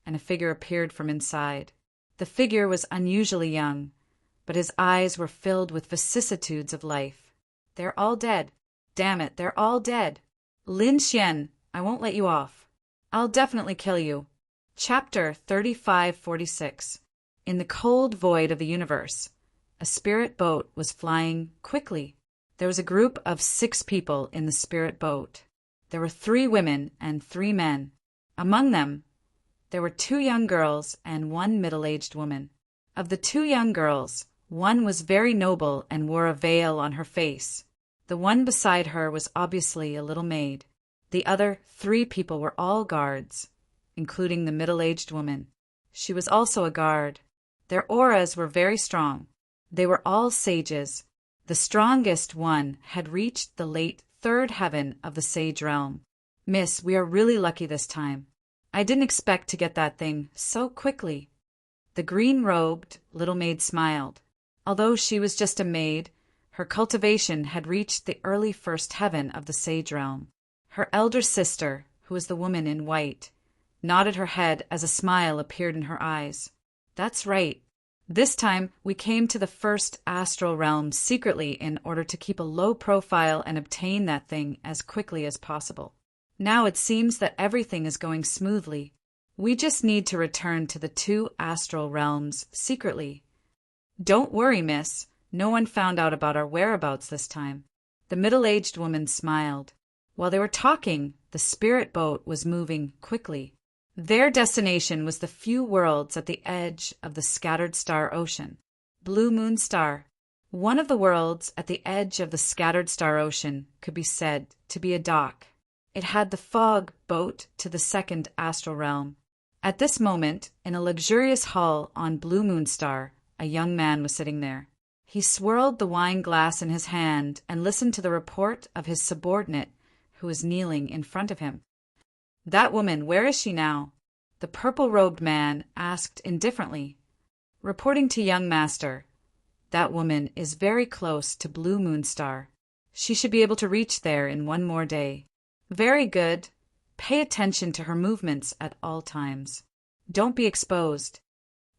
Speaker 1: and a figure appeared from inside. The figure was unusually young, but his eyes were filled with vicissitudes of life. "They're all dead. Damn it, they're all dead. Lin Xian, I won't let you off. I'll definitely kill you." Chapter 3546. In the cold void of the universe, a spirit boat was flying quickly. There was a group of 6 people in the spirit boat. There were 3 women and 3 men. Among them, there were 2 young girls and 1 middle-aged woman. Of the 2 young girls, one was very noble and wore a veil on her face. The one beside her was obviously a little maid. The other 3 people were all guards, including the middle-aged woman. She was also a guard. Their auras were very strong. They were all sages. The strongest one had reached the late 3rd heaven of the sage realm. "Miss, we are really lucky this time. I didn't expect to get that thing so quickly." The green-robed little maid smiled. Although she was just a maid, her cultivation had reached the early 1st heaven of the sage realm. Her elder sister, who was the woman in white, nodded her head as a smile appeared in her eyes. "That's right. This time we came to the 1st astral realm secretly in order to keep a low profile and obtain that thing as quickly as possible. Now it seems that everything is going smoothly. We just need to return to the 2 astral realms secretly. Don't worry, miss. No one found out about our whereabouts this time." The middle-aged woman smiled. While they were talking, the spirit boat was moving quickly. Their destination was the few worlds at the edge of the scattered star ocean. Blue Moon Star. One of the worlds at the edge of the scattered star ocean could be said to be a dock. It had the fog boat to the 2nd astral realm. At this moment, in a luxurious hall on Blue Moon Star, a young man was sitting there. He swirled the wine glass in his hand and listened to the report of his subordinate, who was kneeling in front of him. "That woman, where is she now?" the purple-robed man asked indifferently. Reporting to young master, "That woman is very close to Blue Moon Star. She should be able to reach there in 1 more day." "Very good. Pay attention to her movements at all times. Don't be exposed.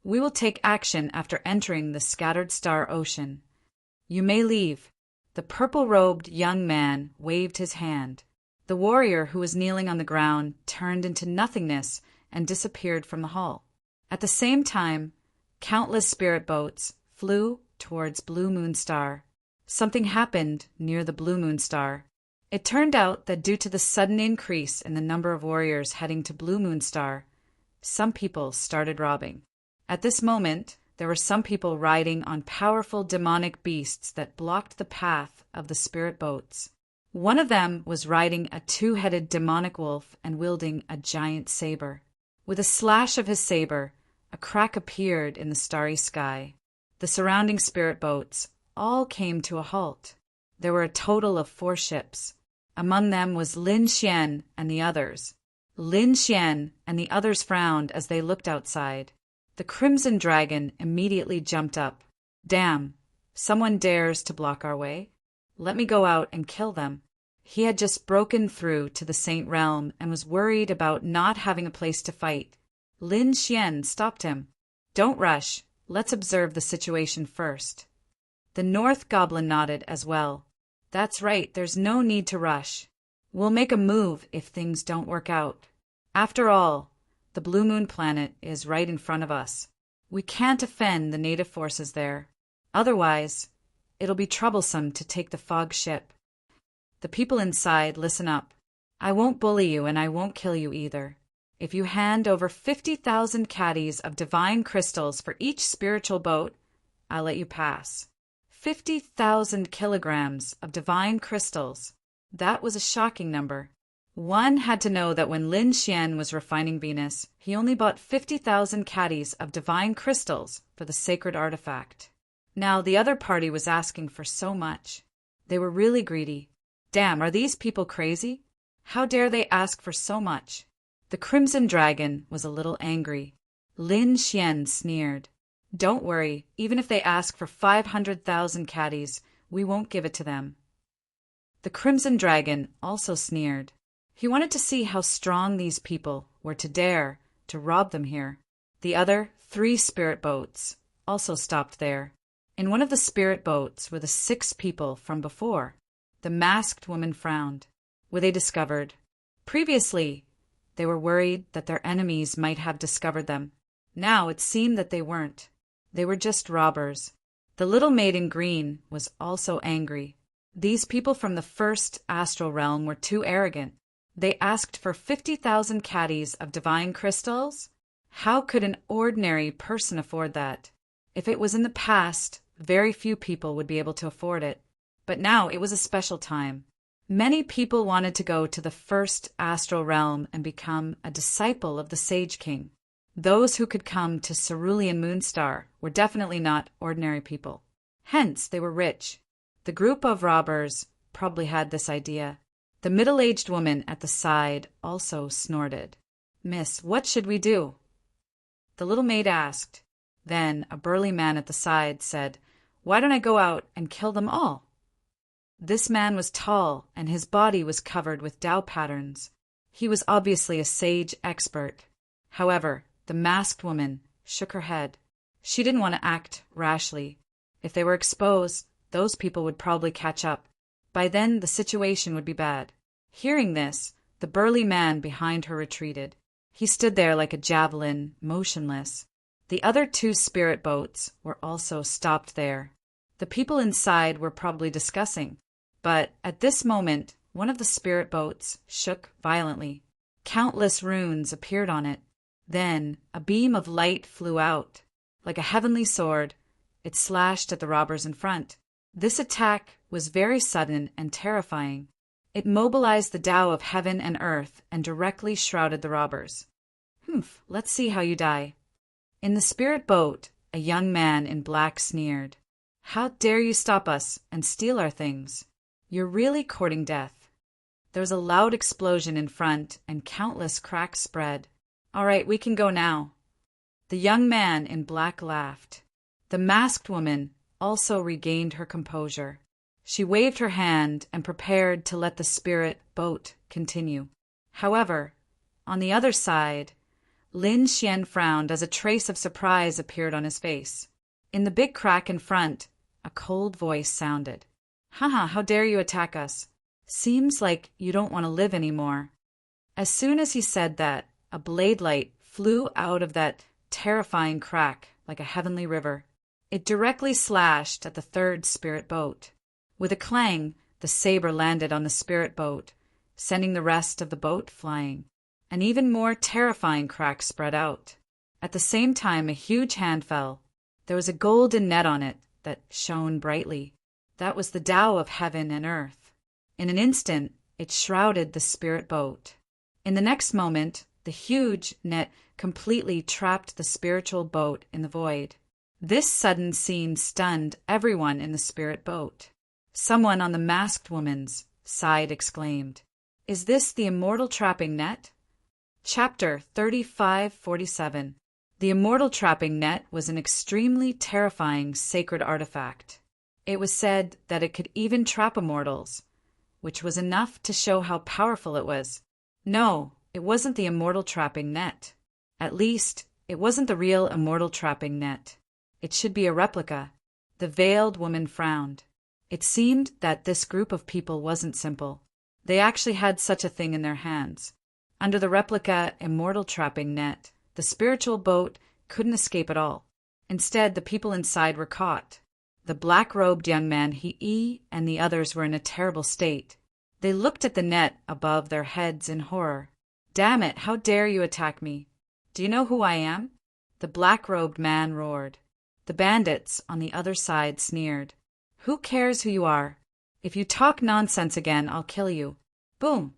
Speaker 1: We will take action after entering the scattered star ocean. You may leave." The purple-robed young man waved his hand. The warrior who was kneeling on the ground turned into nothingness and disappeared from the hall. At the same time, countless spirit boats flew towards Blue Moon Star. Something happened near the Blue Moon Star. It turned out that due to the sudden increase in the number of warriors heading to Blue Moon Star, some people started robbing. At this moment, there were some people riding on powerful demonic beasts that blocked the path of the spirit boats. One of them was riding a 2-headed demonic wolf and wielding a giant saber. With a slash of his saber, a crack appeared in the starry sky. The surrounding spirit boats all came to a halt. There were a total of 4 ships. Among them was Lin Xian and the others. Lin Xian and the others frowned as they looked outside. The Crimson Dragon immediately jumped up. "Damn, someone dares to block our way. Let me go out and kill them." He had just broken through to the Saint Realm and was worried about not having a place to fight. Lin Xian stopped him. "Don't rush. Let's observe the situation first." The North Goblin nodded as well. "That's right, there's no need to rush. We'll make a move if things don't work out. After all, the Blue Moon planet is right in front of us. We can't offend the native forces there. Otherwise, it'll be troublesome to take the fog ship. The people inside, listen up. I won't bully you and I won't kill you either. If you hand over 50,000 caddies of divine crystals for each spiritual boat, I'll let you pass. 50,000 kilograms of divine crystals. That was a shocking number. One had to know that when Lin Xian was refining Venus, he only bought 50,000 caddies of divine crystals for the sacred artifact. Now the other party was asking for so much. They were really greedy. Damn, are these people crazy? How dare they ask for so much? The Crimson Dragon was a little angry. Lin Xian sneered. Don't worry, even if they ask for 500,000 caddies, we won't give it to them. The Crimson Dragon also sneered. He wanted to see how strong these people were to dare to rob them here. The other 3 spirit boats also stopped there. In one of the spirit boats were the 6 people from before. The masked woman frowned. Were they discovered? Previously, they were worried that their enemies might have discovered them. Now it seemed that they weren't. They were just robbers. The little maid in green was also angry. These people from the first astral realm were too arrogant. They asked for 50,000 caddies of divine crystals? How could an ordinary person afford that? If it was in the past, very few people would be able to afford it. But now it was a special time. Many people wanted to go to the first astral realm and become a disciple of the Sage King. Those who could come to Cerulean Moonstar were definitely not ordinary people. Hence, they were rich. The group of robbers probably had this idea. The middle-aged woman at the side also snorted. Miss, what should we do? The little maid asked. Then a burly man at the side said, Why don't I go out and kill them all? This man was tall, and his body was covered with Tao patterns. He was obviously a sage expert. However, the masked woman shook her head. She didn't want to act rashly. If they were exposed, those people would probably catch up. By then, the situation would be bad. Hearing this, the burly man behind her retreated. He stood there like a javelin, motionless. The other 2 spirit boats were also stopped there. The people inside were probably discussing. But at this moment, one of the spirit boats shook violently. Countless runes appeared on it. Then a beam of light flew out. Like a heavenly sword, it slashed at the robbers in front. This attack was very sudden and terrifying. It mobilized the Tao of heaven and earth and directly shrouded the robbers. Let's see how you die. In the spirit boat, a young man in black sneered. How dare you stop us and steal our things? You're really courting death. There was a loud explosion in front and countless cracks spread. All right, we can go now. The young man in black laughed. The masked woman also regained her composure. She waved her hand and prepared to let the spirit boat continue. However, on the other side, Lin Xian frowned as a trace of surprise appeared on his face. In the big crack in front, a cold voice sounded. Haha, how dare you attack us? Seems like you don't want to live anymore. As soon as he said that, a blade light flew out of that terrifying crack like a heavenly river. It directly slashed at the 3rd spirit boat. With a clang, the saber landed on the spirit boat, sending the rest of the boat flying. An even more terrifying crack spread out. At the same time, a huge hand fell. There was a golden net on it that shone brightly. That was the Tao of heaven and earth. In an instant, it shrouded the spirit boat. In the next moment, the huge net completely trapped the spiritual boat in the void. This sudden scene stunned everyone in the spirit boat. Someone on the masked woman's side exclaimed, Is this the immortal trapping net? Chapter 3547. The immortal trapping net was an extremely terrifying sacred artifact. It was said that it could even trap immortals, which was enough to show how powerful it was. No, it wasn't the immortal trapping net. At least, it wasn't the real immortal trapping net. It should be a replica. The veiled woman frowned. It seemed that this group of people wasn't simple. They actually had such a thing in their hands. Under the replica immortal trapping net, the spiritual boat couldn't escape at all. Instead, the people inside were caught. The black-robed young man, he and the others were in a terrible state. They looked at the net above their heads in horror. "Damn it, how dare you attack me? Do you know who I am?" The black-robed man roared. The bandits on the other side sneered. "Who cares who you are? If you talk nonsense again, I'll kill you." Boom!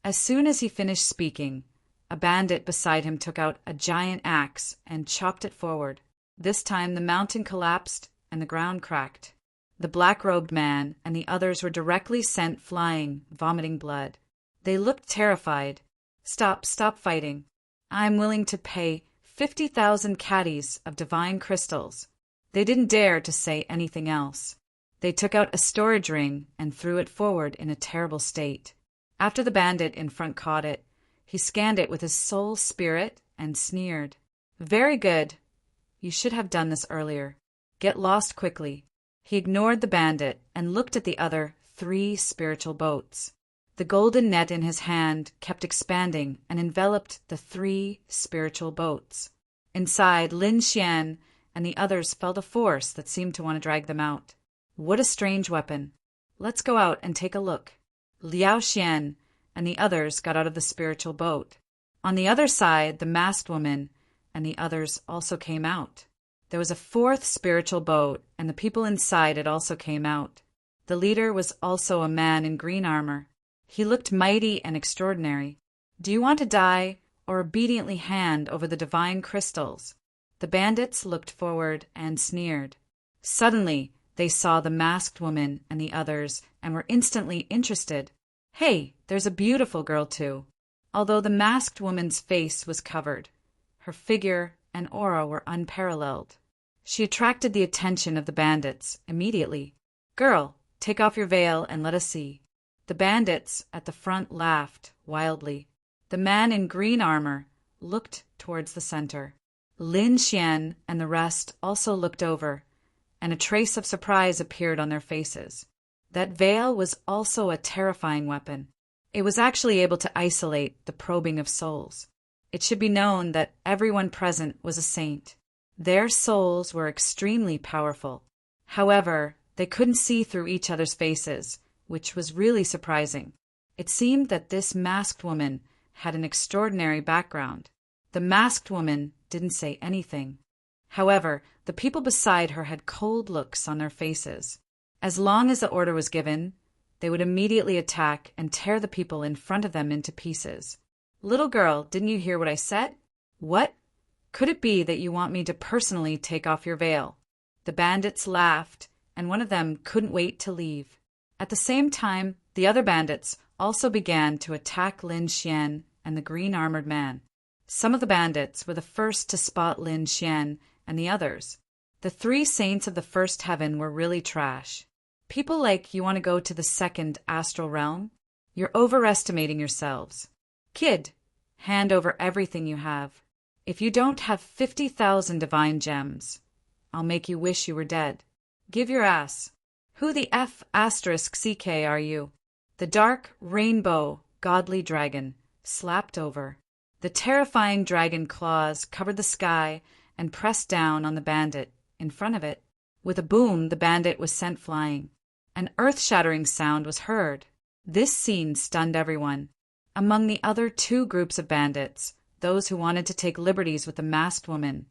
Speaker 1: As soon as he finished speaking, a bandit beside him took out a giant axe and chopped it forward. This time the mountain collapsed and the ground cracked. The black-robed man and the others were directly sent flying, vomiting blood. They looked terrified. Stop fighting. I'm willing to pay 50,000 caddies of divine crystals." They didn't dare to say anything else. They took out a storage ring and threw it forward in a terrible state. After the bandit in front caught it, he scanned it with his soul spirit and sneered. "Very good. You should have done this earlier. Get lost quickly." He ignored the bandit and looked at the other 3 spiritual boats. The golden net in his hand kept expanding and enveloped the 3 spiritual boats. Inside, Lin Xian and the others felt a force that seemed to want to drag them out. What a strange weapon. "Let's go out and take a look." Liao Xian and the others got out of the spiritual boat. On the other side, the masked woman and the others also came out. There was a 4th spiritual boat, and the people inside it also came out. The leader was also a man in green armor. He looked mighty and extraordinary. "Do you want to die or obediently hand over the divine crystals?" The bandits looked forward and sneered. Suddenly, they saw the masked woman and the others and were instantly interested. "Hey, there's a beautiful girl too." Although the masked woman's face was covered, her figure and aura were unparalleled. She attracted the attention of the bandits immediately. "Girl, take off your veil and let us see." The bandits at the front laughed wildly. The man in green armor looked towards the center. Lin Xian and the rest also looked over, and a trace of surprise appeared on their faces. That veil was also a terrifying weapon. It was actually able to isolate the probing of souls. It should be known that everyone present was a saint. Their souls were extremely powerful. However, they couldn't see through each other's faces, which was really surprising. It seemed that this masked woman had an extraordinary background. The masked woman didn't say anything. However, the people beside her had cold looks on their faces. As long as the order was given, they would immediately attack and tear the people in front of them into pieces. "Little girl, didn't you hear what I said?" "What? Could it be that you want me to personally take off your veil?" The bandits laughed, and one of them couldn't wait to leave. At the same time, the other bandits also began to attack Lin Xian and the green-armored man. Some of the bandits were the first to spot Lin Xian and the others. The 3 saints of the first heaven were really trash. People like you want to go to the second astral realm? You're overestimating yourselves. Kid, hand over everything you have. If you don't have 50,000 divine gems, I'll make you wish you were dead. Give your ass. Who the F***CK are you? The dark, rainbow, godly dragon slapped over. The terrifying dragon claws covered the sky and pressed down on the bandit in front of it. With a boom, the bandit was sent flying. An earth-shattering sound was heard. This scene stunned everyone. Among the other 2 groups of bandits, those who wanted to take liberties with the masked woman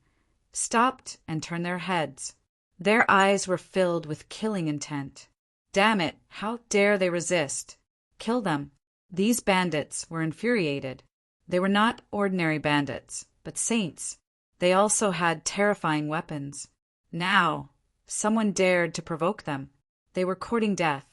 Speaker 1: stopped and turned their heads. Their eyes were filled with killing intent. Damn it, how dare they resist? Kill them. These bandits were infuriated. They were not ordinary bandits, but saints. They also had terrifying weapons. Now, someone dared to provoke them. They were courting death.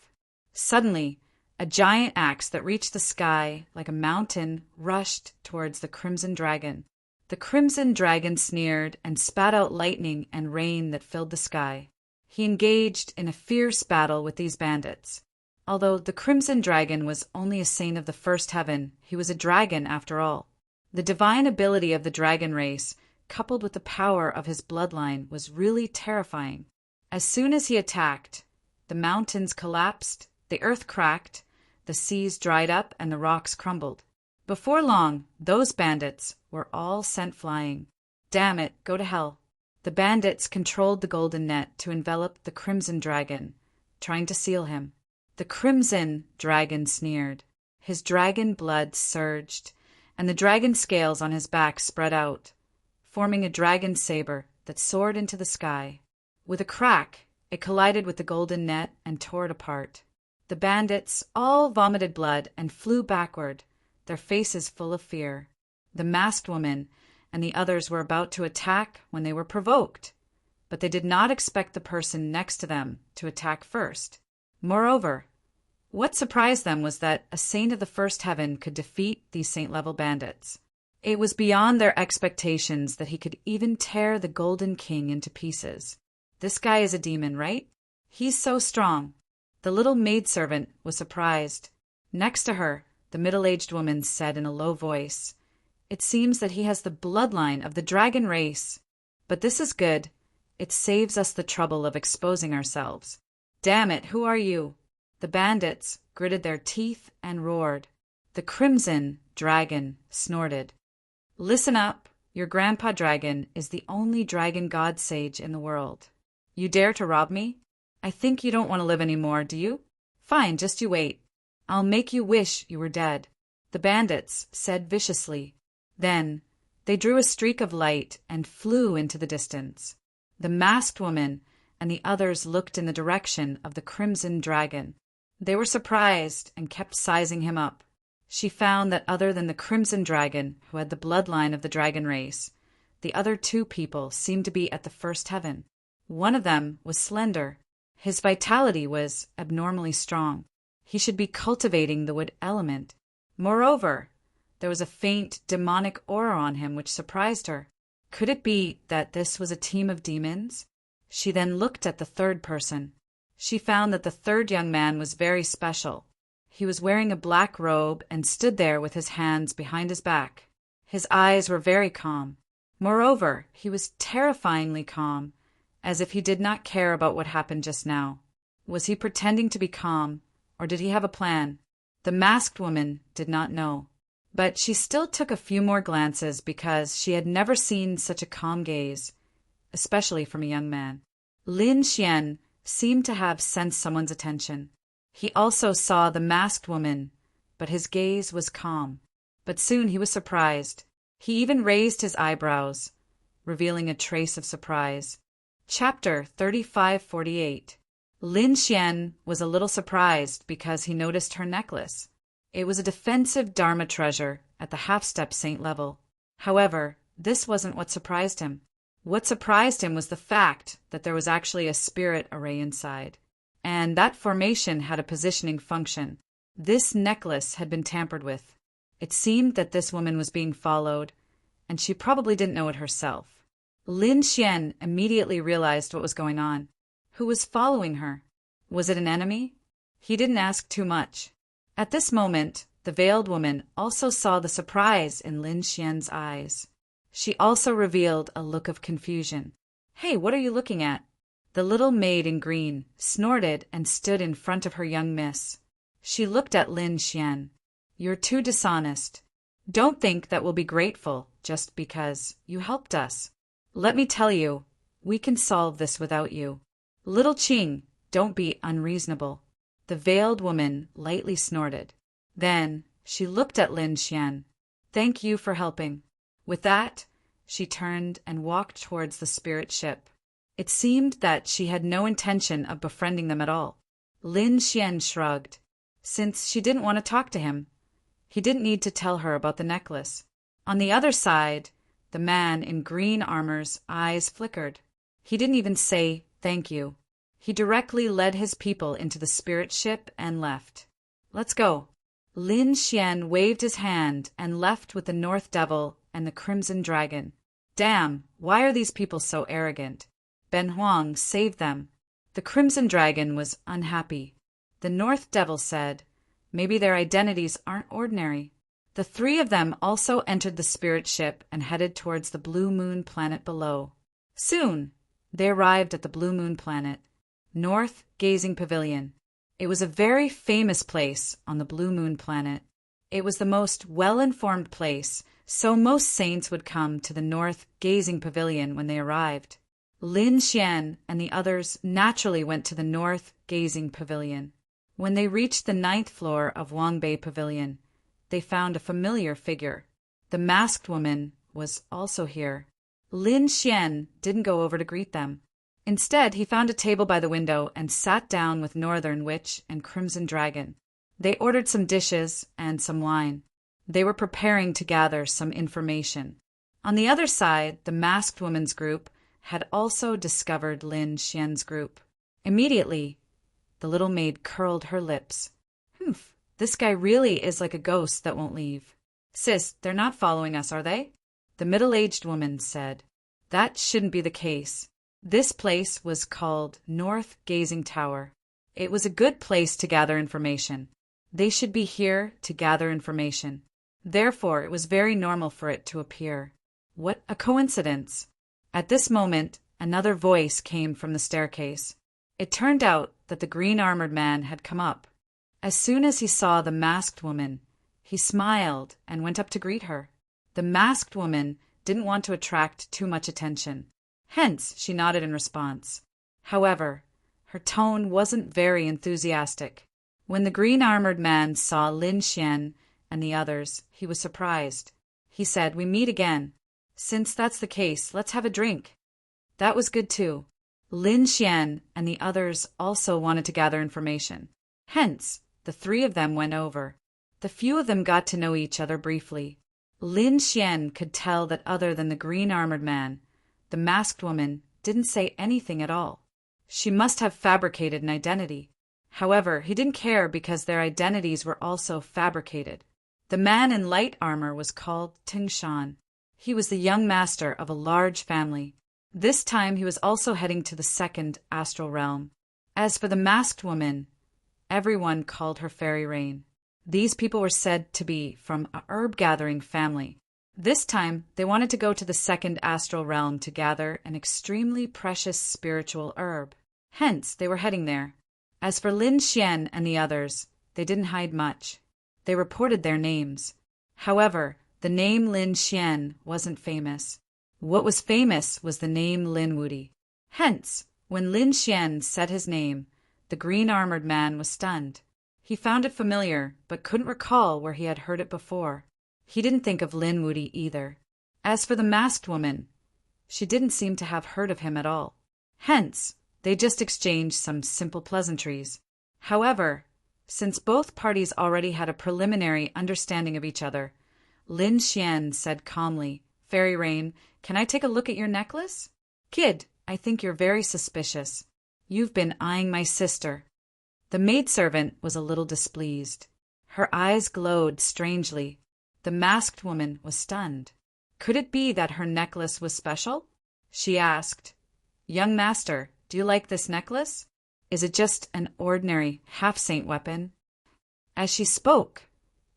Speaker 1: Suddenly, a giant axe that reached the sky like a mountain rushed towards the crimson dragon. The crimson dragon sneered and spat out lightning and rain that filled the sky. He engaged in a fierce battle with these bandits. Although the crimson dragon was only a saint of the first heaven, he was a dragon after all. The divine ability of the dragon race, coupled with the power of his bloodline, was really terrifying. As soon as he attacked, the mountains collapsed, the earth cracked, the seas dried up, and the rocks crumbled. Before long, those bandits were all sent flying. Damn it, go to hell. The bandits controlled the golden net to envelop the crimson dragon, trying to seal him. The crimson dragon sneered. His dragon blood surged, and the dragon scales on his back spread out, forming a dragon saber that soared into the sky. With a crack, it collided with the golden net and tore it apart. The bandits all vomited blood and flew backward, their faces full of fear. The masked woman and the others were about to attack when they were provoked, but they did not expect the person next to them to attack first. Moreover, what surprised them was that a saint of the first heaven could defeat these saint-level bandits. It was beyond their expectations that he could even tear the Golden King into pieces. This guy is a demon, right? He's so strong. The little maidservant was surprised. Next to her, the middle-aged woman said in a low voice, "It seems that he has the bloodline of the dragon race. But this is good. It saves us the trouble of exposing ourselves." "Damn it, who are you?" The bandits gritted their teeth and roared. The crimson dragon snorted. "Listen up. Your grandpa dragon is the only dragon god sage in the world. You dare to rob me? I think you don't want to live anymore, do you? Fine, just you wait. I'll make you wish you were dead," the bandits said viciously. Then they drew a streak of light and flew into the distance. The masked woman and the others looked in the direction of the crimson dragon. They were surprised and kept sizing him up. She found that other than the crimson dragon, who had the bloodline of the dragon race, the other two people seemed to be at the first heaven. One of them was slender. His vitality was abnormally strong. He should be cultivating the wood element. Moreover, there was a faint demonic aura on him which surprised her. Could it be that this was a team of demons? She then looked at the third person. She found that the third young man was very special. He was wearing a black robe and stood there with his hands behind his back. His eyes were very calm. Moreover, he was terrifyingly calm, as if he did not care about what happened just now. Was he pretending to be calm, or did he have a plan? The masked woman did not know. But she still took a few more glances because she had never seen such a calm gaze, especially from a young man. Lin Xian seemed to have sensed someone's attention. He also saw the masked woman, but his gaze was calm. But soon he was surprised. He even raised his eyebrows, revealing a trace of surprise. Chapter 3548. Lin Xian was a little surprised because he noticed her necklace. It was a defensive Dharma treasure at the half-step saint level. However, this wasn't what surprised him. What surprised him was the fact that there was actually a spirit array inside, and that formation had a positioning function. This necklace had been tampered with. It seemed that this woman was being followed, and she probably didn't know it herself. Lin Xian immediately realized what was going on. Who was following her? Was it an enemy? He didn't ask too much. At this moment, the veiled woman also saw the surprise in Lin Xian's eyes. She also revealed a look of confusion. "Hey, what are you looking at?" The little maid in green snorted and stood in front of her young miss. She looked at Lin Xian. "You're too dishonest. Don't think that we'll be grateful just because you helped us. Let me tell you, we can solve this without you. Little Qing, don't be unreasonable." The veiled woman lightly snorted. Then she looked at Lin Xian. "Thank you for helping." With that, she turned and walked towards the spirit ship. It seemed that she had no intention of befriending them at all. Lin Xian shrugged. Since she didn't want to talk to him, he didn't need to tell her about the necklace. On the other side, the man in green armor's eyes flickered. He didn't even say thank you. He directly led his people into the spirit ship and left. "Let's go." Lin Xian waved his hand and left with the North Devil and the Crimson Dragon. Damn, why are these people so arrogant? Ben Huang saved them. The Crimson Dragon was unhappy. The North Devil said, maybe their identities aren't ordinary. The three of them also entered the spirit ship and headed towards the Blue Moon planet below. Soon, they arrived at the Blue Moon planet. North Gazing Pavilion. It was a very famous place on the Blue Moon planet. It was the most well-informed place, so most saints would come to the North Gazing Pavilion when they arrived. Lin Xian and the others naturally went to the north-gazing pavilion. When they reached the 9th floor of Wangbei Pavilion, they found a familiar figure. The masked woman was also here. Lin Xian didn't go over to greet them. Instead, he found a table by the window and sat down with Northern Witch and Crimson Dragon. They ordered some dishes and some wine. They were preparing to gather some information. On the other side, the masked woman's group had also discovered Lin Xian's group. Immediately, the little maid curled her lips. Humph, this guy really is like a ghost that won't leave. Sis, they're not following us, are they? The middle-aged woman said. That shouldn't be the case. This place was called North Gazing Tower. It was a good place to gather information. They should be here to gather information. Therefore, it was very normal for it to appear. What a coincidence! At this moment, another voice came from the staircase. It turned out that the green-armored man had come up. As soon as he saw the masked woman, he smiled and went up to greet her. The masked woman didn't want to attract too much attention. Hence, she nodded in response. However, her tone wasn't very enthusiastic. When the green-armored man saw Lin Xian and the others, he was surprised. He said, "We meet again. Since that's the case, let's have a drink." That was good too. Lin Xian and the others also wanted to gather information. Hence, the three of them went over. The few of them got to know each other briefly. Lin Xian could tell that other than the green-armored man, the masked woman didn't say anything at all. She must have fabricated an identity. However, he didn't care because their identities were also fabricated. The man in light armor was called Tingshan. He was the young master of a large family. This time he was also heading to the second astral realm. As for the masked woman, everyone called her Fairy Rain. These people were said to be from a herb-gathering family. This time, they wanted to go to the second astral realm to gather an extremely precious spiritual herb. Hence, they were heading there. As for Lin Xian and the others, they didn't hide much. They reported their names. However, the name Lin Xian wasn't famous. What was famous was the name Lin Wudi. Hence, when Lin Xian said his name, the green-armored man was stunned. He found it familiar, but couldn't recall where he had heard it before. He didn't think of Lin Wudi either. As for the masked woman, she didn't seem to have heard of him at all. Hence, they just exchanged some simple pleasantries. However, since both parties already had a preliminary understanding of each other, Lin Xian said calmly, "Fairy Rain, can I take a look at your necklace?" "Kid, I think you're very suspicious. You've been eyeing my sister." The maidservant was a little displeased. Her eyes glowed strangely. The masked woman was stunned. Could it be that her necklace was special? She asked, "Young master, do you like this necklace? Is it just an ordinary half-saint weapon?" As she spoke,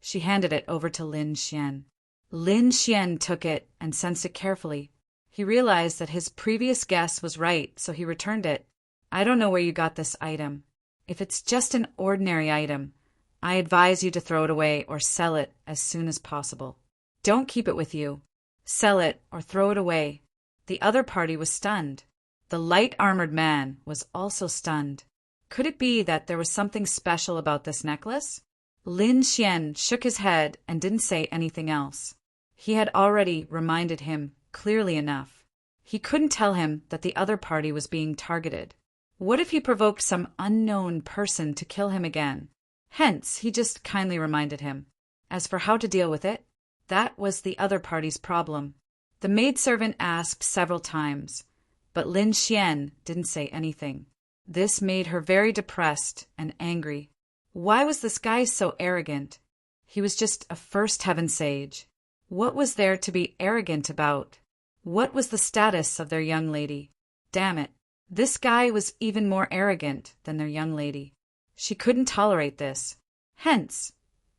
Speaker 1: she handed it over to Lin Xian. Lin Xian took it and sensed it carefully. He realized that his previous guess was right, so he returned it. "I don't know where you got this item. If it's just an ordinary item, I advise you to throw it away or sell it as soon as possible. Don't keep it with you. Sell it or throw it away." The other party was stunned. The light-armored man was also stunned. Could it be that there was something special about this necklace? Lin Xian shook his head and didn't say anything else. He had already reminded him clearly enough. He couldn't tell him that the other party was being targeted. What if he provoked some unknown person to kill him again? Hence, he just kindly reminded him. As for how to deal with it, that was the other party's problem. The maidservant asked several times, but Lin Xian didn't say anything. This made her very depressed and angry. Why was this guy so arrogant? He was just a first heaven sage. What was there to be arrogant about? What was the status of their young lady? Damn it. This guy was even more arrogant than their young lady. She couldn't tolerate this. Hence,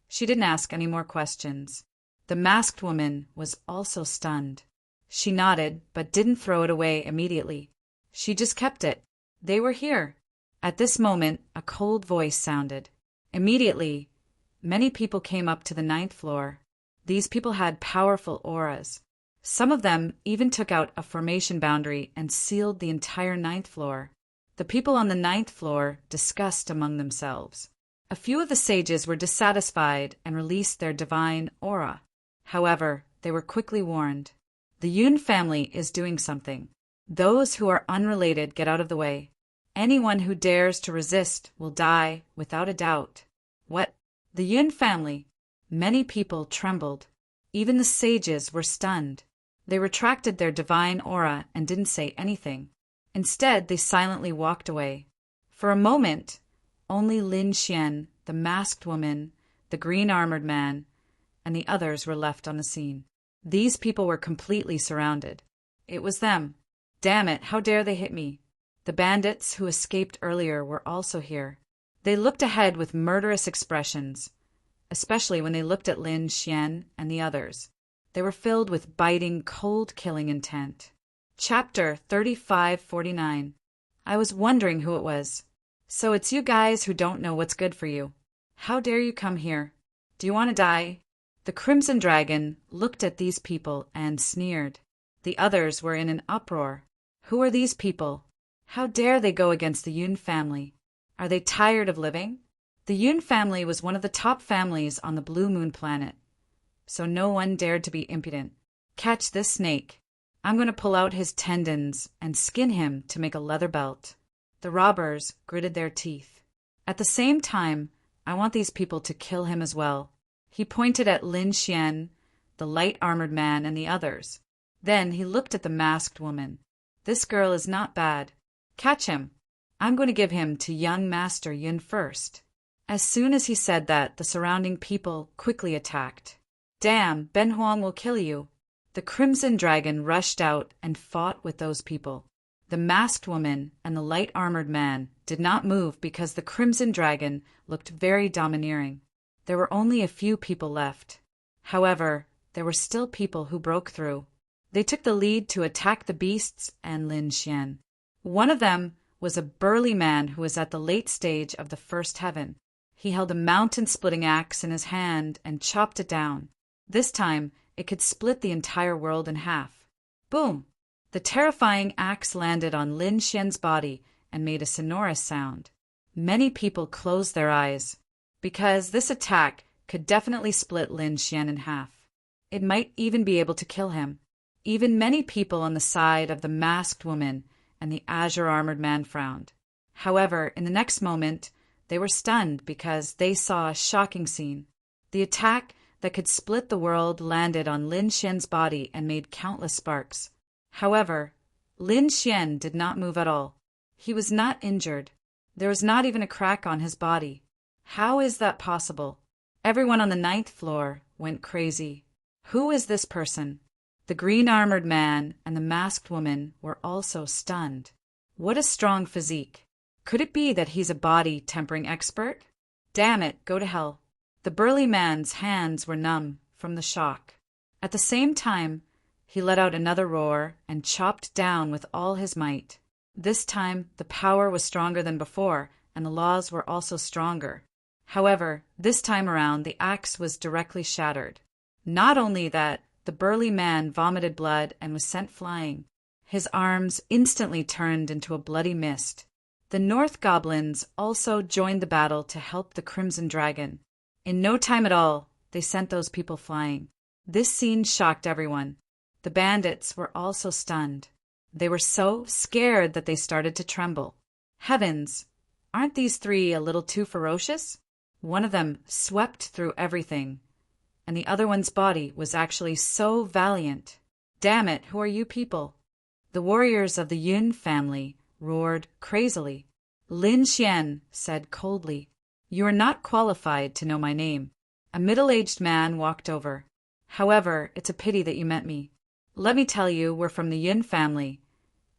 Speaker 1: she didn't ask any more questions. The masked woman was also stunned. She nodded, but didn't throw it away immediately. She just kept it. They were here. At this moment, a cold voice sounded. Immediately, many people came up to the 9th floor. These people had powerful auras. Some of them even took out a formation boundary and sealed the entire ninth floor. The people on the ninth floor discussed among themselves. A few of the sages were dissatisfied and released their divine aura. However, they were quickly warned. The Yun family is doing something. Those who are unrelated get out of the way. Anyone who dares to resist will die without a doubt. What? The Yun family? Many people trembled. Even the sages were stunned. They retracted their divine aura and didn't say anything. Instead, they silently walked away. For a moment, only Lin Xian, the masked woman, the green-armored man, and the others were left on the scene. These people were completely surrounded. It was them. Damn it, how dare they hit me? The bandits who escaped earlier were also here. They looked ahead with murderous expressions, especially when they looked at Lin Xian and the others. They were filled with biting, cold-killing intent. Chapter 3549. I was wondering who it was. So it's you guys who don't know what's good for you. How dare you come here? Do you want to die? The Crimson Dragon looked at these people and sneered. The others were in an uproar. Who are these people? How dare they go against the Yun family? Are they tired of living? The Yun family was one of the top families on the Blue Moon planet, so no one dared to be impudent. Catch this snake. I'm going to pull out his tendons and skin him to make a leather belt. The robbers gritted their teeth. At the same time, I want these people to kill him as well. He pointed at Lin Xian, the light-armored man, and the others. Then he looked at the masked woman. This girl is not bad. Catch him. I'm going to give him to young Master Yun first. As soon as he said that, the surrounding people quickly attacked. Damn, Ben Huang will kill you. The Crimson Dragon rushed out and fought with those people. The masked woman and the light-armored man did not move because the Crimson Dragon looked very domineering. There were only a few people left. However, there were still people who broke through. They took the lead to attack the beasts and Lin Xian. One of them was a burly man who was at the late stage of the first heaven. He held a mountain-splitting axe in his hand and chopped it down. This time, it could split the entire world in half. Boom! The terrifying axe landed on Lin Xian's body and made a sonorous sound. Many people closed their eyes, because this attack could definitely split Lin Xian in half. It might even be able to kill him. Even many people on the side of the masked woman and the azure-armored man frowned. However, in the next moment, they were stunned because they saw a shocking scene. The attack that could split the world landed on Lin Xian's body and made countless sparks. However, Lin Xian did not move at all. He was not injured. There was not even a crack on his body. How is that possible? Everyone on the ninth floor went crazy. Who is this person? The green-armored man and the masked woman were also stunned. What a strong physique. Could it be that he's a body-tempering expert? Damn it, go to hell. The burly man's hands were numb from the shock. At the same time, he let out another roar and chopped down with all his might. This time, the power was stronger than before, and the laws were also stronger. However, this time around, the axe was directly shattered. Not only that, the burly man vomited blood and was sent flying. His arms instantly turned into a bloody mist. The North Goblins also joined the battle to help the Crimson Dragon. In no time at all, they sent those people flying. This scene shocked everyone. The bandits were also stunned. They were so scared that they started to tremble. Heavens, aren't these three a little too ferocious? One of them swept through everything, and the other one's body was actually so valiant. Damn it, who are you people? The warriors of the Yun family roared crazily. Lin Xian said coldly, "You are not qualified to know my name." A middle-aged man walked over. "However, it's a pity that you met me. Let me tell you, we're from the Yun family,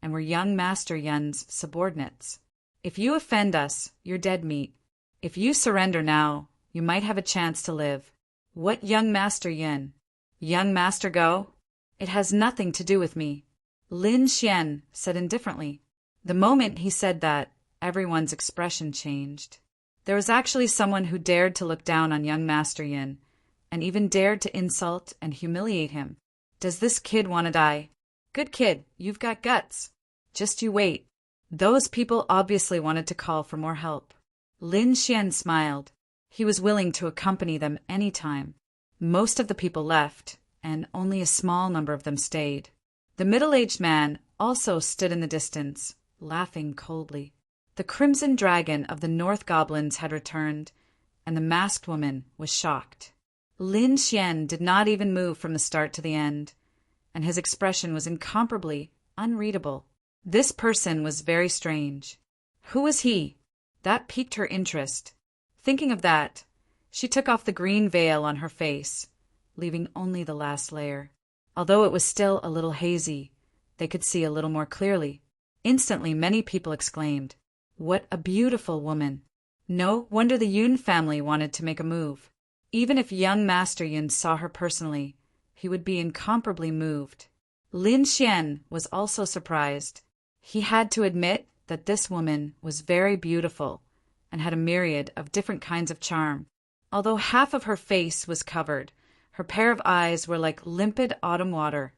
Speaker 1: and we're young Master Yun's subordinates. If you offend us, you're dead meat. If you surrender now, you might have a chance to live." "What young Master Yun? Young Master Go? It has nothing to do with me," Lin Xian said indifferently. The moment he said that, everyone's expression changed. There was actually someone who dared to look down on young Master Yin, and even dared to insult and humiliate him. Does this kid want to die? Good kid, you've got guts. Just you wait. Those people obviously wanted to call for more help. Lin Xian smiled. He was willing to accompany them any time. Most of the people left, and only a small number of them stayed. The middle-aged man also stood in the distance, laughing coldly. The crimson dragon of the North Goblins had returned, and the masked woman was shocked. Lin Xian did not even move from the start to the end, and his expression was incomparably unreadable. This person was very strange. Who was he? That piqued her interest. Thinking of that, she took off the green veil on her face, leaving only the last layer. Although it was still a little hazy, they could see a little more clearly. Instantly, many people exclaimed, "What a beautiful woman!" No wonder the Yun family wanted to make a move. Even if young Master Yun saw her personally, he would be incomparably moved. Lin Xian was also surprised. He had to admit that this woman was very beautiful and had a myriad of different kinds of charm. Although half of her face was covered, her pair of eyes were like limpid autumn water,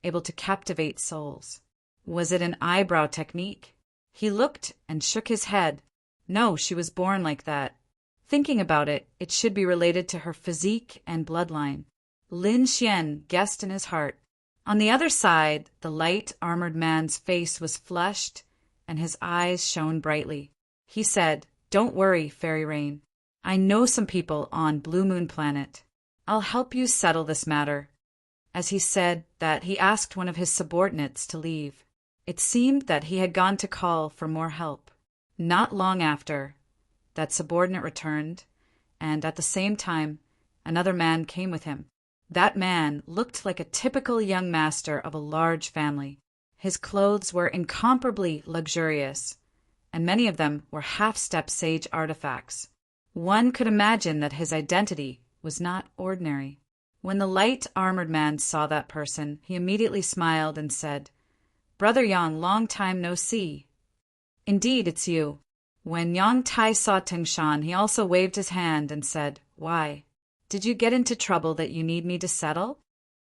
Speaker 1: able to captivate souls. Was it an eyebrow technique? He looked and shook his head. No, she was born like that. Thinking about it, it should be related to her physique and bloodline. Lin Xian guessed in his heart. On the other side, the light armored man's face was flushed and his eyes shone brightly. He said, "Don't worry, Fairy Rain. I know some people on Blue Moon Planet. I'll help you settle this matter." As he said that, he asked one of his subordinates to leave. It seemed that he had gone to call for more help. Not long after, that subordinate returned, and at the same time, another man came with him. That man looked like a typical young master of a large family. His clothes were incomparably luxurious, and many of them were half-step sage artifacts. One could imagine that his identity was not ordinary. When the light-armored man saw that person, he immediately smiled and said, "Brother Yang, long time no see." "Indeed, it's you." When Yang Tai saw Tingshan, he also waved his hand and said, "Why? Did you get into trouble that you need me to settle?"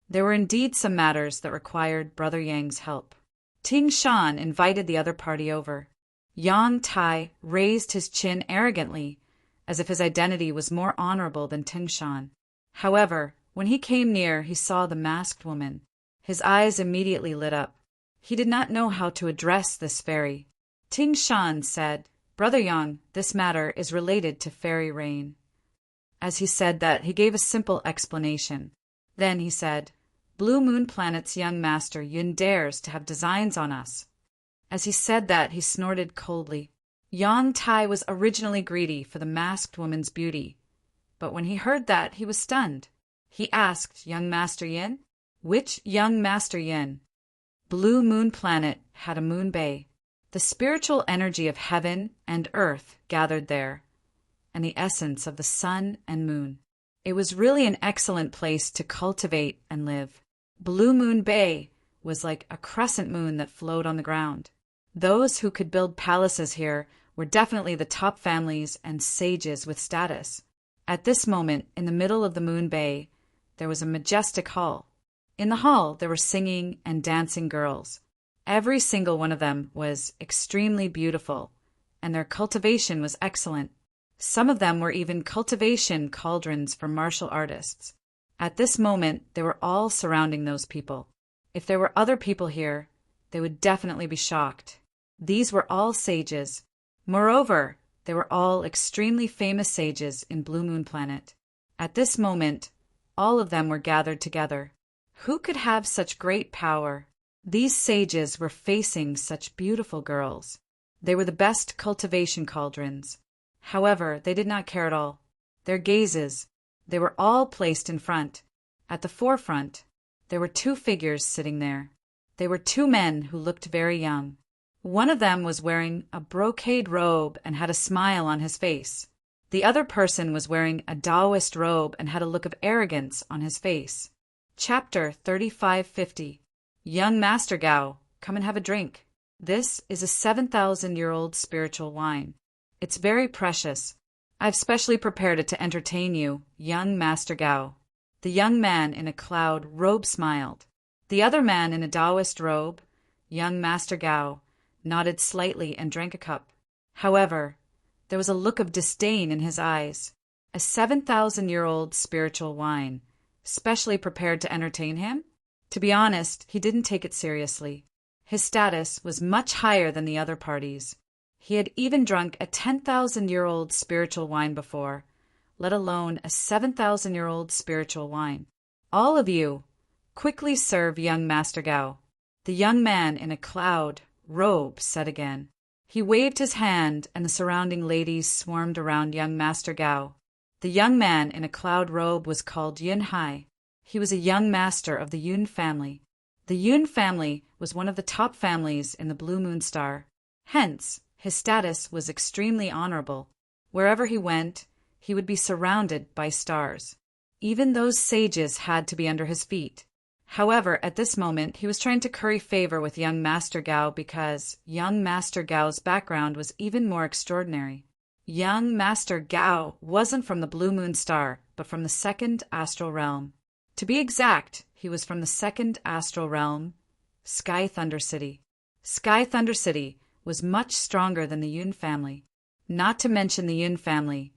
Speaker 1: There were indeed some matters that required Brother Yang's help. Tingshan invited the other party over. Yang Tai raised his chin arrogantly, as if his identity was more honorable than Tingshan. However, when he came near, he saw the masked woman. His eyes immediately lit up. He did not know how to address this fairy. Tingshan said, "Brother Yang, this matter is related to Fairy Rain." As he said that, he gave a simple explanation. Then he said, "Blue Moon Planet's young master Yun dares to have designs on us." As he said that, he snorted coldly. Yang Tai was originally greedy for the masked woman's beauty, but when he heard that, he was stunned. He asked young Master Yin, "Which young Master Yin?" Blue Moon Planet had a moon bay. The spiritual energy of heaven and earth gathered there, and the essence of the sun and moon. It was really an excellent place to cultivate and live. Blue Moon Bay was like a crescent moon that flowed on the ground. Those who could build palaces here were definitely the top families and sages with status. At this moment, in the middle of the Moon Bay, there was a majestic hall. In the hall, there were singing and dancing girls. Every single one of them was extremely beautiful, and their cultivation was excellent. Some of them were even cultivation cauldrons for martial artists. At this moment, they were all surrounding those people. If there were other people here, they would definitely be shocked. These were all sages. Moreover, they were all extremely famous sages in Blue Moon Planet. At this moment, all of them were gathered together. Who could have such great power? These sages were facing such beautiful girls. They were the best cultivation cauldrons. However, they did not care at all. Their gazes, they were all placed in front. At the forefront, there were two figures sitting there. They were two men who looked very young. One of them was wearing a brocade robe and had a smile on his face. The other person was wearing a Taoist robe and had a look of arrogance on his face. Chapter 3550. Young Master Gao, come and have a drink. This is a 7,000-year-old spiritual wine. It's very precious. I've specially prepared it to entertain you, young Master Gao. The young man in a cloud robe smiled. The other man in a Taoist robe, young Master Gao, nodded slightly and drank a cup. However, there was a look of disdain in his eyes. A 7,000-year-old spiritual wine, specially prepared to entertain him? To be honest, he didn't take it seriously. His status was much higher than the other parties. He had even drunk a 10,000-year-old spiritual wine before, let alone a 7,000-year-old spiritual wine. All of you, quickly serve young Master Gao. The young man in a cloud robe said again. He waved his hand, and the surrounding ladies swarmed around young Master Gao. The young man in a cloud robe was called Yun Hai. He was a young master of the Yun family. The Yun family was one of the top families in the Blue Moon Star. Hence, his status was extremely honorable. Wherever he went, he would be surrounded by stars. Even those sages had to be under his feet. However, at this moment, he was trying to curry favor with young Master Gao because young Master Gao's background was even more extraordinary. Young Master Gao wasn't from the Blue Moon Star, but from the second astral realm. To be exact, he was from the second astral realm, Sky Thunder City. Sky Thunder City was much stronger than the Yun family. Not to mention the Yun family.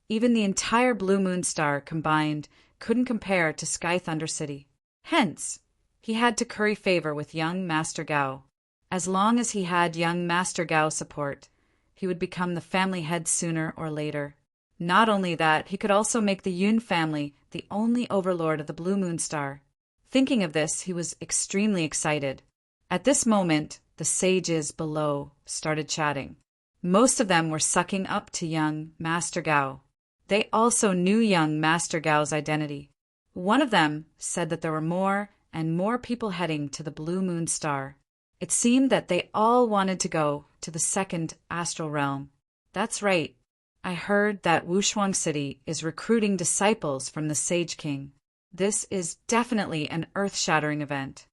Speaker 1: Even the entire Blue Moon Star combined couldn't compare to Sky Thunder City. Hence, he had to curry favor with young Master Gao. As long as he had young Master Gao's support, he would become the family head sooner or later. Not only that, he could also make the Yun family the only overlord of the Blue Moon Star. Thinking of this, he was extremely excited. At this moment, the sages below started chatting. Most of them were sucking up to young Master Gao. They also knew young Master Gao's identity. One of them said that there were more and more people heading to the Blue Moon Star. It seemed that they all wanted to go to the second astral realm. That's right. I heard that Wushuang City is recruiting disciples from the Sage King. This is definitely an earth-shattering event.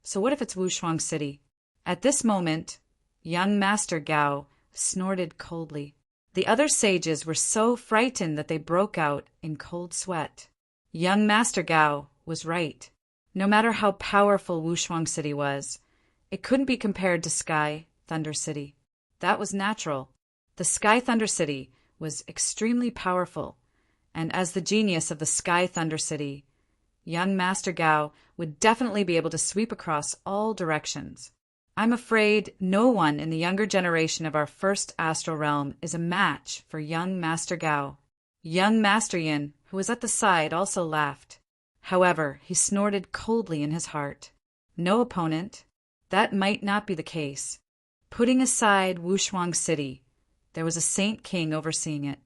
Speaker 1: So what if it's Wushuang City? At this moment, young Master Gao snorted coldly. The other sages were so frightened that they broke out in cold sweat. Young Master Gao was right. No matter how powerful Wushuang City was, it couldn't be compared to Sky Thunder City. That was natural. The Sky Thunder City was extremely powerful, and as the genius of the Sky Thunder City, young Master Gao would definitely be able to sweep across all directions. I'm afraid no one in the younger generation of our first astral realm is a match for young Master Gao. Young Master Yin, who was at the side, also laughed. However, he snorted coldly in his heart. No opponent. That might not be the case. Putting aside Wushuang City, there was a Saint King overseeing it.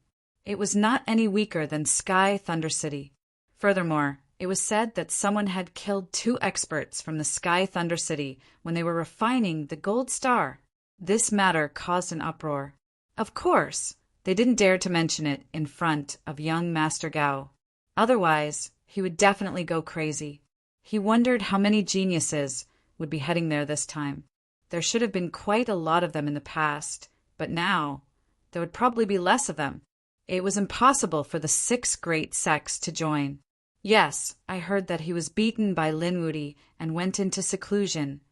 Speaker 1: It was not any weaker than Sky Thunder City. Furthermore, it was said that someone had killed 2 experts from the Sky Thunder City when they were refining the gold star. This matter caused an uproar. Of course, they didn't dare to mention it in front of young Master Gao. Otherwise, he would definitely go crazy. He wondered how many geniuses would be heading there this time. There should have been quite a lot of them in the past, but now there would probably be less of them. It was impossible for the 6 great sects to join. Yes, I heard that he was beaten by Lin Wudi and went into seclusion,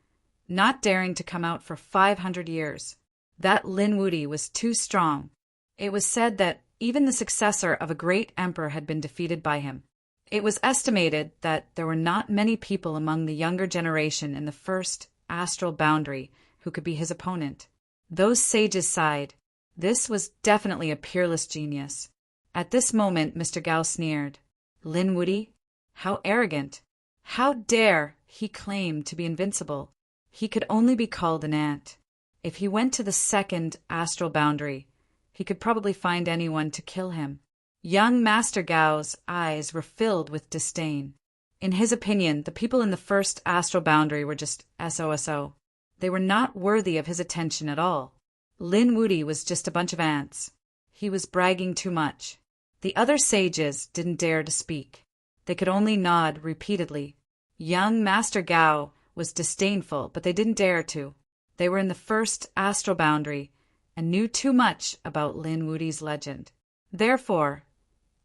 Speaker 1: not daring to come out for 500 years. That Lin Wudi was too strong. It was said that even the successor of a great emperor had been defeated by him. It was estimated that there were not many people among the younger generation in the first astral boundary who could be his opponent. Those sages sighed. This was definitely a peerless genius. At this moment, Mr. Gao sneered. Lin Wudi? How arrogant! How dare he claim to be invincible? He could only be called an ant. If he went to the second astral boundary, he could probably find anyone to kill him. Young Master Gao's eyes were filled with disdain. In his opinion, the people in the first astral boundary were just SOSO. They were not worthy of his attention at all. Lin Wudi was just a bunch of ants. He was bragging too much. The other sages didn't dare to speak. They could only nod repeatedly. Young Master Gao was disdainful, but they didn't dare to. They were in the first astral boundary and knew too much about Lin Wudi's legend. Therefore,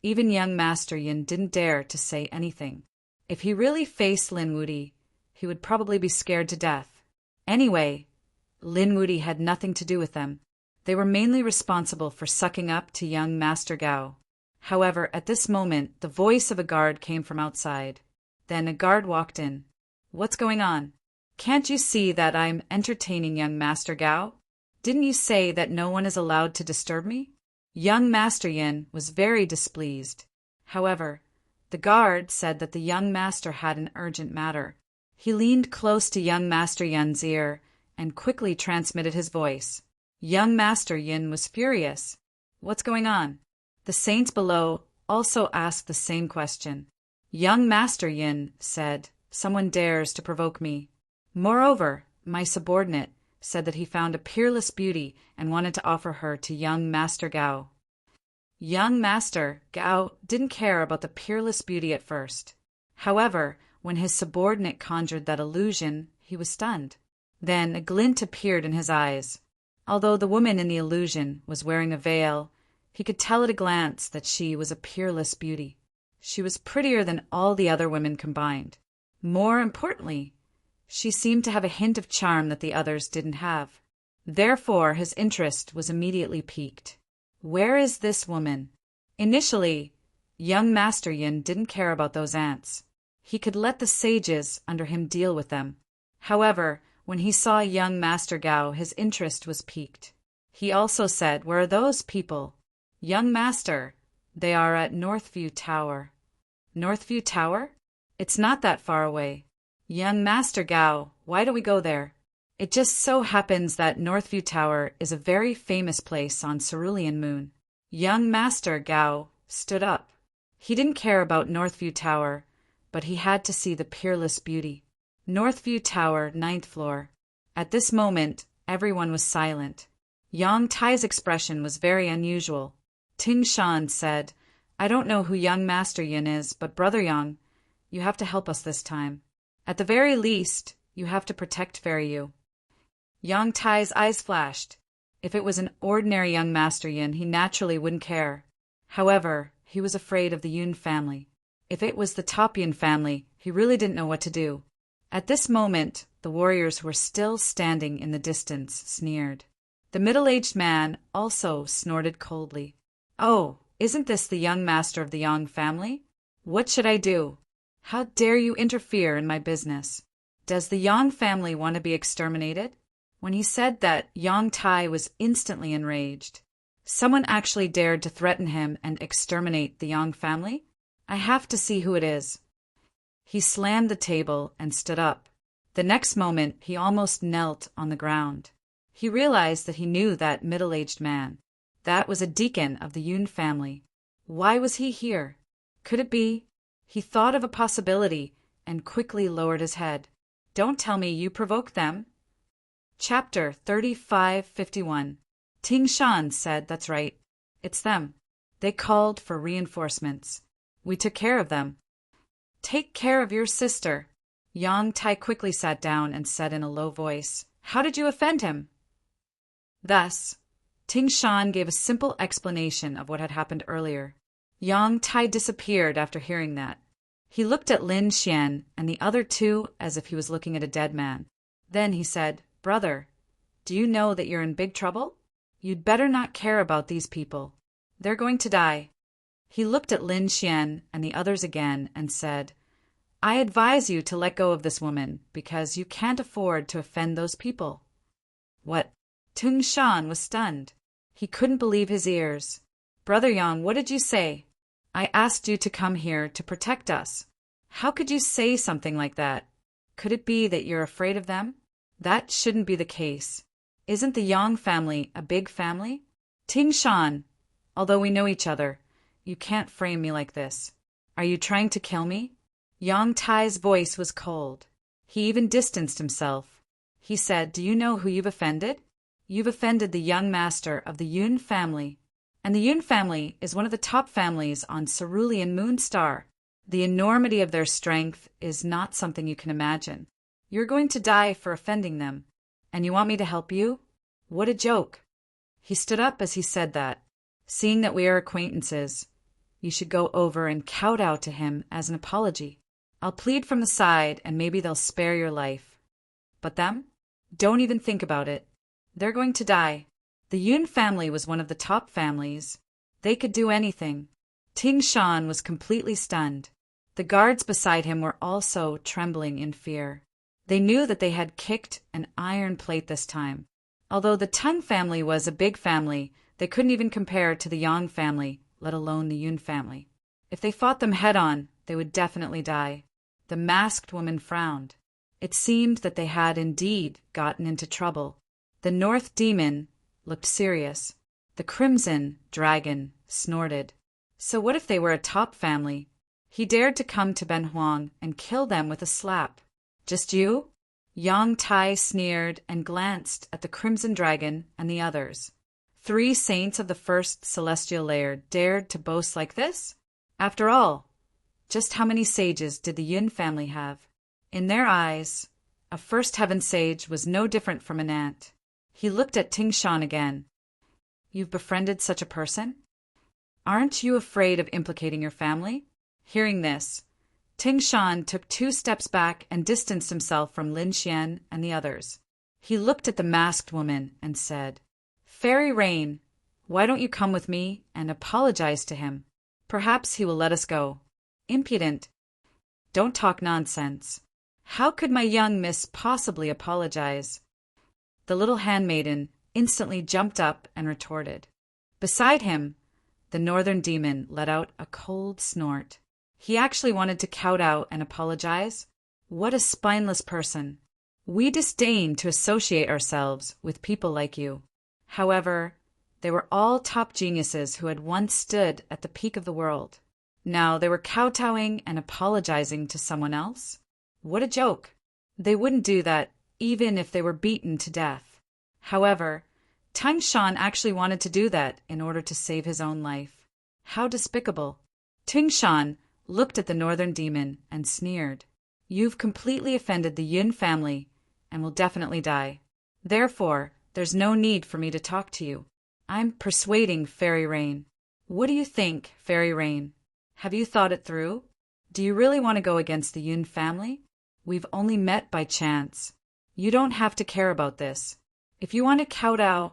Speaker 1: even young Master Yin didn't dare to say anything. If he really faced Lin Wudi, he would probably be scared to death. Anyway, Lin Wudy had nothing to do with them. They were mainly responsible for sucking up to young Master Gao. However, at this moment, the voice of a guard came from outside. Then a guard walked in. "What's going on? Can't you see that I'm entertaining young Master Gao? Didn't you say that no one is allowed to disturb me?" Young Master Yin was very displeased. However, the guard said that the young master had an urgent matter. He leaned close to young Master Yin's ear and quickly transmitted his voice. Young Master Yin was furious. "What's going on?" The saints below also asked the same question. Young Master Yin said, "Someone dares to provoke me." Moreover, my subordinate said that he found a peerless beauty and wanted to offer her to young Master Gao. Young Master Gao didn't care about the peerless beauty at first. However, when his subordinate conjured that illusion, he was stunned. Then a glint appeared in his eyes. Although the woman in the illusion was wearing a veil, he could tell at a glance that she was a peerless beauty. She was prettier than all the other women combined. More importantly, she seemed to have a hint of charm that the others didn't have. Therefore, his interest was immediately piqued. Where is this woman? Initially, young Master Yin didn't care about those ants. He could let the sages under him deal with them. However, when he saw young Master Gao, his interest was piqued. He also said, "Where are those people?" "Young Master, they are at Northview Tower." "Northview Tower? It's not that far away." "Young Master Gao, why do we go there?" "It just so happens that Northview Tower is a very famous place on Cerulean Moon." Young Master Gao stood up. He didn't care about Northview Tower, but he had to see the peerless beauty. Northview Tower, 9th floor. At this moment, everyone was silent. Yang Tai's expression was very unusual. Ting Shan said, "I don't know who young Master Yin is, but Brother Yang, you have to help us this time. At the very least, you have to protect Fairy Yu." Yang Tai's eyes flashed. If it was an ordinary young Master Yin, he naturally wouldn't care. However, he was afraid of the Yun family. If it was the top Yun family, he really didn't know what to do. At this moment, the warriors who were still standing in the distance sneered. The middle-aged man also snorted coldly. "Oh, isn't this the young master of the Yang family? What should I do? How dare you interfere in my business? Does the Yang family want to be exterminated?" When he said that, Yang Tai was instantly enraged. Someone actually dared to threaten him and exterminate the Yang family? I have to see who it is. He slammed the table and stood up. The next moment, he almost knelt on the ground. He realized that he knew that middle-aged man. That was a deacon of the Yun family. Why was he here? Could it be? He thought of a possibility and quickly lowered his head. "Don't tell me you provoked them." Chapter 3551. Ting Shan said, "That's right. It's them. They called for reinforcements. We took care of them." "Take care of your sister." Yang Tai quickly sat down and said in a low voice, "How did you offend him?" Thus, Ting Shan gave a simple explanation of what had happened earlier. Yang Tai disappeared after hearing that. He looked at Lin Xian and the other two as if he was looking at a dead man. Then he said, "Brother, do you know that you're in big trouble? You'd better not care about these people. They're going to die." He looked at Lin Xian and the others again and said, "I advise you to let go of this woman because you can't afford to offend those people." "What?" Ting Shan was stunned. He couldn't believe his ears. "Brother Yang, what did you say? I asked you to come here to protect us. How could you say something like that? Could it be that you're afraid of them? That shouldn't be the case. Isn't the Yang family a big family?" "Ting Shan, although we know each other, you can't frame me like this. Are you trying to kill me?" Yang Tai's voice was cold. He even distanced himself. He said, "Do you know who you've offended? You've offended the young master of the Yun family. And the Yun family is one of the top families on Cerulean Moon Star. The enormity of their strength is not something you can imagine. You're going to die for offending them. And you want me to help you? What a joke." He stood up as he said that. "Seeing that we are acquaintances, you should go over and kowtow to him as an apology." I'll plead from the side and maybe they'll spare your life. But them? Don't even think about it. They're going to die. The Yun family was one of the top families. They could do anything. Ting Shan was completely stunned. The guards beside him were also trembling in fear. They knew that they had kicked an iron plate this time. Although the Tang family was a big family, they couldn't even compare to the Yang family, let alone the Yun family. If they fought them head-on, they would definitely die. The masked woman frowned. It seemed that they had indeed gotten into trouble. The North Demon looked serious. The Crimson Dragon snorted. So what if they were a top family? He dared to come to Ben Huang and kill them with a slap. Just you? Yang Tai sneered and glanced at the Crimson Dragon and the others. 3 saints of the first celestial layer dared to boast like this? After all, just how many sages did the Yun family have? In their eyes, a first heaven sage was no different from an ant. He looked at Ting Shan again. You've befriended such a person? Aren't you afraid of implicating your family? Hearing this, Ting Shan took 2 steps back and distanced himself from Lin Xian and the others. He looked at the masked woman and said, Fairy Rain, why don't you come with me and apologize to him? Perhaps he will let us go. Impudent. Don't talk nonsense. How could my young miss possibly apologize? The little handmaiden instantly jumped up and retorted. Beside him, the Northern Demon let out a cold snort. He actually wanted to kowtow and apologize. What a spineless person. We disdain to associate ourselves with people like you. However, they were all top geniuses who had once stood at the peak of the world. Now they were kowtowing and apologizing to someone else? What a joke. They wouldn't do that even if they were beaten to death. However, Ting Shan actually wanted to do that in order to save his own life. How despicable. Ting Shan looked at the Northern Demon and sneered. You've completely offended the Yun family and will definitely die. Therefore, there's no need for me to talk to you. I'm persuading Fairy Rain. What do you think, Fairy Rain? Have you thought it through? Do you really want to go against the Yun family? We've only met by chance. You don't have to care about this. If you want to kowtow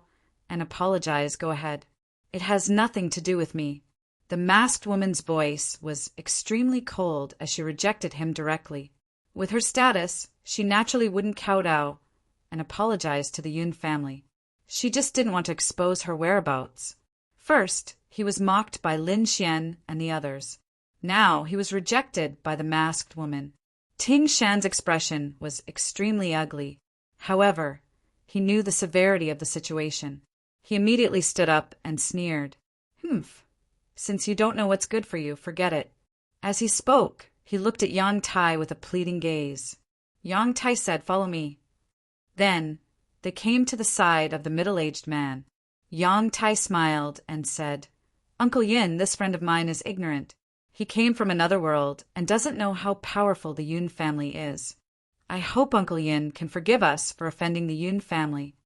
Speaker 1: and apologize, go ahead. It has nothing to do with me. The masked woman's voice was extremely cold as she rejected him directly. With her status, she naturally wouldn't kowtow and apologize to the Yun family. She just didn't want to expose her whereabouts. First, he was mocked by Lin Xian and the others. Now he was rejected by the masked woman. Ting Shan's expression was extremely ugly. However, he knew the severity of the situation. He immediately stood up and sneered. Humph. Since you don't know what's good for you, forget it. As he spoke, he looked at Yang Tai with a pleading gaze. Yang Tai said, Follow me. Then, they came to the side of the middle-aged man. Yang Tai smiled and said, Uncle Yin, this friend of mine is ignorant. He came from another world and doesn't know how powerful the Yun family is. I hope Uncle Yin can forgive us for offending the Yun family.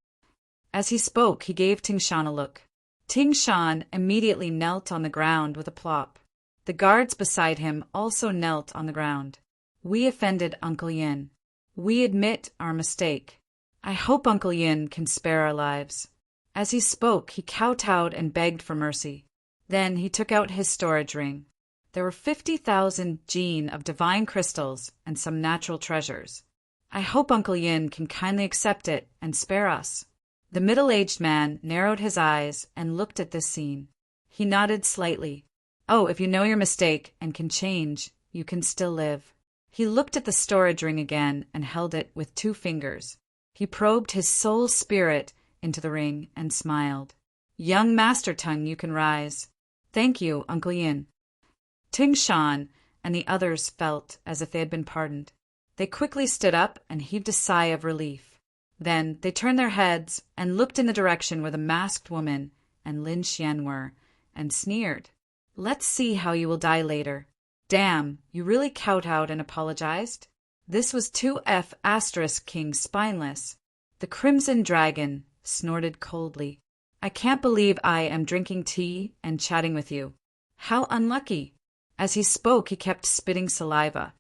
Speaker 1: As he spoke, he gave Ting Shan a look. Ting Shan immediately knelt on the ground with a plop. The guards beside him also knelt on the ground. We offended Uncle Yin. We admit our mistake. I hope Uncle Yin can spare our lives. As he spoke, he kowtowed and begged for mercy. Then he took out his storage ring. There were 50,000 jin of divine crystals and some natural treasures. I hope Uncle Yin can kindly accept it and spare us. The middle-aged man narrowed his eyes and looked at this scene. He nodded slightly. Oh, if you know your mistake and can change, you can still live. He looked at the storage ring again and held it with 2 fingers. He probed his soul spirit into the ring and smiled. Young Master Tongue, you can rise. Thank you, Uncle Yin. Ting Shan and the others felt as if they had been pardoned. They quickly stood up and heaved a sigh of relief. Then they turned their heads and looked in the direction where the masked woman and Lin Xian were, and sneered. Let's see how you will die later. Damn, you really kowtowed and apologized? This was 2F** King spineless. The Crimson Dragon snorted coldly. I can't believe I am drinking tea and chatting with you. How unlucky. As he spoke, he kept spitting saliva.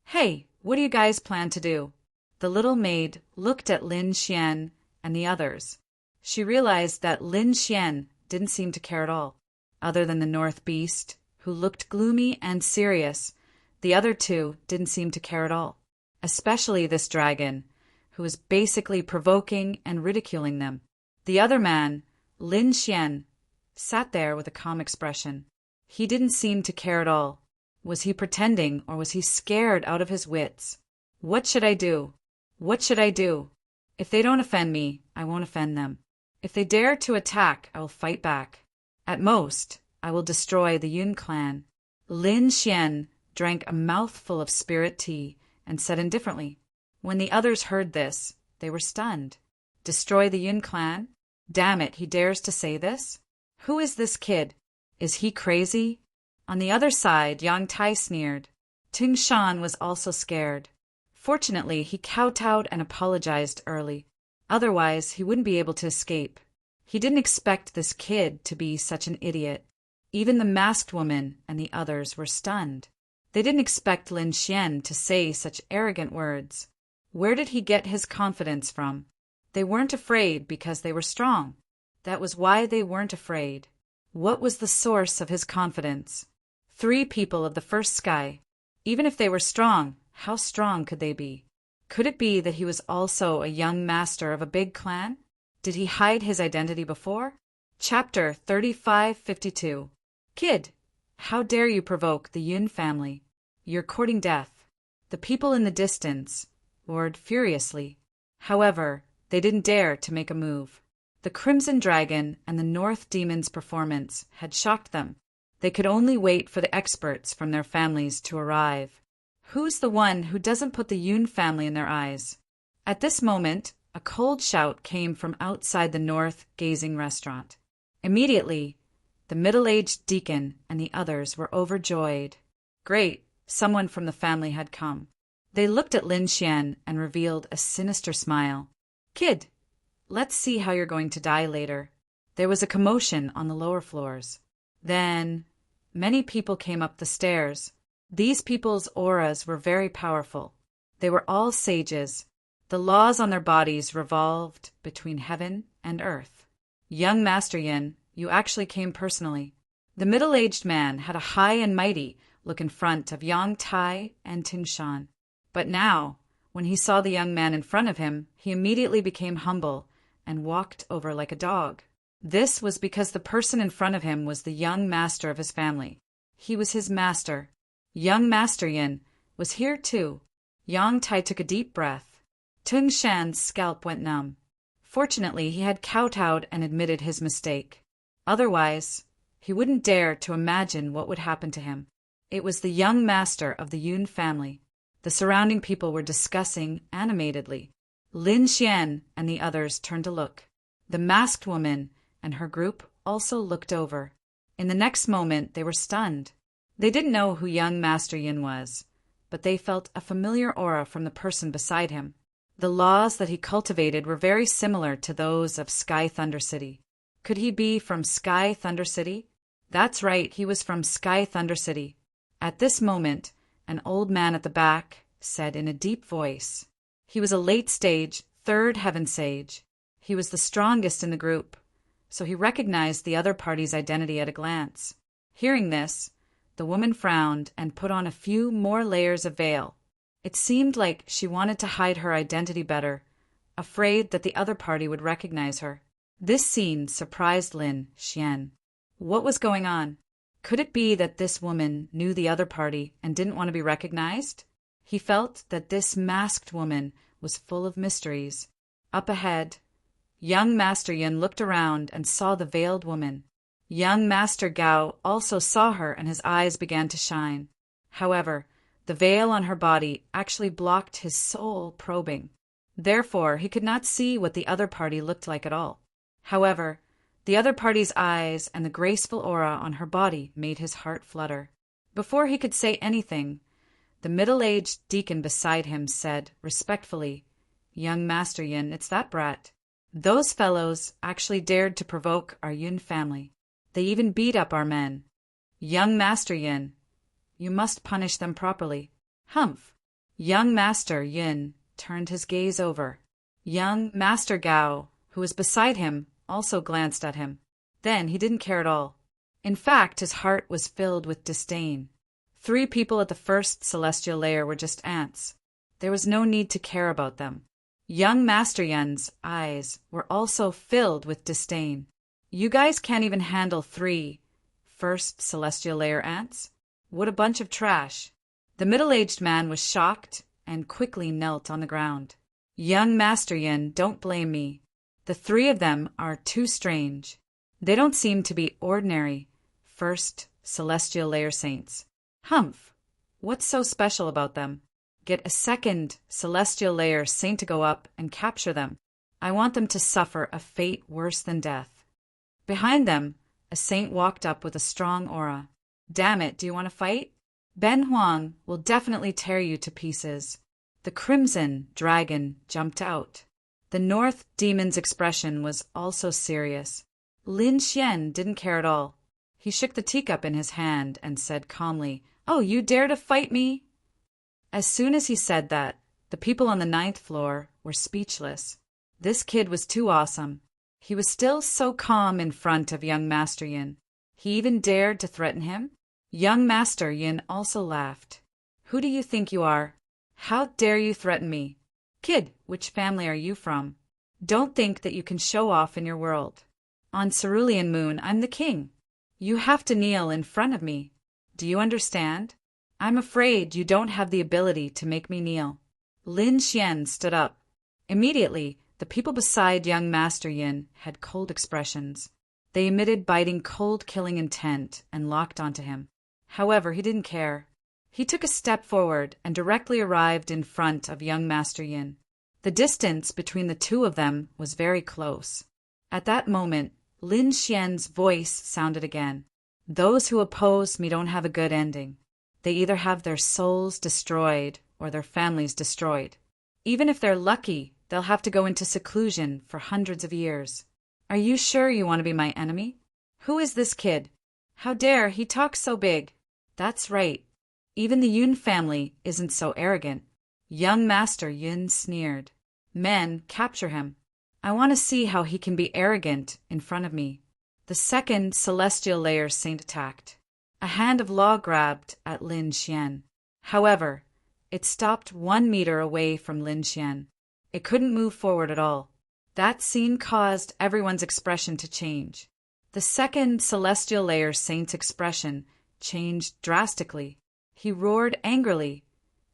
Speaker 1: Hey, what do you guys plan to do? The little maid looked at Lin Xian and the others. She realized that Lin Xian didn't seem to care at all. Other than the North Beast, who looked gloomy and serious, the other two didn't seem to care at all. Especially this dragon, who was basically provoking and ridiculing them. The other man, Lin Xian, sat there with a calm expression. He didn't seem to care at all. Was he pretending, or was he scared out of his wits? What should I do? What should I do? If they don't offend me, I won't offend them. If they dare to attack, I will fight back. At most, I will destroy the Yun clan. Lin Xian drank a mouthful of spirit tea and said indifferently. When the others heard this, they were stunned. Destroy the Yun clan? Damn it, he dares to say this? Who is this kid? Is he crazy? On the other side, Yang Tai sneered. Ting Shan was also scared. Fortunately, he kowtowed and apologized early. Otherwise, he wouldn't be able to escape. He didn't expect this kid to be such an idiot. Even the masked woman and the others were stunned. They didn't expect Lin Xian to say such arrogant words. Where did he get his confidence from? They weren't afraid because they were strong. That was why they weren't afraid. What was the source of his confidence? 3 people of the first sky. Even if they were strong, how strong could they be? Could it be that he was also a young master of a big clan? Did he hide his identity before? Chapter 3552. Kid, how dare you provoke the Yun family? You're courting death. The people in the distance roared furiously. However, they didn't dare to make a move. The Crimson Dragon and the North Demon's performance had shocked them. They could only wait for the experts from their families to arrive. Who's the one who doesn't put the Yun family in their eyes? At this moment, a cold shout came from outside the North Gazing restaurant. Immediately, the middle-aged deacon and the others were overjoyed. Great, someone from the family had come. They looked at Lin Xian and revealed a sinister smile. Kid, let's see how you're going to die later. There was a commotion on the lower floors. Then, many people came up the stairs. These people's auras were very powerful. They were all sages. The laws on their bodies revolved between heaven and earth. Young Master Yin, you actually came personally. The middle-aged man had a high and mighty look in front of Yang Tai and Ting Shan. But now, when he saw the young man in front of him, he immediately became humble and walked over like a dog. This was because the person in front of him was the young master of his family. He was his master. Young Master Yin was here too. Yang Tai took a deep breath. Ting Shan's scalp went numb. Fortunately, he had kowtowed and admitted his mistake. Otherwise, he wouldn't dare to imagine what would happen to him. It was the young master of the Yun family. The surrounding people were discussing animatedly. Lin Xian and the others turned to look. The masked woman and her group also looked over. In the next moment, they were stunned. They didn't know who young Master Yin was, but they felt a familiar aura from the person beside him. The laws that he cultivated were very similar to those of Sky Thunder City. Could he be from Sky Thunder City? That's right, he was from Sky Thunder City. At this moment, an old man at the back said in a deep voice. He was a late-stage, 3rd heaven sage. He was the strongest in the group, so he recognized the other party's identity at a glance. Hearing this, the woman frowned and put on a few more layers of veil. It seemed like she wanted to hide her identity better, afraid that the other party would recognize her. This scene surprised Lin Xian. What was going on? Could it be that this woman knew the other party and didn't want to be recognized? He felt that this masked woman was full of mysteries. Up ahead, young Master Yin looked around and saw the veiled woman. Young Master Gao also saw her and his eyes began to shine. However, the veil on her body actually blocked his soul probing. Therefore, he could not see what the other party looked like at all. However, the other party's eyes and the graceful aura on her body made his heart flutter. Before he could say anything, the middle-aged deacon beside him said respectfully, "Young Master Yin, it's that brat. Those fellows actually dared to provoke our Yun family. They even beat up our men. Young Master Yin, you must punish them properly." Humph! Young Master Yin turned his gaze over. Young Master Gao, who was beside him, also glanced at him. Then he didn't care at all. In fact, his heart was filled with disdain. 3 people at the first celestial layer were just ants. There was no need to care about them. Young Master Yin's eyes were also filled with disdain. You guys can't even handle 3 first celestial layer ants? What a bunch of trash. The middle-aged man was shocked and quickly knelt on the ground. Young Master Yin, don't blame me. The 3 of them are too strange. They don't seem to be ordinary first celestial layer saints. Humph! What's so special about them? Get a second celestial layer saint to go up and capture them. I want them to suffer a fate worse than death. Behind them, a saint walked up with a strong aura. Damn it, do you want to fight? Ben Huang will definitely tear you to pieces. The crimson dragon jumped out. The North demon's expression was also serious. Lin Xian didn't care at all. He shook the teacup in his hand and said calmly, "Oh, you dare to fight me?" As soon as he said that, the people on the 9th floor were speechless. This kid was too awesome. He was still so calm in front of young Master Yin. He even dared to threaten him. Young Master Yin also laughed. "Who do you think you are? How dare you threaten me? Kid, which family are you from? Don't think that you can show off in your world. On Cerulean Moon, I'm the king. You have to kneel in front of me. Do you understand? I'm afraid you don't have the ability to make me kneel." Lin Xian stood up. Immediately, the people beside young Master Yin had cold expressions. They emitted biting cold killing intent and locked onto him. However, he didn't care. He took a step forward and directly arrived in front of young Master Yin. The distance between the 2 of them was very close. At that moment, Lin Xian's voice sounded again. "Those who oppose me don't have a good ending. They either have their souls destroyed or their families destroyed. Even if they're lucky, they'll have to go into seclusion for hundreds of years. Are you sure you want to be my enemy? Who is this kid? How dare he talk so big? That's right. Even the Yun family isn't so arrogant." Young Master Yin sneered. "Men, capture him. I want to see how he can be arrogant in front of me." The second celestial layer saint attacked. A hand of law grabbed at Lin Xian. However, it stopped 1 meter away from Lin Xian. It couldn't move forward at all. That scene caused everyone's expression to change. The second celestial layer saint's expression changed drastically. He roared angrily,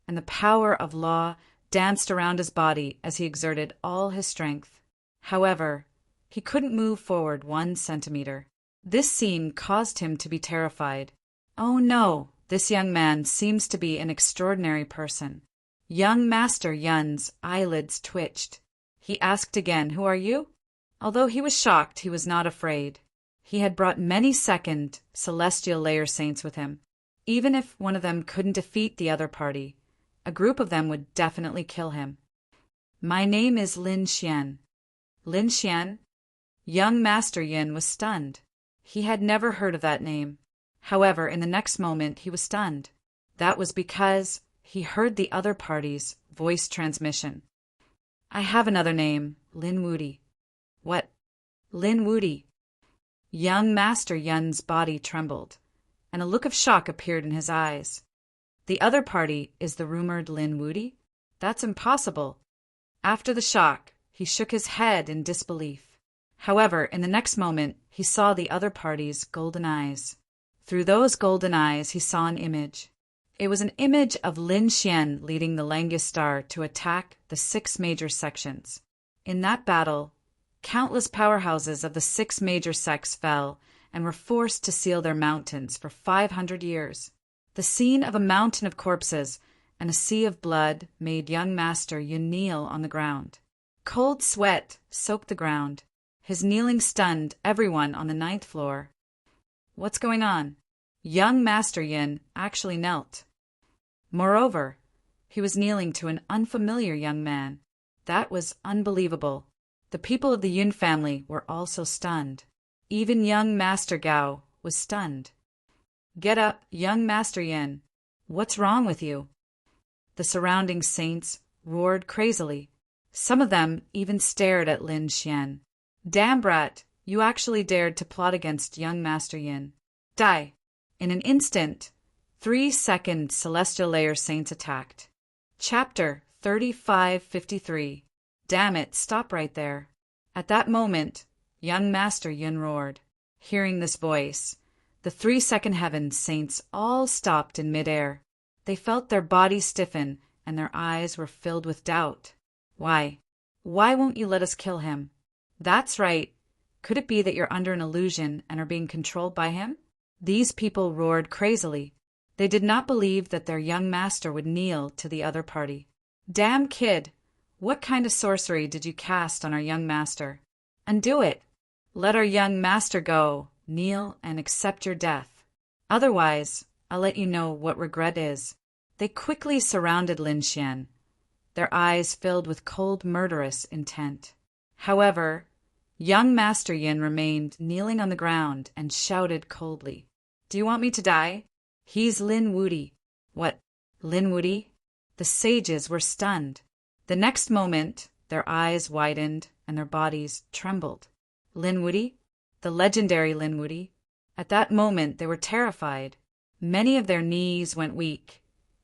Speaker 1: and the power of law danced around his body as he exerted all his strength. However, he couldn't move forward 1 centimeter. This scene caused him to be terrified. Oh no, this young man seems to be an extraordinary person. Young Master Yun's eyelids twitched. He asked again, "Who are you?" Although he was shocked, he was not afraid. He had brought many second celestial layer saints with him. Even if one of them couldn't defeat the other party, a group of them would definitely kill him. "My name is Lin Xian." Lin Xian? Young Master Yin was stunned. He had never heard of that name. However, in the next moment, he was stunned. That was because he heard the other party's voice transmission. "I have another name, Lin Wudi." "What?" "Lin Wudi." Young Master Yun's body trembled, and a look of shock appeared in his eyes. The other party is the rumored Lin Wudi? That's impossible. After the shock, he shook his head in disbelief. However, in the next moment, he saw the other party's golden eyes. Through those golden eyes, he saw an image. It was an image of Lin Xian leading the Langistar to attack the 6 major sections. In that battle, countless powerhouses of the 6 major sects fell and were forced to seal their mountains for 500 years. The scene of a mountain of corpses and a sea of blood made young Master Yin kneel on the ground. Cold sweat soaked the ground. His kneeling stunned everyone on the 9th floor. What's going on? Young Master Yin actually knelt. Moreover, he was kneeling to an unfamiliar young man. That was unbelievable. The people of the Yun family were also stunned. Even young Master Gao was stunned. "Get up, young Master Yin. What's wrong with you?" The surrounding saints roared crazily. Some of them even stared at Lin Xian. Damn brat, you actually dared to plot against young Master Yin. Die! In an instant, 3-second celestial layer saints attacked. Chapter 3553. Damn it, stop right there. At that moment, young Master Yin roared. Hearing this voice, the 3-second heaven saints all stopped in midair. They felt their bodies stiffen and their eyes were filled with doubt. Why? Why won't you let us kill him? That's right. Could it be that you're under an illusion and are being controlled by him? These people roared crazily. They did not believe that their young master would kneel to the other party. Damn kid! What kind of sorcery did you cast on our young master? Undo it! Let our young master go, kneel, and accept your death. Otherwise, I'll let you know what regret is. They quickly surrounded Lin Xian, their eyes filled with cold, murderous intent. However, young Master Yin remained kneeling on the ground and shouted coldly, "Do you want me to die? He's Lin Wuti." What? Lin Wuti? The sages were stunned. The next moment, their eyes widened and their bodies trembled. Lin Wuti? The legendary Lin Wuti? At that moment, they were terrified. Many of their knees went weak,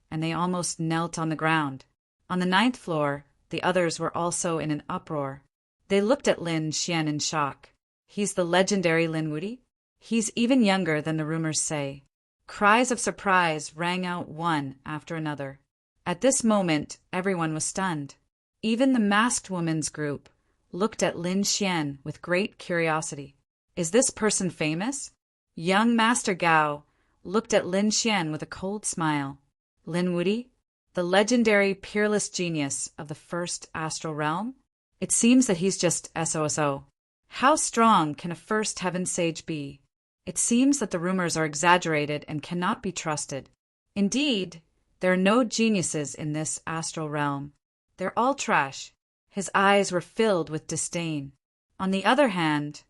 Speaker 1: and they almost knelt on the ground. On the 9th floor, the others were also in an uproar. They looked at Lin Xian in shock. He's the legendary Lin Wuti? He's even younger than the rumors say. Cries of surprise rang out one after another. At this moment, everyone was stunned. Even the masked woman's group looked at Lin Xian with great curiosity. Is this person famous? Young Master Gao looked at Lin Xian with a cold smile. Lin Wuti, the legendary peerless genius of the first astral realm? It seems that he's just SOSO. How strong can a first heaven sage be? It seems that the rumors are exaggerated and cannot be trusted. Indeed, there are no geniuses in this astral realm. They're all trash. His eyes were filled with disdain. On the other hand,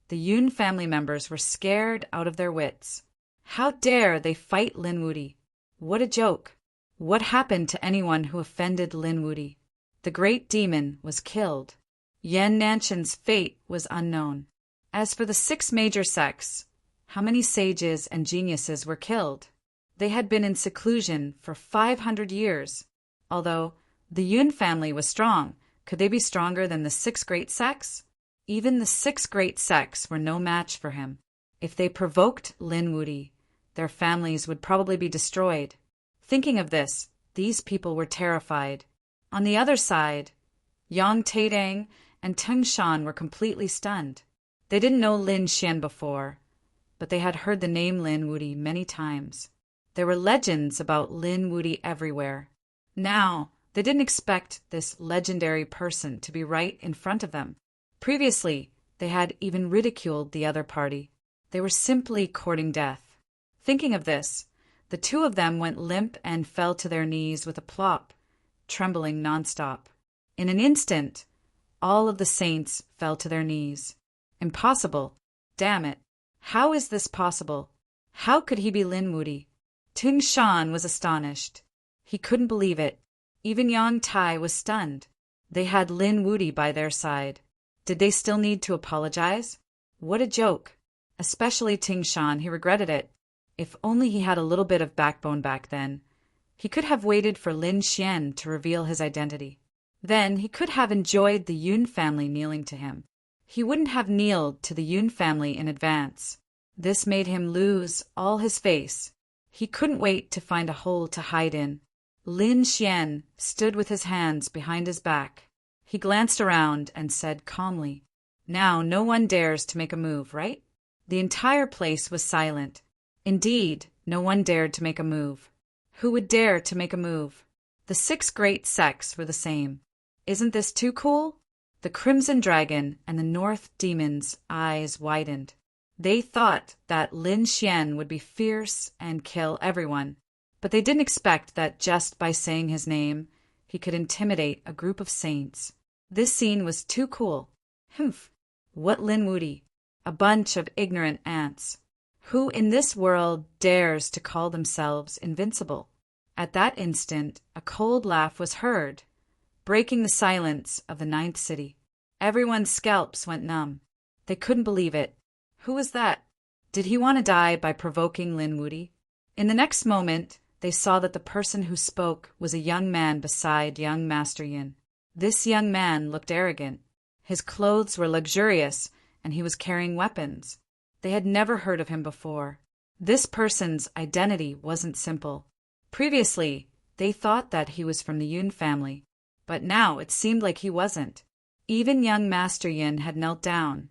Speaker 1: the Yun family members were scared out of their wits. How dare they fight Lin Wuti? What a joke! What happened to anyone who offended Lin Wuti? The great demon was killed. Yan Nanshan's fate was unknown. As for the 6 major sects, how many sages and geniuses were killed? They had been in seclusion for 500 years. Although the Yun family was strong, could they be stronger than the 6 great sects? Even the 6 great sects were no match for him. If they provoked Lin Wuti, their families would probably be destroyed. Thinking of this, these people were terrified. On the other side, Yang Taidang and Teng Shan were completely stunned. They didn't know Lin Xian before, but they had heard the name Lin Wuti many times. There were legends about Lin Wuti everywhere. Now, they didn't expect this legendary person to be right in front of them. Previously, they had even ridiculed the other party. They were simply courting death. Thinking of this, the 2 of them went limp and fell to their knees with a plop, trembling nonstop. In an instant, all of the saints fell to their knees. Impossible. Damn it. How is this possible? How could he be Lin Wuti? Ting Shan was astonished. He couldn't believe it. Even Yang Tai was stunned. They had Lin Wuti by their side. Did they still need to apologize? What a joke. Especially Ting Shan, he regretted it. If only he had a little bit of backbone back then. He could have waited for Lin Xian to reveal his identity. Then he could have enjoyed the Yun family kneeling to him. He wouldn't have kneeled to the Yun family in advance. This made him lose all his face. He couldn't wait to find a hole to hide in. Lin Xian stood with his hands behind his back. He glanced around and said calmly, "Now no one dares to make a move, right?" The entire place was silent. Indeed, no one dared to make a move. Who would dare to make a move? The 6 great sects were the same. Isn't this too cool? The Crimson Dragon and the North Demon's eyes widened. They thought that Lin Xian would be fierce and kill everyone, but they didn't expect that just by saying his name, he could intimidate a group of saints. This scene was too cool. Humph! What Lin Wuti? A bunch of ignorant ants. Who in this world dares to call themselves invincible? At that instant, a cold laugh was heard, breaking the silence of the ninth city. Everyone's scalps went numb. They couldn't believe it. Who was that? Did he want to die by provoking Lin Wudy? In the next moment, they saw that the person who spoke was a young man beside young Master Yin. This young man looked arrogant. His clothes were luxurious, and he was carrying weapons. They had never heard of him before. This person's identity wasn't simple. Previously, they thought that he was from the Yun family, but now it seemed like he wasn't. Even young Master Yin had knelt down,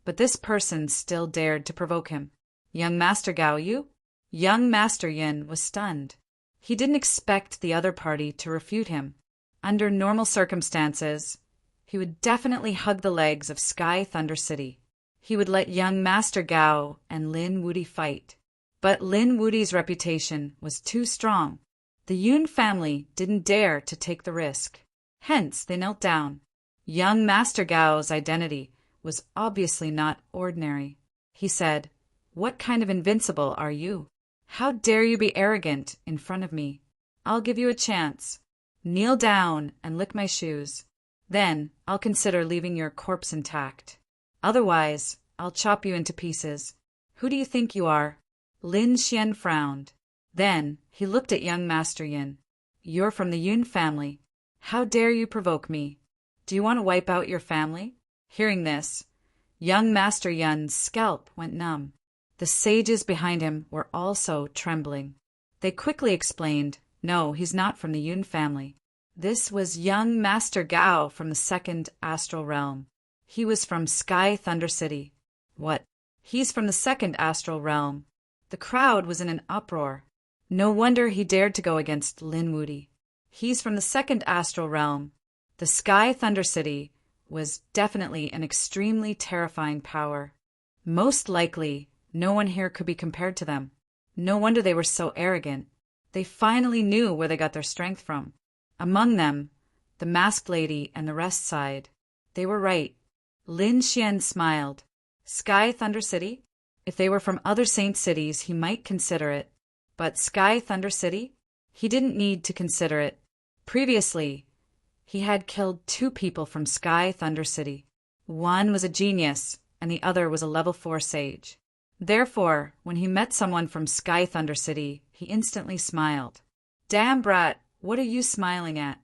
Speaker 1: but this person still dared to provoke him. Young Master Gao Yu? Young Master Yin was stunned. He didn't expect the other party to refute him. Under normal circumstances, he would definitely hug the legs of Sky Thunder City. He would let young Master Gao and Lin Wudy fight. But Lin Wudy's reputation was too strong. The Yun family didn't dare to take the risk. Hence, they knelt down. Young Master Gao's identity was obviously not ordinary. He said, "What kind of invincible are you? How dare you be arrogant in front of me? I'll give you a chance. Kneel down and lick my shoes. Then I'll consider leaving your corpse intact. Otherwise, I'll chop you into pieces. Who do you think you are?" Lin Xian frowned. Then he looked at young Master Yin. "You're from the Yun family. How dare you provoke me? Do you want to wipe out your family?" Hearing this, young Master Yin's scalp went numb. The sages behind him were also trembling. They quickly explained, "No, he's not from the Yun family. This was young Master Gao from the second astral realm. He was from Sky Thunder City." "What? He's from the second astral realm?" The crowd was in an uproar. No wonder he dared to go against Lin Wudy. He's from the second astral realm. The Sky Thunder City was definitely an extremely terrifying power. Most likely, no one here could be compared to them. No wonder they were so arrogant. They finally knew where they got their strength from. Among them, the masked lady and the rest sighed. They were right. Lin Xian smiled. Sky Thunder City? If they were from other saint cities, he might consider it. But Sky Thunder City? He didn't need to consider it. Previously, he had killed 2 people from Sky Thunder City. One was a genius, and the other was a level 4 sage. Therefore, when he met someone from Sky Thunder City, he instantly smiled. "Damn brat, what are you smiling at?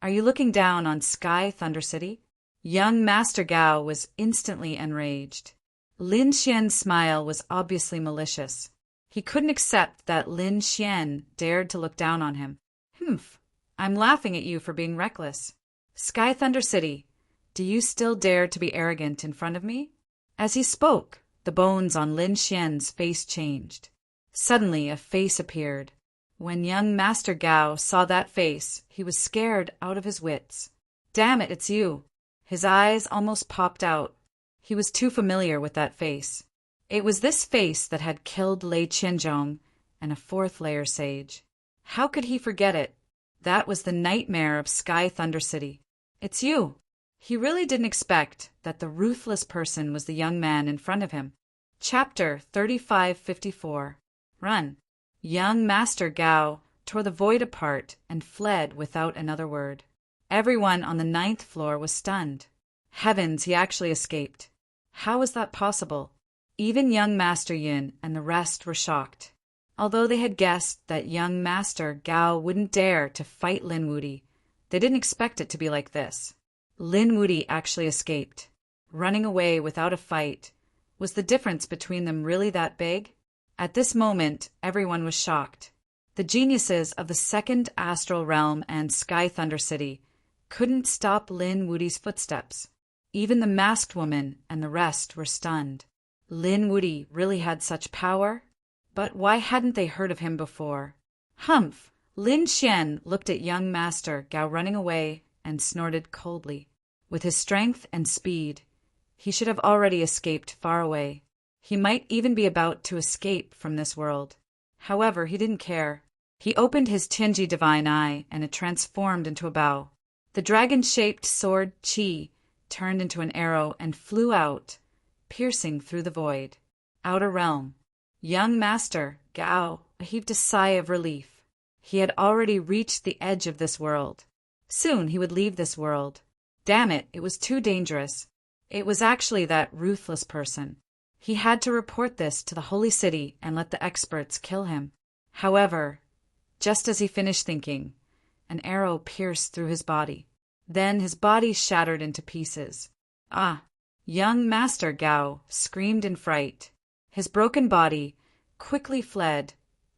Speaker 1: Are you looking down on Sky Thunder City?" Young Master Gao was instantly enraged. Lin Xian's smile was obviously malicious. He couldn't accept that Lin Xian dared to look down on him. "Humph, I'm laughing at you for being reckless. Sky Thunder City, do you still dare to be arrogant in front of me?" As he spoke, the bones on Lin Xian's face changed. Suddenly, a face appeared. When young Master Gao saw that face, he was scared out of his wits. "Damn it, it's you." His eyes almost popped out. He was too familiar with that face. It was this face that had killed Lei Qianzhong and a 4th layer sage. How could he forget it? That was the nightmare of Sky Thunder City. "It's you." He really didn't expect that the ruthless person was the young man in front of him. Chapter 3554. Run. Young Master Gao tore the void apart and fled without another word. Everyone on the 9th floor was stunned. Heavens, he actually escaped. How was that possible? Even young Master Yin and the rest were shocked. Although they had guessed that young Master Gao wouldn't dare to fight Lin Wudy, they didn't expect it to be like this. Lin Wudy actually escaped. Running away without a fight. Was the difference between them really that big? At this moment, everyone was shocked. The geniuses of the second astral realm and Sky Thunder City couldn't stop Lin Wudy's footsteps. Even the masked woman and the rest were stunned. Lin Wudy really had such power? But why hadn't they heard of him before? Humph! Lin Xian looked at young Master Gao running away and snorted coldly. With his strength and speed, he should have already escaped far away. He might even be about to escape from this world. However, he didn't care. He opened his Tianji divine eye and it transformed into a bow. The dragon-shaped sword Qi turned into an arrow and flew out, piercing through the void. Outer realm. Young Master Gao heaved a sigh of relief. He had already reached the edge of this world. Soon he would leave this world. Damn it, it was too dangerous. It was actually that ruthless person. He had to report this to the holy city and let the experts kill him. However, just as he finished thinking, an arrow pierced through his body. Then his body shattered into pieces. Ah! Young Master Gao screamed in fright. His broken body quickly fled,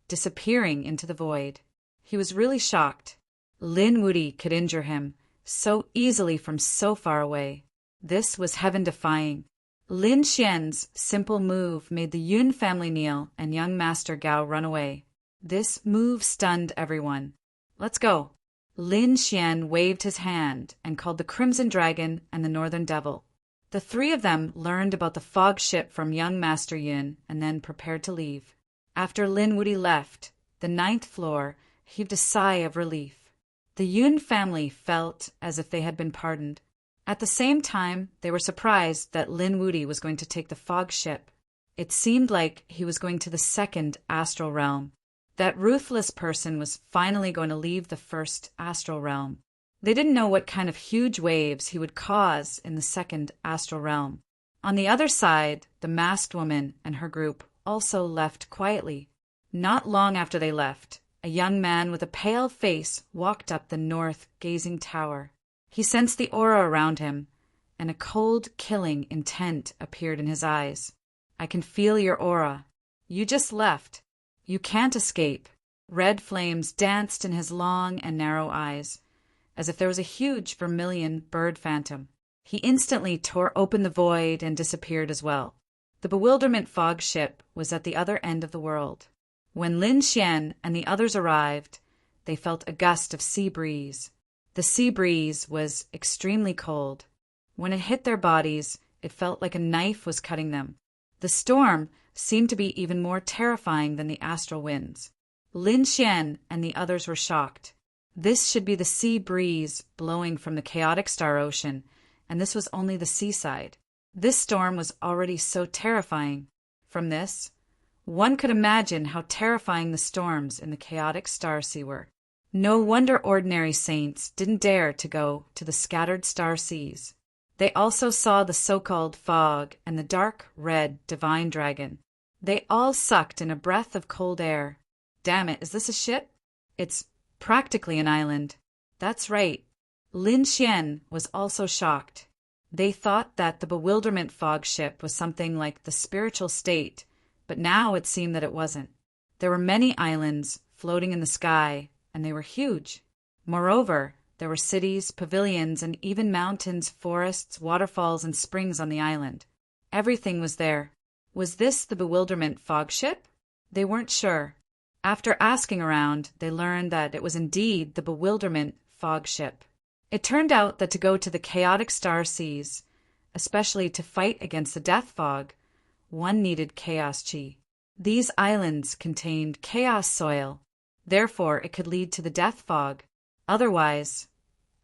Speaker 1: disappearing into the void. He was really shocked. Lin Wuti could injure him so easily from so far away. This was heaven-defying. Lin Xian's simple move made the Yun family kneel and young Master Gao run away. This move stunned everyone. Let's go. Lin Xian waved his hand and called the Crimson Dragon and the Northern Devil. The three of them learned about the fog ship from young Master Yun and then prepared to leave. After Lin Wuti left, the 9th floor heaved a sigh of relief. The Yun family felt as if they had been pardoned. At the same time, they were surprised that Lin Wuti was going to take the fog ship. It seemed like he was going to the 2nd astral realm. That ruthless person was finally going to leave the 1st astral realm. They didn't know what kind of huge waves he would cause in the 2nd astral realm. On the other side, the masked woman and her group also left quietly. Not long after they left, a young man with a pale face walked up the north gazing tower. He sensed the aura around him, and a cold, killing intent appeared in his eyes. I can feel your aura. You just left. You can't escape. Red flames danced in his long and narrow eyes, as if there was a huge vermilion bird phantom. He instantly tore open the void and disappeared as well. The bewilderment fog ship was at the other end of the world. When Lin Xian and the others arrived, they felt a gust of sea breeze. The sea breeze was extremely cold. When it hit their bodies, it felt like a knife was cutting them. The storm seemed to be even more terrifying than the astral winds. Lin Xian and the others were shocked. This should be the sea breeze blowing from the chaotic star ocean, and this was only the seaside. This storm was already so terrifying. From this, one could imagine how terrifying the storms in the chaotic star sea were. No wonder ordinary saints didn't dare to go to the scattered star seas. They also saw the so-called fog and the dark red divine dragon. They all sucked in a breath of cold air. Damn it, is this a ship? It's practically an island. That's right. Lin Xian was also shocked. They thought that the bewilderment fog ship was something like the spiritual state, but now it seemed that it wasn't. There were many islands floating in the sky, and they were huge. Moreover, there were cities, pavilions, and even mountains, forests, waterfalls, and springs on the island. Everything was there. Was this the bewilderment fog ship? They weren't sure. After asking around, they learned that it was indeed the bewilderment fog ship. It turned out that to go to the chaotic star seas, especially to fight against the death fog, one needed chaos chi. These islands contained chaos soil. Therefore, it could lead to the death fog. Otherwise,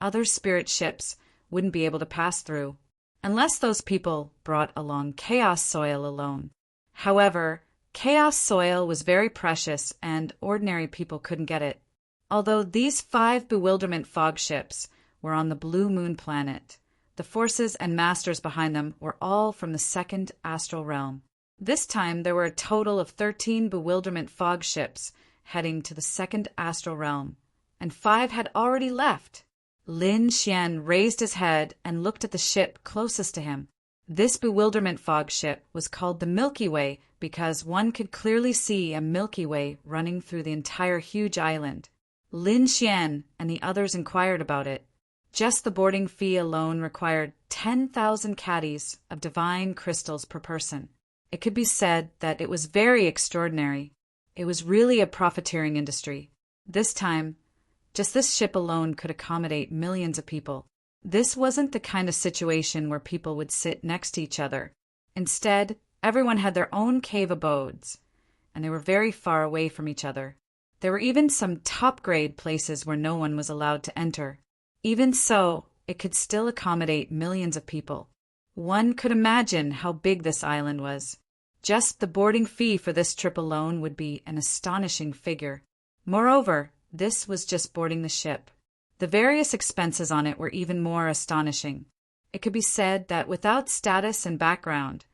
Speaker 1: other spirit ships wouldn't be able to pass through, unless those people brought along chaos soil alone. However, chaos soil was very precious and ordinary people couldn't get it. Although these 5 bewilderment fog ships were on the Blue Moon planet, the forces and masters behind them were all from the 2nd astral realm. This time there were a total of 13 bewilderment fog ships heading to the 2nd astral realm, and 5 had already left. Lin Xian raised his head and looked at the ship closest to him. This bewilderment fog ship was called the Milky Way because one could clearly see a Milky Way running through the entire huge island. Lin Xian and the others inquired about it. Just the boarding fee alone required 10,000 caddies of divine crystals per person. It could be said that it was very extraordinary. It was really a profiteering industry. This time, just this ship alone could accommodate millions of people. This wasn't the kind of situation where people would sit next to each other. Instead, everyone had their own cave abodes, and they were very far away from each other. There were even some top-grade places where no one was allowed to enter. Even so, it could still accommodate millions of people. One could imagine how big this island was. Just the boarding fee for this trip alone would be an astonishing figure. Moreover, This was just boarding the ship. The various expenses on it were even more astonishing. It could be said that without status and background,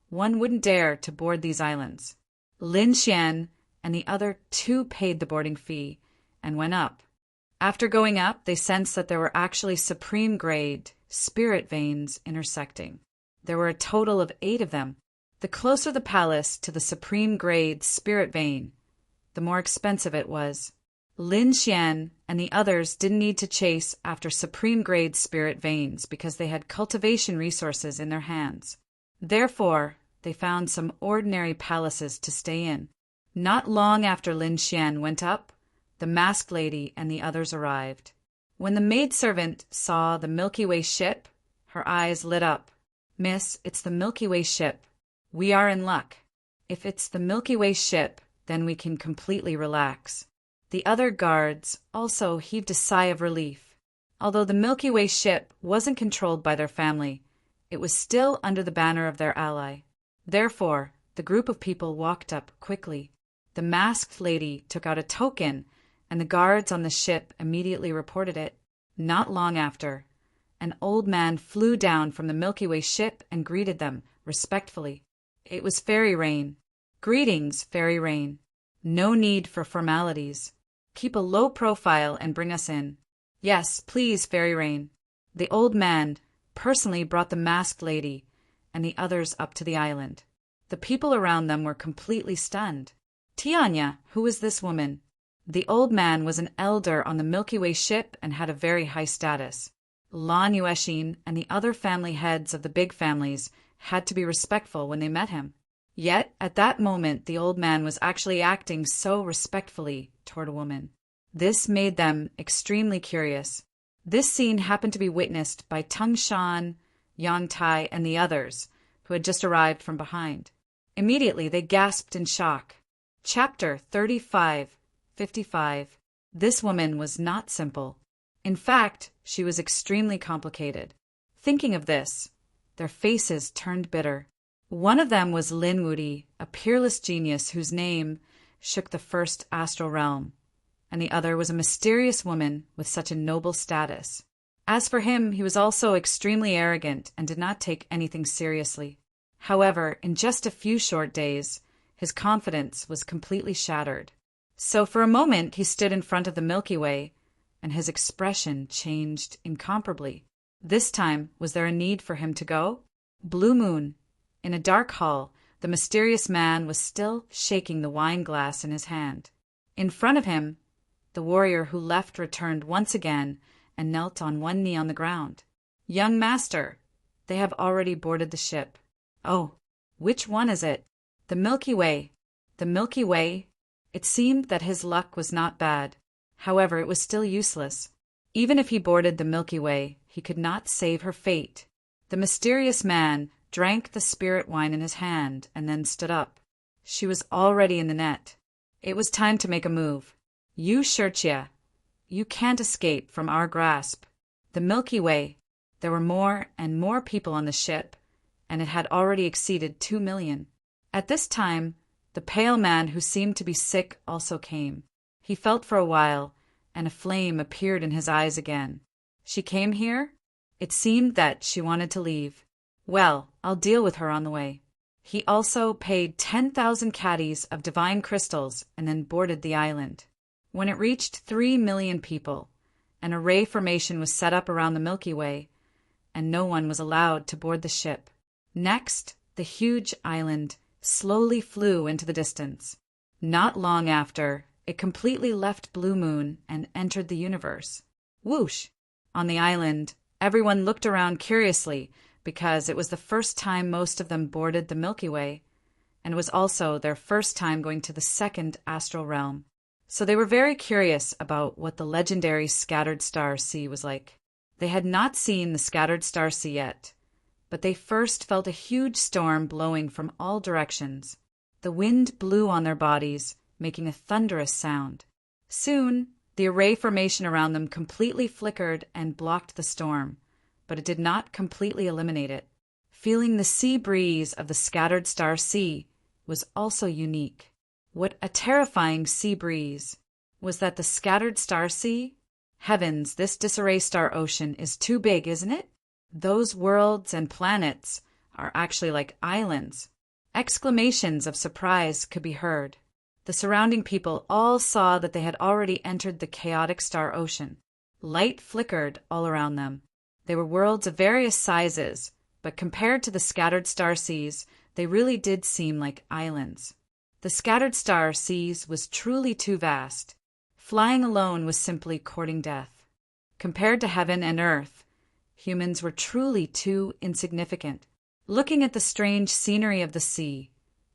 Speaker 1: one wouldn't dare to board these islands. Lin Xian and the other two paid the boarding fee and went up. After going up, they sensed that there were actually supreme-grade spirit veins intersecting. There were a total of 8 of them. The closer the palace to the supreme-grade spirit vein, the more expensive it was. Lin Xian and the others didn't need to chase after supreme-grade spirit veins because they had cultivation resources in their hands. Therefore, they found some ordinary palaces to stay in. Not long after Lin Xian went up, the masked lady and the others arrived. When the maidservant saw the Milky Way ship, her eyes lit up. "Miss, it's the Milky Way ship. We are in luck. If it's the Milky Way ship, then we can completely relax." The other guards also heaved a sigh of relief. Although the Milky Way ship wasn't controlled by their family, it was still under the banner of their ally. Therefore, the group of people walked up quickly. The masked lady took out a token, and the guards on the ship immediately reported it. Not long after, an old man flew down from the Milky Way ship and greeted them respectfully. It was Fairy Rain. "Greetings, Fairy Rain. No need for formalities. Keep a low profile and bring us in." "Yes, please, Fairy Rain." The old man personally brought the masked lady and the others up to the island. The people around them were completely stunned. "Tianya, who is this woman?" The old man was an elder on the Milky Way ship and had a very high status. Lan Yuexin and the other family heads of the big families had to be respectful when they met him. Yet, at that moment, the old man was actually acting so respectfully toward a woman. This made them extremely curious. This scene happened to be witnessed by Tung Shan, Yang Tai, and the others, who had just arrived from behind. Immediately, they gasped in shock. Chapter 35:55. This woman was not simple. In fact, she was extremely complicated. Thinking of this, their faces turned bitter. One of them was Lin Wudi, a peerless genius whose name shook the first astral realm, and the other was a mysterious woman with such a noble status. As for him, he was also extremely arrogant and did not take anything seriously. However, in just a few short days, his confidence was completely shattered. So for a moment he stood in front of the Milky Way, and his expression changed incomparably. This time, was there a need for him to go? Blue moon. In a dark hall, the mysterious man was still shaking the wine glass in his hand. In front of him, the warrior who left returned once again and knelt on one knee on the ground. "Young master, they have already boarded the ship." "Oh, which one is it?" "The Milky Way." "The Milky Way?" It seemed that his luck was not bad. However, it was still useless. Even if he boarded the Milky Way, he could not save her fate. The mysterious man drank the spirit wine in his hand and then stood up. She was already in the net. It was time to make a move. "You, Shirchia, you can't escape from our grasp." The Milky Way. There were more and more people on the ship, and it had already exceeded 2 million. At this time, the pale man who seemed to be sick also came. He felt for a while, and a flame appeared in his eyes again. She came here? It seemed that she wanted to leave. Well, I'll deal with her on the way. He also paid 10,000 caddies of divine crystals and then boarded the island. When it reached 3 million people, an array formation was set up around the Milky Way, and no one was allowed to board the ship. Next, the huge island slowly flew into the distance. Not long after, it completely left Blue Moon and entered the universe. Whoosh! On the island, everyone looked around curiously because it was the first time most of them boarded the Milky Way, and it was also their first time going to the second astral realm. So they were very curious about what the legendary Scattered Star Sea was like. They had not seen the Scattered Star Sea yet, but they first felt a huge storm blowing from all directions. The wind blew on their bodies, making a thunderous sound. Soon, the array formation around them completely flickered and blocked the storm, but it did not completely eliminate it. Feeling the sea breeze of the Scattered Star Sea was also unique. What a terrifying sea breeze! Was that the scattered star sea? Heavens, this disarray star ocean is too big, isn't it? Those worlds and planets are actually like islands. Exclamations of surprise could be heard. The surrounding people all saw that they had already entered the chaotic star ocean. Light flickered all around them. They were worlds of various sizes, but compared to the scattered star seas, they really did seem like islands. The scattered star seas was truly too vast. Flying alone was simply courting death. Compared to heaven and earth, humans were truly too insignificant. Looking at the strange scenery of the sea,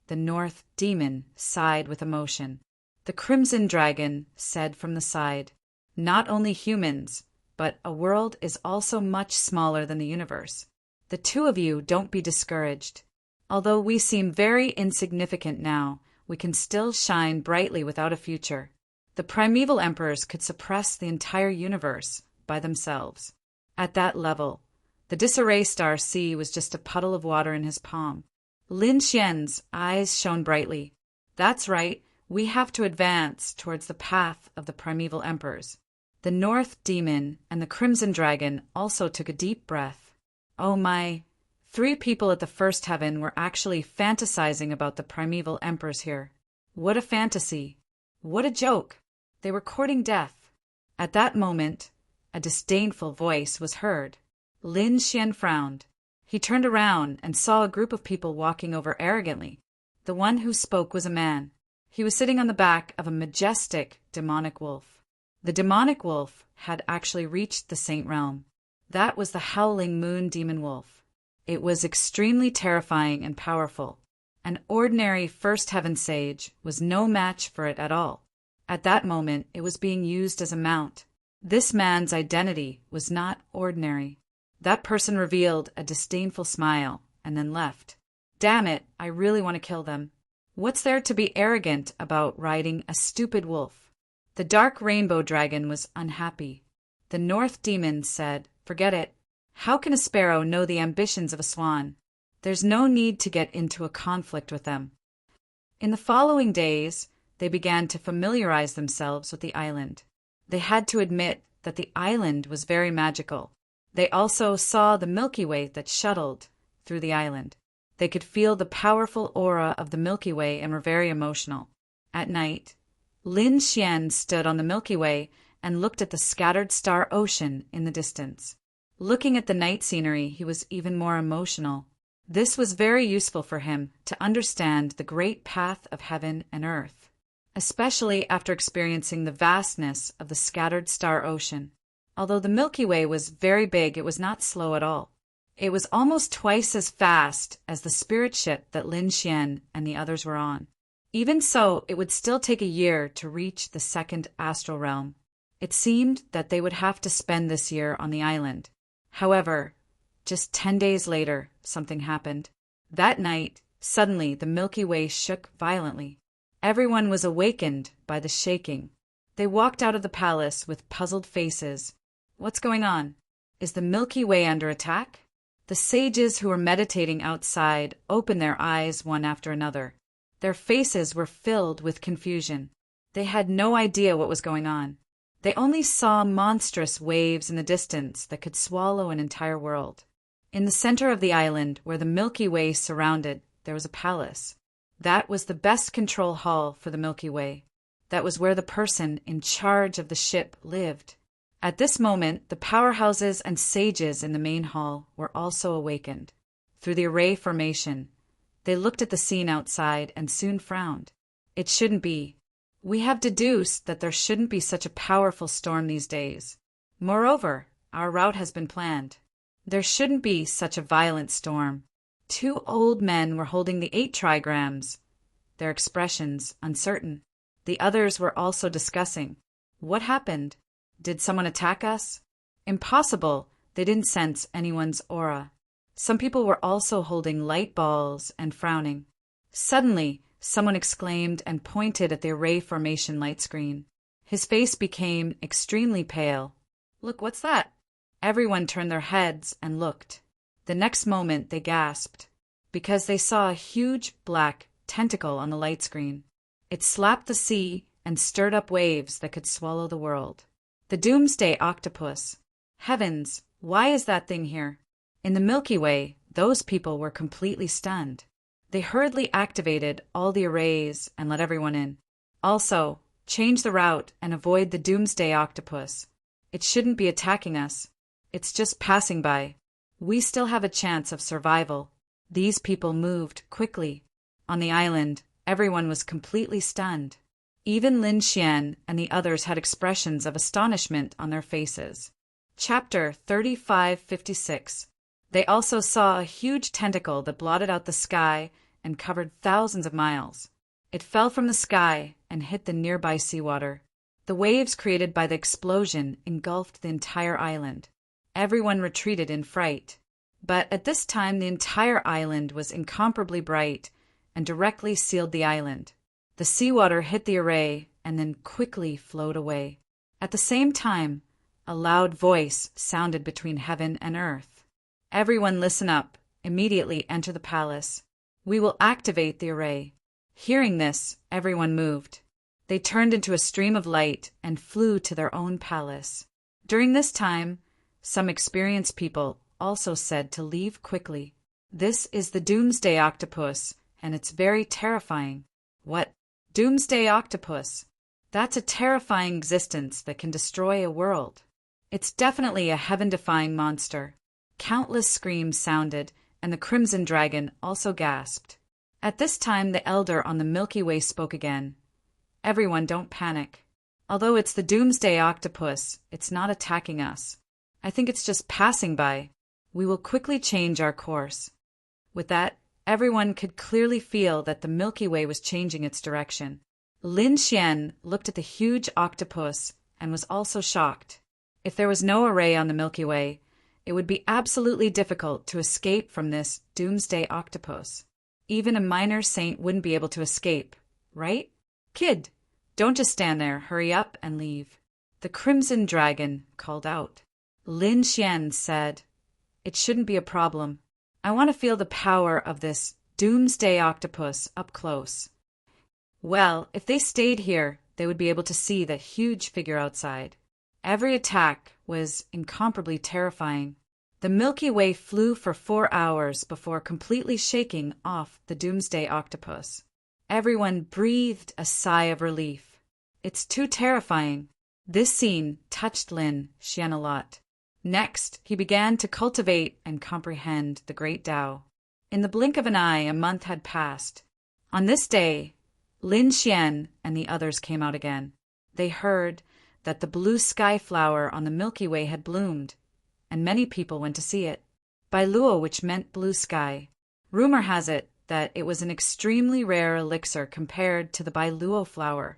Speaker 1: the North Demon sighed with emotion. The Crimson Dragon said from the side, "Not only humans, but a world is also much smaller than the universe. The two of you don't be discouraged. Although we seem very insignificant now, we can still shine brightly without a future. The primeval emperors could suppress the entire universe by themselves." At that level, the disarray star sea was just a puddle of water in his palm. Lin Xian's eyes shone brightly. "That's right, we have to advance towards the path of the primeval emperors." The North Demon and the Crimson Dragon also took a deep breath. Oh my! 3 people at the first heaven were actually fantasizing about the primeval emperors here. What a fantasy! What a joke! They were courting death. At that moment, a disdainful voice was heard. Lin Xian frowned. He turned around and saw a group of people walking over arrogantly. The one who spoke was a man. He was sitting on the back of a majestic demonic wolf. The demonic wolf had actually reached the Saint Realm. That was the howling moon demon wolf. It was extremely terrifying and powerful. An ordinary first heaven sage was no match for it at all. At that moment, it was being used as a mount. This man's identity was not ordinary. That person revealed a disdainful smile and then left. Damn it, I really want to kill them. What's there to be arrogant about riding a stupid wolf? The dark rainbow dragon was unhappy. The North Demon said, "Forget it. How can a sparrow know the ambitions of a swan? There's no need to get into a conflict with them." In the following days, they began to familiarize themselves with the island. They had to admit that the island was very magical. They also saw the Milky Way that shuttled through the island. They could feel the powerful aura of the Milky Way and were very emotional. At night, Lin Xian stood on the Milky Way and looked at the scattered star ocean in the distance. Looking at the night scenery, he was even more emotional. This was very useful for him to understand the great path of heaven and earth, especially after experiencing the vastness of the scattered star ocean. Although the Milky Way was very big, it was not slow at all. It was almost twice as fast as the spirit ship that Lin Xian and the others were on. Even so, it would still take a year to reach the second astral realm. It seemed that they would have to spend this year on the island. However, just 10 days later, something happened. That night, suddenly the Milky Way shook violently. Everyone was awakened by the shaking. They walked out of the palace with puzzled faces. What's going on? Is the Milky Way under attack? The sages who were meditating outside opened their eyes one after another. Their faces were filled with confusion. They had no idea what was going on. They only saw monstrous waves in the distance that could swallow an entire world. In the center of the island, where the Milky Way surrounded, there was a palace. That was the best control hall for the Milky Way. That was where the person in charge of the ship lived. At this moment, the powerhouses and sages in the main hall were also awakened. Through the array formation, they looked at the scene outside and soon frowned. It shouldn't be. We have deduced that there shouldn't be such a powerful storm these days. Moreover, our route has been planned. There shouldn't be such a violent storm. 2 old men were holding the 8 trigrams, their expressions uncertain. The others were also discussing. What happened? Did someone attack us? Impossible. They didn't sense anyone's aura. Some people were also holding light balls and frowning. Suddenly, someone exclaimed and pointed at the array formation light screen. His face became extremely pale. Look, what's that? Everyone turned their heads and looked. The next moment they gasped, because they saw a huge black tentacle on the light screen. It slapped the sea and stirred up waves that could swallow the world. The Doomsday Octopus. Heavens, why is that thing here? In the Milky Way, those people were completely stunned. They hurriedly activated all the arrays and let everyone in. Also, change the route and avoid the Doomsday Octopus. It shouldn't be attacking us. It's just passing by. We still have a chance of survival. These people moved quickly. On the island, everyone was completely stunned. Even Lin Xian and the others had expressions of astonishment on their faces. Chapter 3556. They also saw a huge tentacle that blotted out the sky and covered thousands of miles. It fell from the sky and hit the nearby seawater. The waves created by the explosion engulfed the entire island. Everyone retreated in fright. But at this time the entire island was incomparably bright and directly sealed the island. The seawater hit the array and then quickly flowed away. At the same time, a loud voice sounded between heaven and earth. Everyone listen up. Immediately enter the palace. We will activate the array. Hearing this, everyone moved. They turned into a stream of light and flew to their own palace. During this time, some experienced people also said to leave quickly. This is the Doomsday Octopus, and it's very terrifying. What? Doomsday Octopus? That's a terrifying existence that can destroy a world. It's definitely a heaven-defying monster. Countless screams sounded, and the Crimson Dragon also gasped. At this time, the Elder on the Milky Way spoke again. Everyone, don't panic. Although it's the Doomsday Octopus, it's not attacking us. I think it's just passing by. We will quickly change our course. With that, everyone could clearly feel that the Milky Way was changing its direction. Lin Xian looked at the huge octopus and was also shocked. If there was no array on the Milky Way, it would be absolutely difficult to escape from this Doomsday Octopus. Even a minor saint wouldn't be able to escape, right? Kid, don't just stand there, hurry up and leave. The Crimson Dragon called out. Lin Xian said, It shouldn't be a problem. I want to feel the power of this Doomsday Octopus up close. Well, if they stayed here, they would be able to see the huge figure outside. Every attack was incomparably terrifying. The Milky Way flew for 4 hours before completely shaking off the Doomsday Octopus. Everyone breathed a sigh of relief. It's too terrifying. This scene touched Lin Xian a lot. Next, he began to cultivate and comprehend the Great Tao. In the blink of an eye, a month had passed. On this day, Lin Xian and the others came out again. They heard that the blue sky flower on the Milky Way had bloomed, and many people went to see it. Bailuo, which meant blue sky. Rumor has it that it was an extremely rare elixir compared to the Bailuo flower.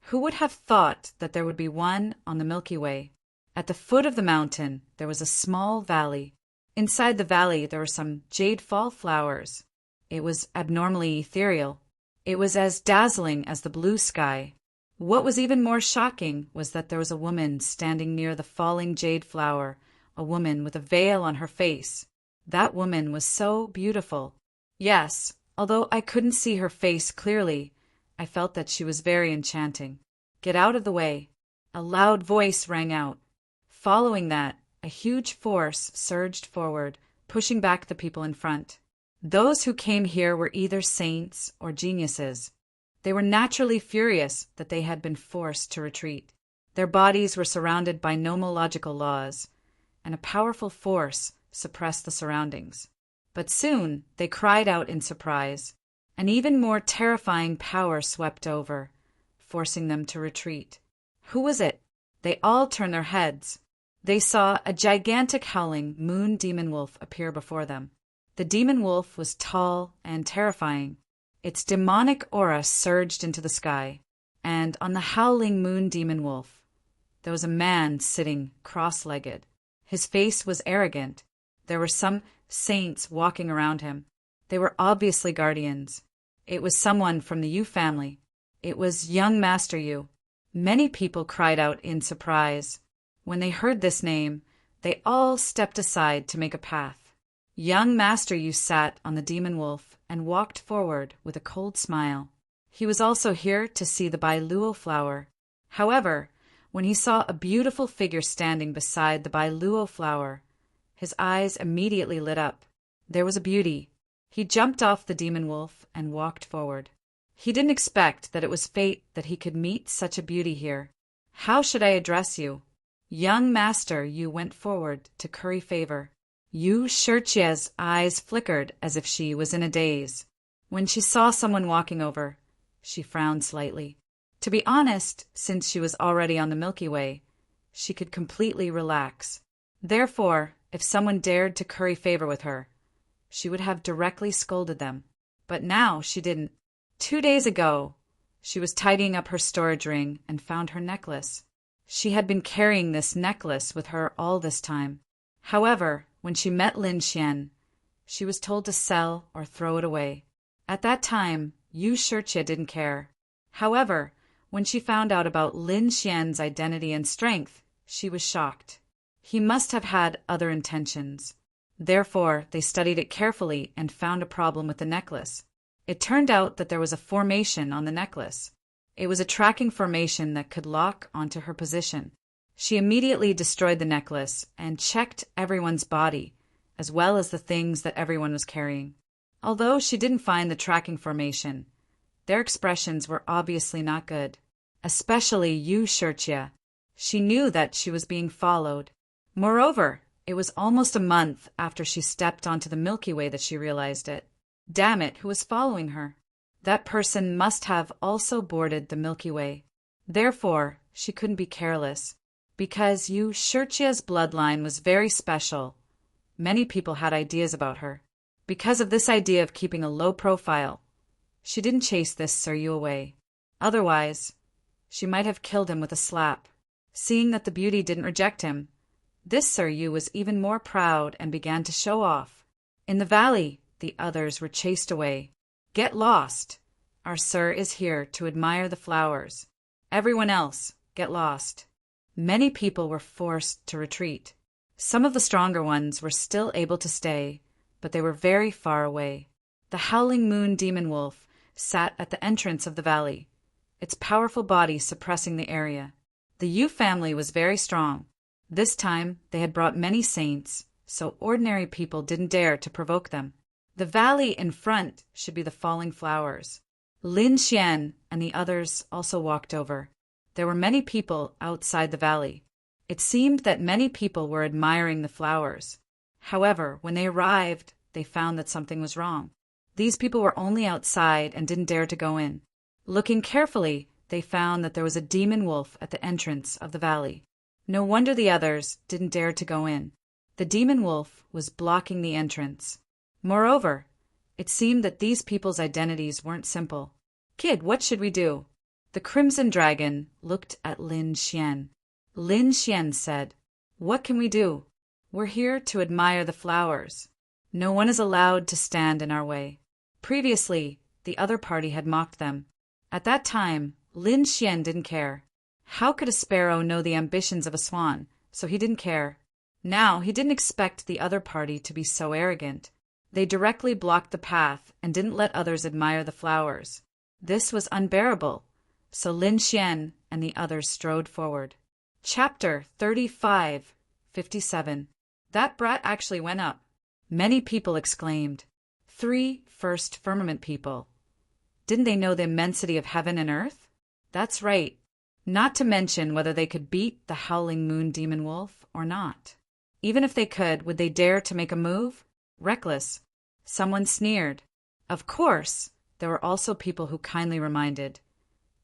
Speaker 1: Who would have thought that there would be one on the Milky Way? At the foot of the mountain, there was a small valley. Inside the valley, there were some jade fall flowers. It was abnormally ethereal. It was as dazzling as the blue sky. What was even more shocking was that there was a woman standing near the falling jade flower, a woman with a veil on her face. That woman was so beautiful. Yes, although I couldn't see her face clearly, I felt that she was very enchanting. Get out of the way. A loud voice rang out. Following that, a huge force surged forward, pushing back the people in front. Those who came here were either saints or geniuses. They were naturally furious that they had been forced to retreat. Their bodies were surrounded by nomological laws, and a powerful force suppressed the surroundings. But soon they cried out in surprise. An even more terrifying power swept over, forcing them to retreat. Who was it? They all turned their heads. They saw a gigantic howling moon demon wolf appear before them. The demon wolf was tall and terrifying. Its demonic aura surged into the sky, and on the howling moon demon wolf, there was a man sitting cross-legged. His face was arrogant. There were some saints walking around him. They were obviously guardians. It was someone from the Yu family. It was young Master Yu. Many people cried out in surprise. When they heard this name, they all stepped aside to make a path. Young Master Yu sat on the demon wolf and walked forward with a cold smile. He was also here to see the Bailuo flower. However, when he saw a beautiful figure standing beside the Bailuo flower, his eyes immediately lit up. There was a beauty. He jumped off the demon wolf and walked forward. He didn't expect that it was fate that he could meet such a beauty here. "How should I address you?" "Young master," Yu went forward to curry favor. Yu Shichia's eyes flickered as if she was in a daze. When she saw someone walking over, she frowned slightly. To be honest, since she was already on the Milky Way, she could completely relax. Therefore, if someone dared to curry favor with her, she would have directly scolded them. But now she didn't. 2 days ago, she was tidying up her storage ring and found her necklace. She had been carrying this necklace with her all this time. However, when she met Lin Xian, she was told to sell or throw it away. At that time, Yu Shichia didn't care. However, when she found out about Lin Xian's identity and strength, she was shocked. He must have had other intentions. Therefore, they studied it carefully and found a problem with the necklace. It turned out that there was a formation on the necklace. It was a tracking formation that could lock onto her position. She immediately destroyed the necklace and checked everyone's body, as well as the things that everyone was carrying. Although she didn't find the tracking formation, their expressions were obviously not good. Especially Yu Shichia. She knew that she was being followed. Moreover, it was almost a month after she stepped onto the Milky Way that she realized it. Damn it, who was following her? That person must have also boarded the Milky Way. Therefore, she couldn't be careless. Because Yu Shichia's bloodline was very special, many people had ideas about her. Because of this idea of keeping a low profile, she didn't chase this Sir Yu away. Otherwise, she might have killed him with a slap. Seeing that the beauty didn't reject him, this Sir Yu was even more proud and began to show off. In the valley, the others were chased away. "Get lost. Our Sir is here to admire the flowers. Everyone else, get lost." Many people were forced to retreat. Some of the stronger ones were still able to stay, but they were very far away. The howling moon demon wolf sat at the entrance of the valley, its powerful body suppressing the area. The Yu family was very strong. This time they had brought many saints, so ordinary people didn't dare to provoke them. The valley in front should be the falling flowers. Lin Xian and the others also walked over. There were many people outside the valley. It seemed that many people were admiring the flowers. However, when they arrived, they found that something was wrong. These people were only outside and didn't dare to go in. Looking carefully, they found that there was a demon wolf at the entrance of the valley. No wonder the others didn't dare to go in. The demon wolf was blocking the entrance. Moreover, it seemed that these people's identities weren't simple. "Kid, what should we do?" The Crimson Dragon looked at Lin Xian. Lin Xian said, "What can we do? We're here to admire the flowers. No one is allowed to stand in our way." Previously, the other party had mocked them. At that time, Lin Xian didn't care. How could a sparrow know the ambitions of a swan? So he didn't care. Now he didn't expect the other party to be so arrogant. They directly blocked the path and didn't let others admire the flowers. This was unbearable, so Lin Xian and the others strode forward. Chapter 35:57. That brat actually went up. Many people exclaimed. 3 first firmament people. Didn't they know the immensity of heaven and earth? That's right. Not to mention whether they could beat the howling moon demon wolf or not. Even if they could, would they dare to make a move? Reckless. Someone sneered. Of course, there were also people who kindly reminded,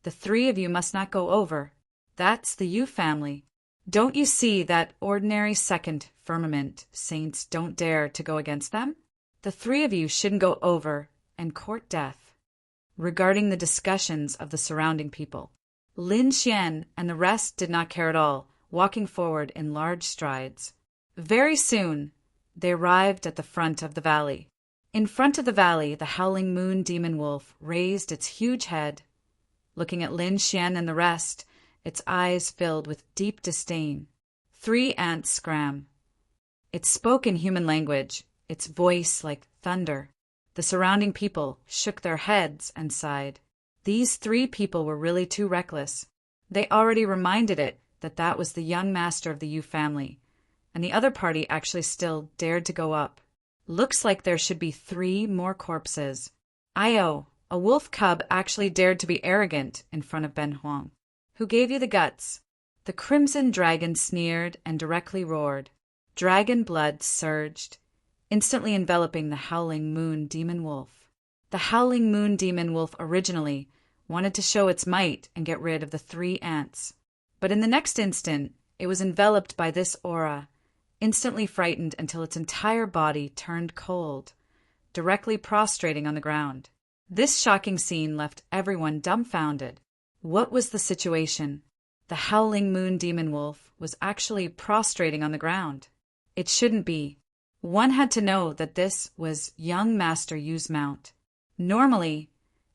Speaker 1: "The 3 of you must not go over. That's the Yu family. Don't you see that ordinary second firmament saints don't dare to go against them? The 3 of you shouldn't go over and court death." Regarding the discussions of the surrounding people, Lin Xian and the rest did not care at all, walking forward in large strides. Very soon, they arrived at the front of the valley. In front of the valley, the howling moon demon wolf raised its huge head. Looking at Lin Xian and the rest, its eyes filled with deep disdain. 3 ants scram. It spoke in human language, its voice like thunder. The surrounding people shook their heads and sighed. These three people were really too reckless. They already reminded it that that was the young master of the Yu family, and the other party actually still dared to go up. Looks like there should be 3 more corpses. Io, a wolf cub actually dared to be arrogant in front of Ben Huang. Who gave you the guts? The crimson dragon sneered and directly roared. Dragon blood surged, instantly enveloping the howling moon demon wolf. The howling moon demon wolf originally wanted to show its might and get rid of the 3 ants. But in the next instant, it was enveloped by this aura, instantly frightened until its entire body turned cold, directly prostrating on the ground. This shocking scene left everyone dumbfounded. What was the situation? The howling moon demon wolf was actually prostrating on the ground. It shouldn't be. One had to know that this was young Master Yu's mount. Normally,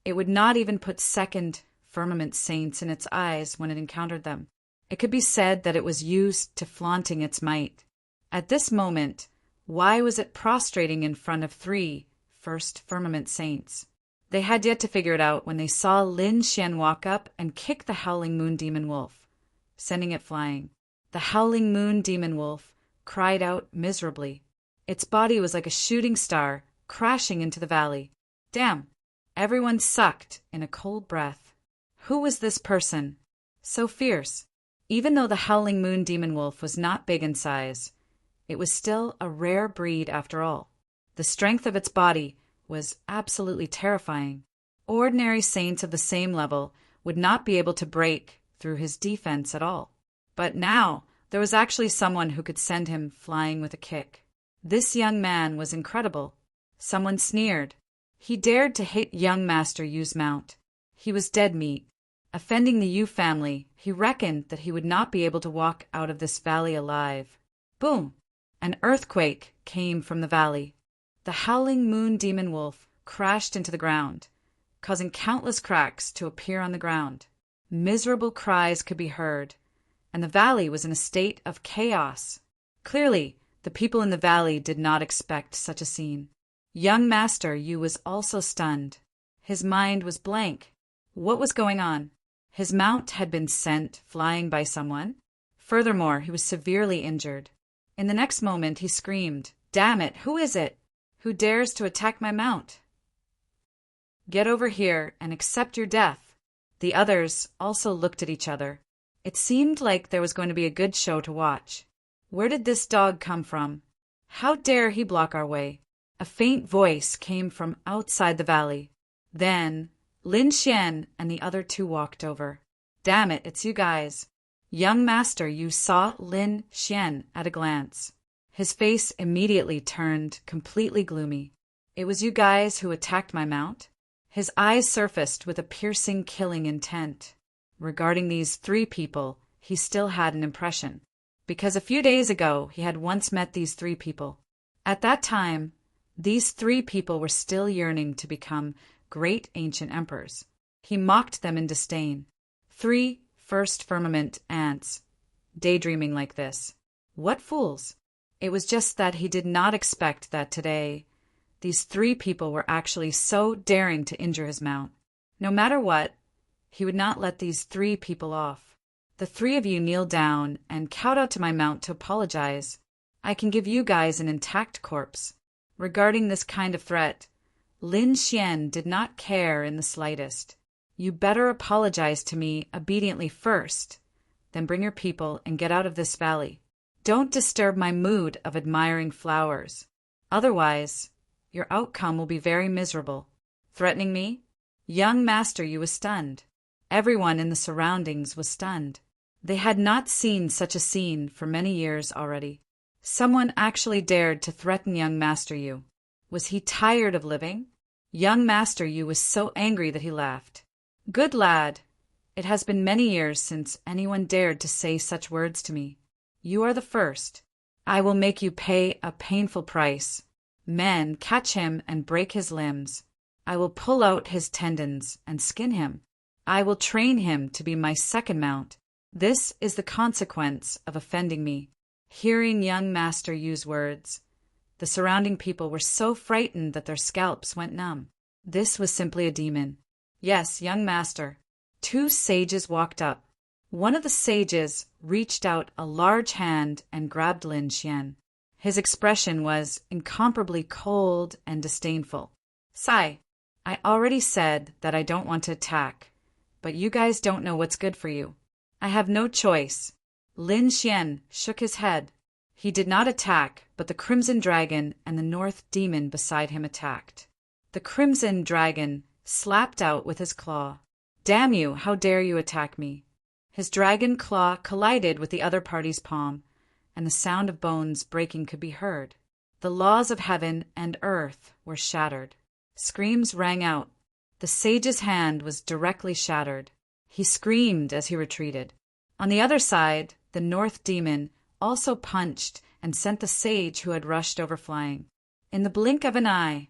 Speaker 1: it would not even put second firmament saints in its eyes when it encountered them. It could be said that it was used to flaunting its might. At this moment, why was it prostrating in front of 3 first firmament saints? They had yet to figure it out when they saw Lin Xian walk up and kick the howling moon demon wolf, sending it flying. The howling moon demon wolf cried out miserably. Its body was like a shooting star crashing into the valley. Damn! Everyone sucked in a cold breath. Who was this person? So fierce. Even though the howling moon demon wolf was not big in size, it was still a rare breed after all. The strength of its body was absolutely terrifying. Ordinary saints of the same level would not be able to break through his defense at all. But now, there was actually someone who could send him flying with a kick. This young man was incredible. Someone sneered. He dared to hit young Master Yu's mount. He was dead meat. Offending the Yu family, he reckoned that he would not be able to walk out of this valley alive. Boom! An earthquake came from the valley. The howling moon demon wolf crashed into the ground, causing countless cracks to appear on the ground. Miserable cries could be heard, and the valley was in a state of chaos. Clearly, the people in the valley did not expect such a scene. Young Master Yu was also stunned. His mind was blank. What was going on? His mount had been sent flying by someone. Furthermore, he was severely injured. In the next moment, he screamed, "Damn it, who is it? Who dares to attack my mount? Get over here and accept your death." The others also looked at each other. It seemed like there was going to be a good show to watch. Where did this dog come from? How dare he block our way? A faint voice came from outside the valley. Then, Lin Xian and the other 2 walked over. Damn it, it's you guys. Young Master Yu saw Lin Xian at a glance. His face immediately turned completely gloomy. It was you guys who attacked my mount? His eyes surfaced with a piercing, killing intent. Regarding these 3 people, he still had an impression, because a few days ago he had once met these 3 people. At that time, these 3 people were still yearning to become great ancient emperors. He mocked them in disdain. 3 first firmament ants, daydreaming like this. What fools! It was just that he did not expect that today these 3 people were actually so daring to injure his mount. No matter what, he would not let these 3 people off. The 3 of you kneel down and kowtow to my mount to apologize. I can give you guys an intact corpse. Regarding this kind of threat, Lin Xian did not care in the slightest. You better apologize to me obediently first, then bring your people and get out of this valley. Don't disturb my mood of admiring flowers. Otherwise, your outcome will be very miserable. Threatening me? Young Master Yu was stunned. Everyone in the surroundings was stunned. They had not seen such a scene for many years already. Someone actually dared to threaten young Master Yu. Was he tired of living? Young Master Yu was so angry that he laughed. Good lad, it has been many years since anyone dared to say such words to me. You are the first. I will make you pay a painful price. Men, catch him and break his limbs. I will pull out his tendons and skin him. I will train him to be my second mount. This is the consequence of offending me. Hearing young Master Yu's words, the surrounding people were so frightened that their scalps went numb. This was simply a demon. Yes, young master. Two sages walked up. One of the sages reached out a large hand and grabbed Lin Xian. His expression was incomparably cold and disdainful. Sai, I already said that I don't want to attack, but you guys don't know what's good for you. I have no choice. Lin Xian shook his head. He did not attack, but the Crimson Dragon and the North Demon beside him attacked. The Crimson Dragon slapped out with his claw. Damn you, how dare you attack me? His dragon claw collided with the other party's palm, and the sound of bones breaking could be heard. The laws of heaven and earth were shattered. Screams rang out. The sage's hand was directly shattered. He screamed as he retreated. On the other side, the North Demon also punched and sent the sage who had rushed over flying. In the blink of an eye,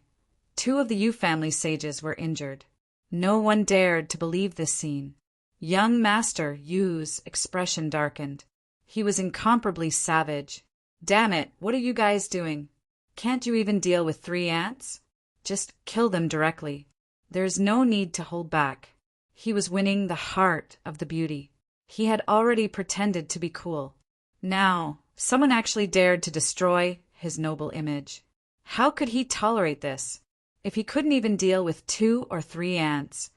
Speaker 1: two of the Yu family sages were injured. No one dared to believe this scene. Young Master Yu's expression darkened. He was incomparably savage. Damn it, what are you guys doing? Can't you even deal with 3 ants? Just kill them directly. There's no need to hold back. He was winning the heart of the beauty. He had already pretended to be cool. Now, someone actually dared to destroy his noble image. How could he tolerate this? If he couldn't even deal with 2 or 3 ants,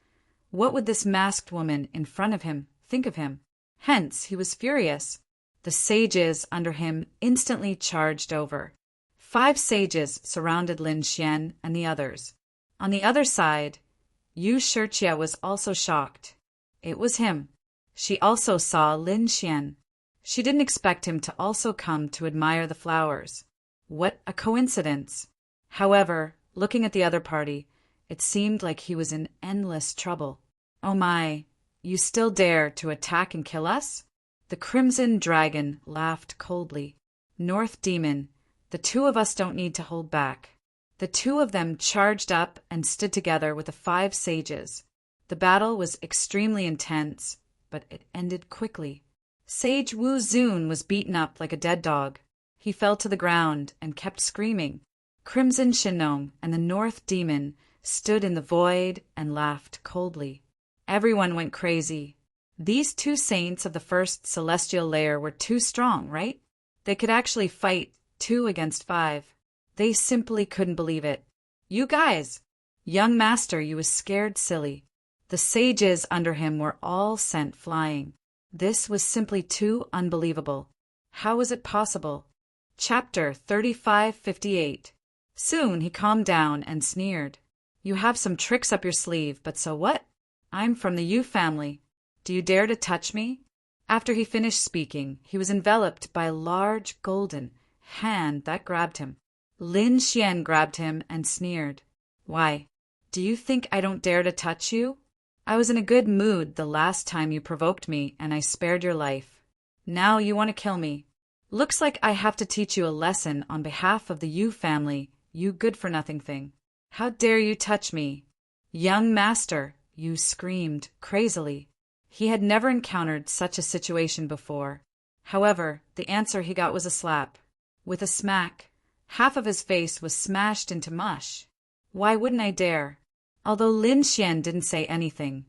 Speaker 1: what would this masked woman in front of him think of him? Hence, he was furious. The sages under him instantly charged over. 5 sages surrounded Lin Xian and the others. On the other side, Yu Shijie was also shocked. It was him. She also saw Lin Xian. She didn't expect him to also come to admire the flowers. What a coincidence! However, looking at the other party, it seemed like he was in endless trouble. Oh my, you still dare to attack and kill us? The Crimson Dragon laughed coldly. North Demon, the 2 of us don't need to hold back. The 2 of them charged up and stood together with the 5 sages. The battle was extremely intense, but it ended quickly. Sage Wu Zun was beaten up like a dead dog. He fell to the ground and kept screaming. Crimson Shinong and the North Demon stood in the void and laughed coldly. Everyone went crazy. These 2 saints of the first celestial layer were too strong, right? They could actually fight 2 against 5. They simply couldn't believe it. You guys! Young Master, you was scared silly. The sages under him were all sent flying. This was simply too unbelievable. How was it possible? Chapter 3558. Soon he calmed down and sneered. You have some tricks up your sleeve, but so what? I'm from the Yu family. Do you dare to touch me? After he finished speaking, he was enveloped by a large golden hand that grabbed him. Lin Xian grabbed him and sneered. Why, do you think I don't dare to touch you? I was in a good mood the last time you provoked me and I spared your life. Now you want to kill me. Looks like I have to teach you a lesson on behalf of the Yu family, you good-for-nothing thing. How dare you touch me? Young Master, Yu screamed crazily. He had never encountered such a situation before. However, the answer he got was a slap. With a smack, half of his face was smashed into mush. Why wouldn't I dare? Although Lin Xian didn't say anything,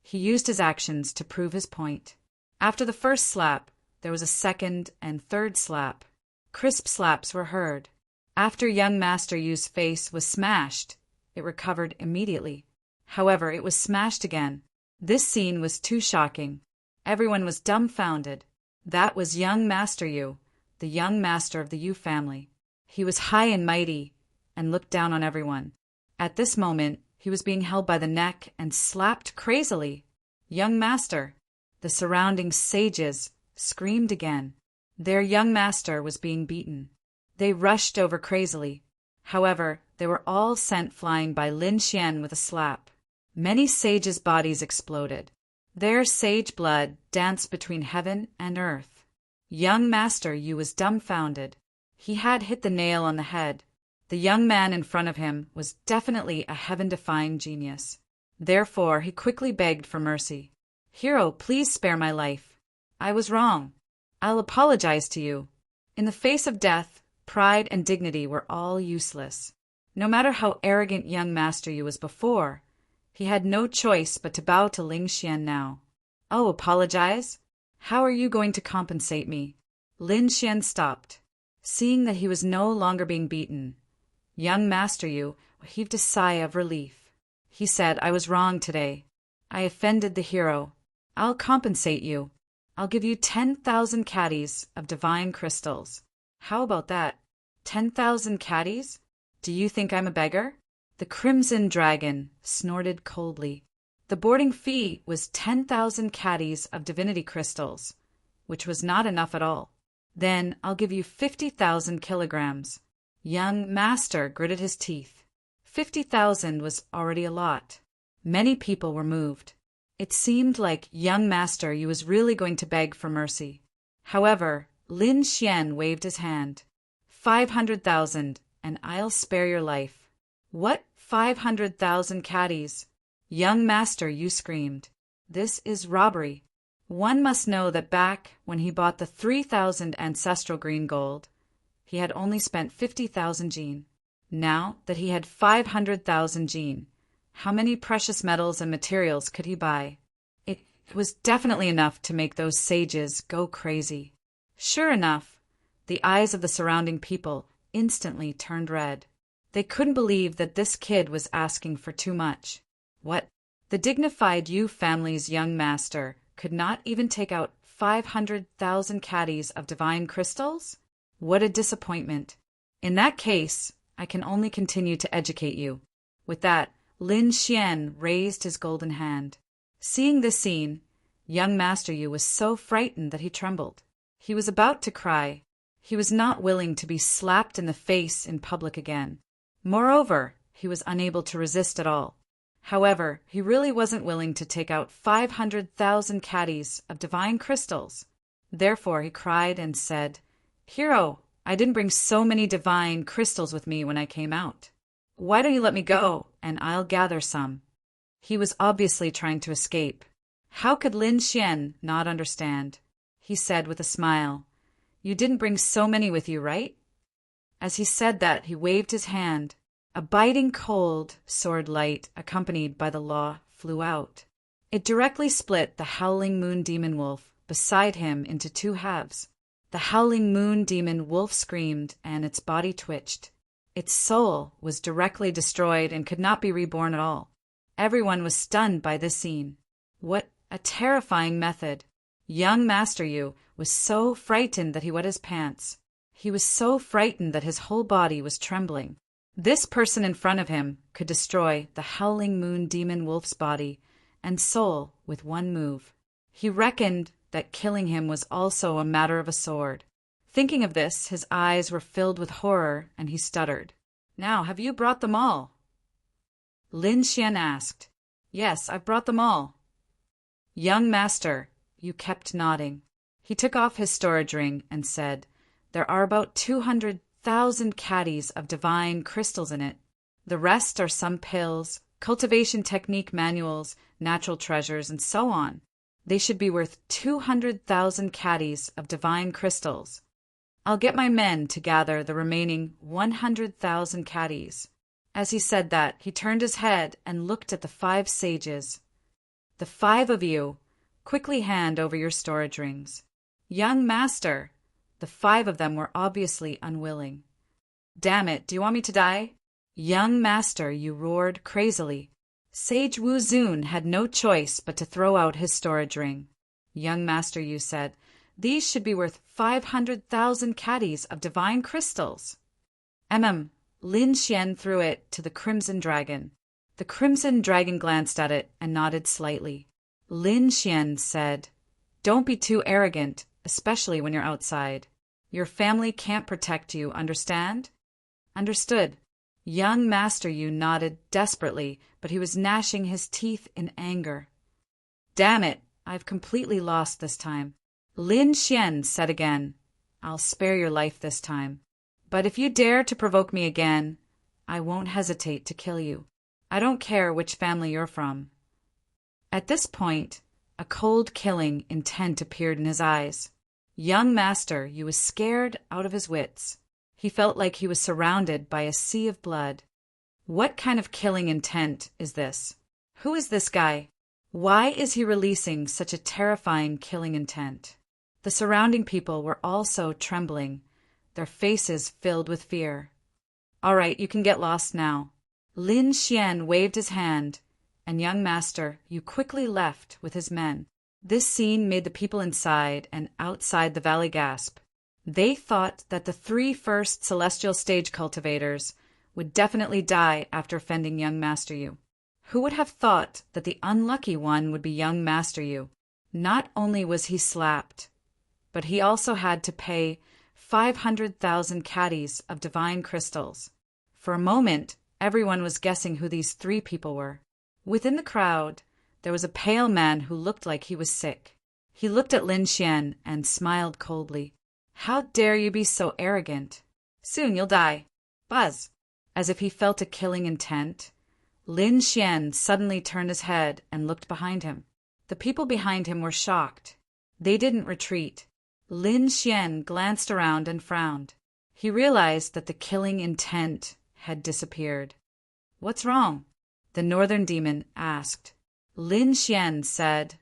Speaker 1: he used his actions to prove his point. After the first slap, there was a second and third slap. Crisp slaps were heard. After young Master Yu's face was smashed, it recovered immediately. However, it was smashed again. This scene was too shocking. Everyone was dumbfounded. That was young Master Yu, the young master of the Yu family. He was high and mighty and looked down on everyone. At this moment, he was being held by the neck and slapped crazily. Young Master! The surrounding sages screamed again. Their young master was being beaten. They rushed over crazily. However, they were all sent flying by Lin Xian with a slap. Many sages' bodies exploded. Their sage blood danced between heaven and earth. Young Master Yu was dumbfounded. He had hit the nail on the head. The young man in front of him was definitely a heaven-defying genius. Therefore, he quickly begged for mercy. Hero, please spare my life. I was wrong. I'll apologize to you. In the face of death, pride and dignity were all useless. No matter how arrogant young Master Yu was before, He had no choice but to bow to Ling Xian now. Oh, apologize? How are you going to compensate me? Lin Xian stopped, seeing that he was no longer being beaten. Young Master Yu heaved a sigh of relief. He said, I was wrong today. I offended the hero. I'll compensate you. I'll give you 10,000 caddies of divine crystals. How about that? 10,000 caddies? Do you think I'm a beggar? The Crimson Dragon snorted coldly. The boarding fee was 10,000 caddies of divinity crystals, which was not enough at all. Then I'll give you 50,000 kilograms. Young Master gritted his teeth. 50,000 was already a lot. Many people were moved. It seemed like young Master Yu was really going to beg for mercy. However, Lin Xian waved his hand. 500,000, and I'll spare your life. What 500,000 caddies? Young Master Yu screamed. This is robbery. One must know that back when he bought the 3,000 ancestral green gold, he had only spent 50,000 jin. Now that he had 500,000 jin, how many precious metals and materials could he buy? It was definitely enough to make those sages go crazy. Sure enough, the eyes of the surrounding people instantly turned red. They couldn't believe that this kid was asking for too much. What? The dignified Yu family's young master could not even take out 500,000 caddies of divine crystals? What a disappointment. In that case, I can only continue to educate you. With that, Lin Xian raised his golden hand. Seeing this scene, young Master Yu was so frightened that he trembled. He was about to cry. He was not willing to be slapped in the face in public again. Moreover, he was unable to resist at all. However, he really wasn't willing to take out 500,000 caddies of divine crystals. Therefore he cried and said, Hero, I didn't bring so many divine crystals with me when I came out. Why don't you let me go, and I'll gather some? He was obviously trying to escape. How could Lin Xian not understand? He said with a smile, You didn't bring so many with you, right? As he said that, he waved his hand. A biting cold sword light, accompanied by the law, flew out. It directly split the howling moon demon wolf beside him into two halves. The howling moon demon wolf screamed, and its body twitched. Its soul was directly destroyed and could not be reborn at all. Everyone was stunned by this scene. What a terrifying method! Young Master Yu was so frightened that he wet his pants. He was so frightened that his whole body was trembling. This person in front of him could destroy the howling moon demon wolf's body and soul with one move. He reckoned that killing him was also a matter of a sword. Thinking of this, his eyes were filled with horror, and he stuttered. Now, have you brought them all? Lin Xian asked. Yes, I've brought them all. Young Master, Yu kept nodding. He took off his storage ring and said, There are about 200,000 caddies of divine crystals in it. The rest are some pills, cultivation technique manuals, natural treasures, and so on. They should be worth 200,000 caddies of divine crystals. I'll get my men to gather the remaining 100,000 caddies. As he said that, he turned his head and looked at the 5 sages. The 5 of you, quickly hand over your storage rings. Young Master, the 5 of them were obviously unwilling. Damn it, do you want me to die? Young Master, you roared crazily. Sage Wu Zun had no choice but to throw out his storage ring. Young Master Yu said, These should be worth 500,000 caddies of divine crystals. Lin Xian threw it to the Crimson Dragon. The Crimson Dragon glanced at it and nodded slightly. Lin Xian said, Don't be too arrogant, especially when you're outside. Your family can't protect you, understand? Understood. Young Master Yu nodded desperately, but he was gnashing his teeth in anger. Damn it, I've completely lost this time. Lin Xian said again, I'll spare your life this time. But if you dare to provoke me again, I won't hesitate to kill you. I don't care which family you're from. At this point, a cold killing intent appeared in his eyes. Young Master Yu was scared out of his wits. He felt like he was surrounded by a sea of blood. What kind of killing intent is this? Who is this guy? Why is he releasing such a terrifying killing intent? The surrounding people were also trembling, their faces filled with fear. All right, you can get lost now. Lin Xian waved his hand, and young master, you quickly left with his men. This scene made the people inside and outside the valley gasp. They thought that the 3 first celestial stage cultivators would definitely die after offending young Master Yu. Who would have thought that the unlucky one would be young Master Yu? Not only was he slapped, but he also had to pay 500,000 caddies of divine crystals. For a moment, everyone was guessing who these 3 people were. Within the crowd, there was a pale man who looked like he was sick. He looked at Lin Xian and smiled coldly. How dare you be so arrogant? Soon you'll die. Buzz. As if he felt a killing intent, Lin Xian suddenly turned his head and looked behind him. The people behind him were shocked. They didn't retreat. Lin Xian glanced around and frowned. He realized that the killing intent had disappeared. What's wrong? The northern demon asked. Lin Xian said,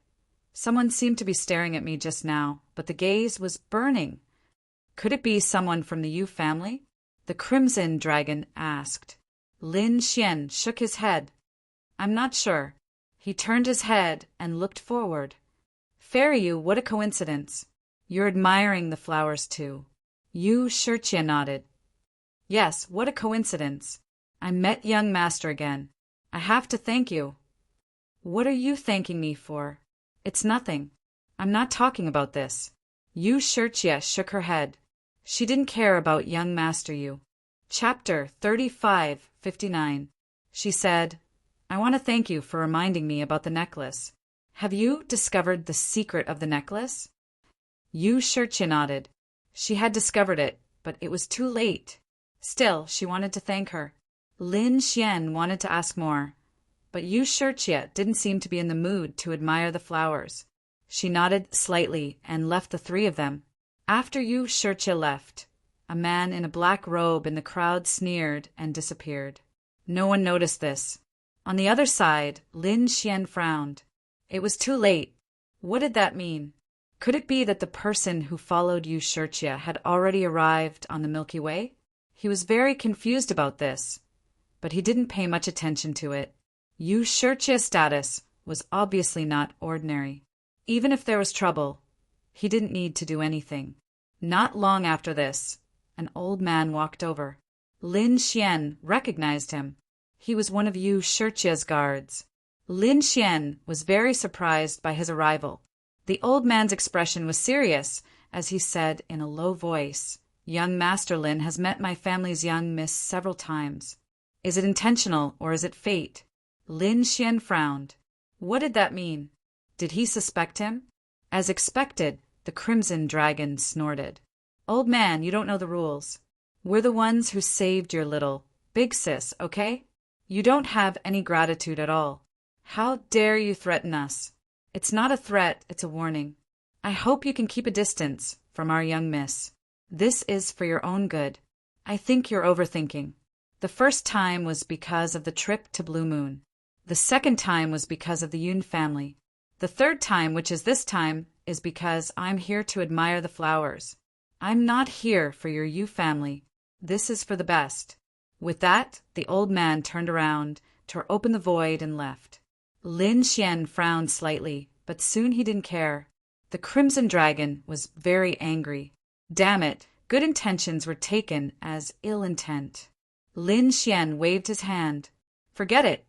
Speaker 1: Someone seemed to be staring at me just now, but the gaze was burning. Could it be someone from the Yu family? The crimson dragon asked. Lin Xian shook his head. I'm not sure. He turned his head and looked forward. Fairy Yu, what a coincidence. You're admiring the flowers too. Yu Shirchia nodded. Yes, what a coincidence. I met young master again. I have to thank you. What are you thanking me for? It's nothing. I'm not talking about this. Yu Shirchia shook her head. She didn't care about young Master Yu. Chapter 35:59. She said, I want to thank you for reminding me about the necklace. Have you discovered the secret of the necklace? Yu Shirchia nodded. She had discovered it, but it was too late. Still, she wanted to thank her. Lin Xian wanted to ask more, but Yu Shirchia didn't seem to be in the mood to admire the flowers. She nodded slightly and left the 3 of them. After Yu Shirchia left, a man in a black robe in the crowd sneered and disappeared. No one noticed this. On the other side, Lin Xian frowned. It was too late. What did that mean? Could it be that the person who followed Yu Shirchia had already arrived on the Milky Way? He was very confused about this, but he didn't pay much attention to it. Yu Shirchia's status was obviously not ordinary. Even if there was trouble, he didn't need to do anything. Not long after this, an old man walked over. Lin Xian recognized him. He was one of Yu Shirchia's guards. Lin Xian was very surprised by his arrival. The old man's expression was serious as he said in a low voice, Young Master Lin has met my family's young miss several times. Is it intentional or is it fate? Lin Xian frowned. What did that mean? Did he suspect him? As expected, the crimson dragon snorted. Old man, you don't know the rules. We're the ones who saved your little big sis, okay? You don't have any gratitude at all. How dare you threaten us? It's not a threat, it's a warning. I hope you can keep a distance from our young miss. This is for your own good. I think you're overthinking. The first time was because of the trip to Blue Moon. The second time was because of the Yun family. The third time, which is this time, is because I'm here to admire the flowers. I'm not here for your Yu family. This is for the best. With that, the old man turned around, tore open the void, and left. Lin Xian frowned slightly, but soon he didn't care. The crimson dragon was very angry. Damn it, good intentions were taken as ill intent. Lin Xian waved his hand. Forget it.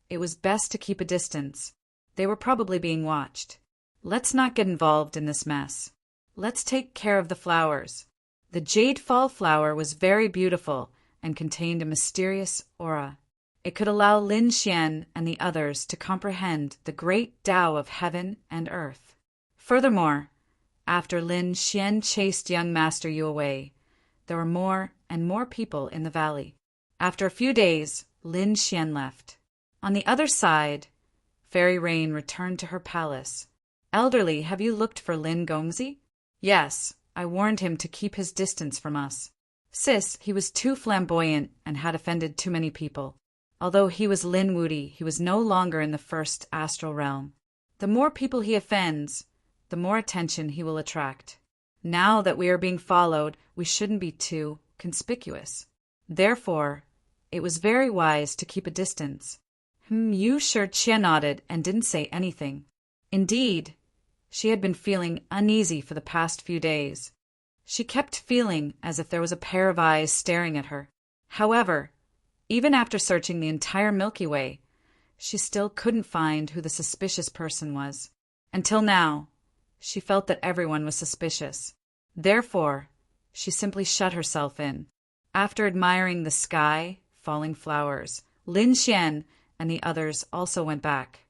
Speaker 1: It was best to keep a distance. They were probably being watched. Let's not get involved in this mess. Let's take care of the flowers. The jade fall flower was very beautiful and contained a mysterious aura. It could allow Lin Xian and the others to comprehend the great Tao of heaven and earth. Furthermore, after Lin Xian chased young Master Yu away, there were more and more people in the valley. After a few days, Lin Xian left. On the other side, Fairy Rain returned to her palace. Elderly, have you looked for Lin Gongzi? Yes, I warned him to keep his distance from us. Sis, he was too flamboyant and had offended too many people. Although he was Lin Wudi, he was no longer in the first astral realm. The more people he offends, the more attention he will attract. Now that we are being followed, we shouldn't be too conspicuous. Therefore, it was very wise to keep a distance. Yu Shijie nodded and didn't say anything. Indeed, she had been feeling uneasy for the past few days. She kept feeling as if there was a pair of eyes staring at her. However, even after searching the entire Milky Way, she still couldn't find who the suspicious person was. Until now, she felt that everyone was suspicious. Therefore, she simply shut herself in. After admiring the sky, falling flowers, Lin Xian and the others also went back.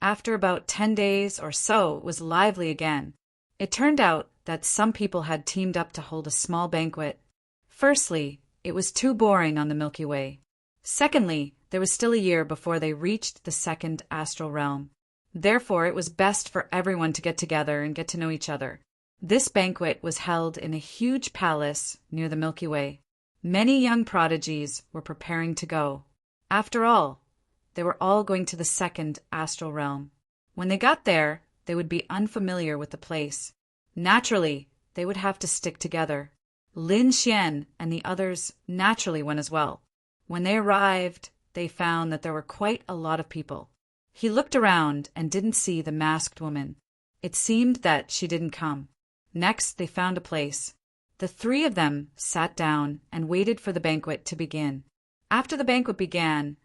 Speaker 1: After about 10 days or so, it was lively again. It turned out that some people had teamed up to hold a small banquet. Firstly, it was too boring on the Milky Way. Secondly, there was still a year before they reached the second astral realm. Therefore, it was best for everyone to get together and get to know each other. This banquet was held in a huge palace near the Milky Way. Many young prodigies were preparing to go. After all, they were all going to the second astral realm. When they got there, they would be unfamiliar with the place. Naturally, they would have to stick together. Lin Xian and the others naturally went as well. When they arrived, they found that there were quite a lot of people. He looked around and didn't see the masked woman. It seemed that she didn't come. Next, they found a place. The three of them sat down and waited for the banquet to begin. After the banquet began,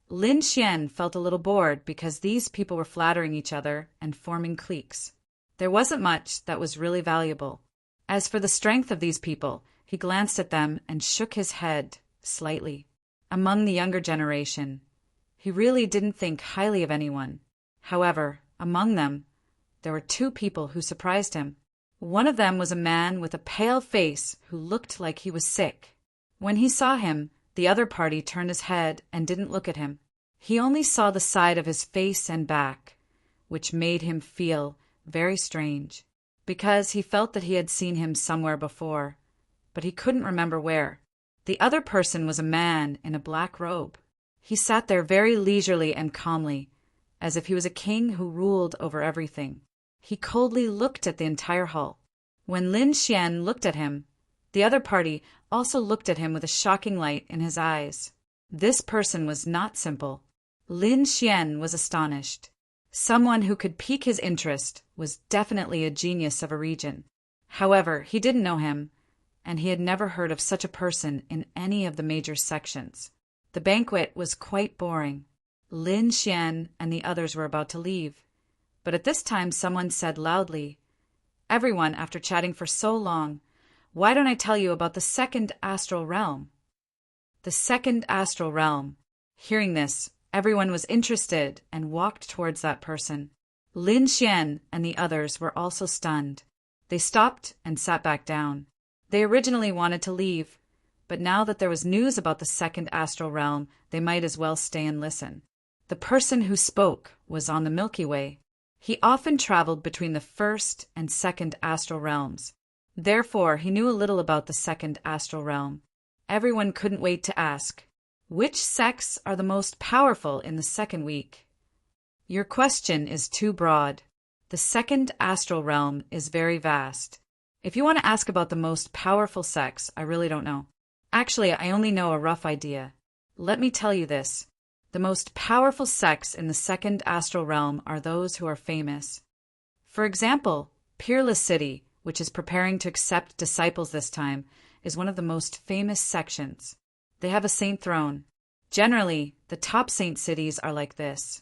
Speaker 1: Lin Xian felt a little bored because these people were flattering each other and forming cliques. There wasn't much that was really valuable. As for the strength of these people, he glanced at them and shook his head slightly. Among the younger generation, he really didn't think highly of anyone. However, among them, there were two people who surprised him. One of them was a man with a pale face who looked like he was sick. When he saw him, the other party turned his head and didn't look at him. He only saw the side of his face and back, which made him feel very strange, because he felt that he had seen him somewhere before, but he couldn't remember where. The other person was a man in a black robe. He sat there very leisurely and calmly, as if he was a king who ruled over everything. He coldly looked at the entire hall. When Lin Xian looked at him, the other party also looked at him with a shocking light in his eyes. This person was not simple. Lin Xian was astonished. Someone who could pique his interest was definitely a genius of a region. However, he didn't know him, and he had never heard of such a person in any of the major sections. The banquet was quite boring. Lin Xian and the others were about to leave. But at this time someone said loudly, "Everyone, after chatting for so long, why don't I tell you about the second astral realm?" The second astral realm. Hearing this, everyone was interested and walked towards that person. Lin Xian and the others were also stunned. They stopped and sat back down. They originally wanted to leave, but now that there was news about the second astral realm, they might as well stay and listen. The person who spoke was on the Milky Way. He often traveled between the first and second astral realms. Therefore, he knew a little about the second astral realm. Everyone couldn't wait to ask, "Which sects are the most powerful in the second week?" Your question is too broad. The second astral realm is very vast. If you want to ask about the most powerful sects, I really don't know. Actually, I only know a rough idea. Let me tell you this. The most powerful sects in the second astral realm are those who are famous. For example, Peerless City, which is preparing to accept disciples this time, is one of the most famous sections. They have a saint throne. Generally, the top saint cities are like this.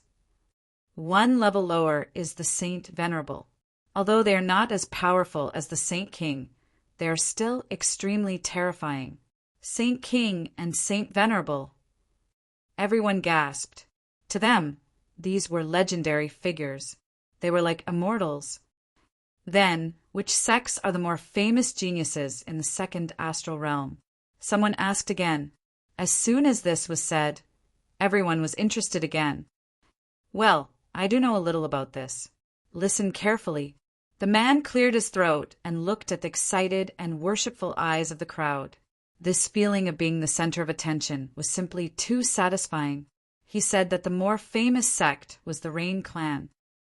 Speaker 1: One level lower is the Saint Venerable. Although they are not as powerful as the Saint King, they are still extremely terrifying. Saint King and Saint Venerable. Everyone gasped. To them, these were legendary figures. They were like immortals. Then, which sects are the more famous geniuses in the second astral realm? Someone asked again. As soon as this was said, everyone was interested again. Well, I do know a little about this. Listen carefully. The man cleared his throat and looked at the excited and worshipful eyes of the crowd. This feeling of being the center of attention was simply too satisfying. He said that the more famous sect was the Rain clan,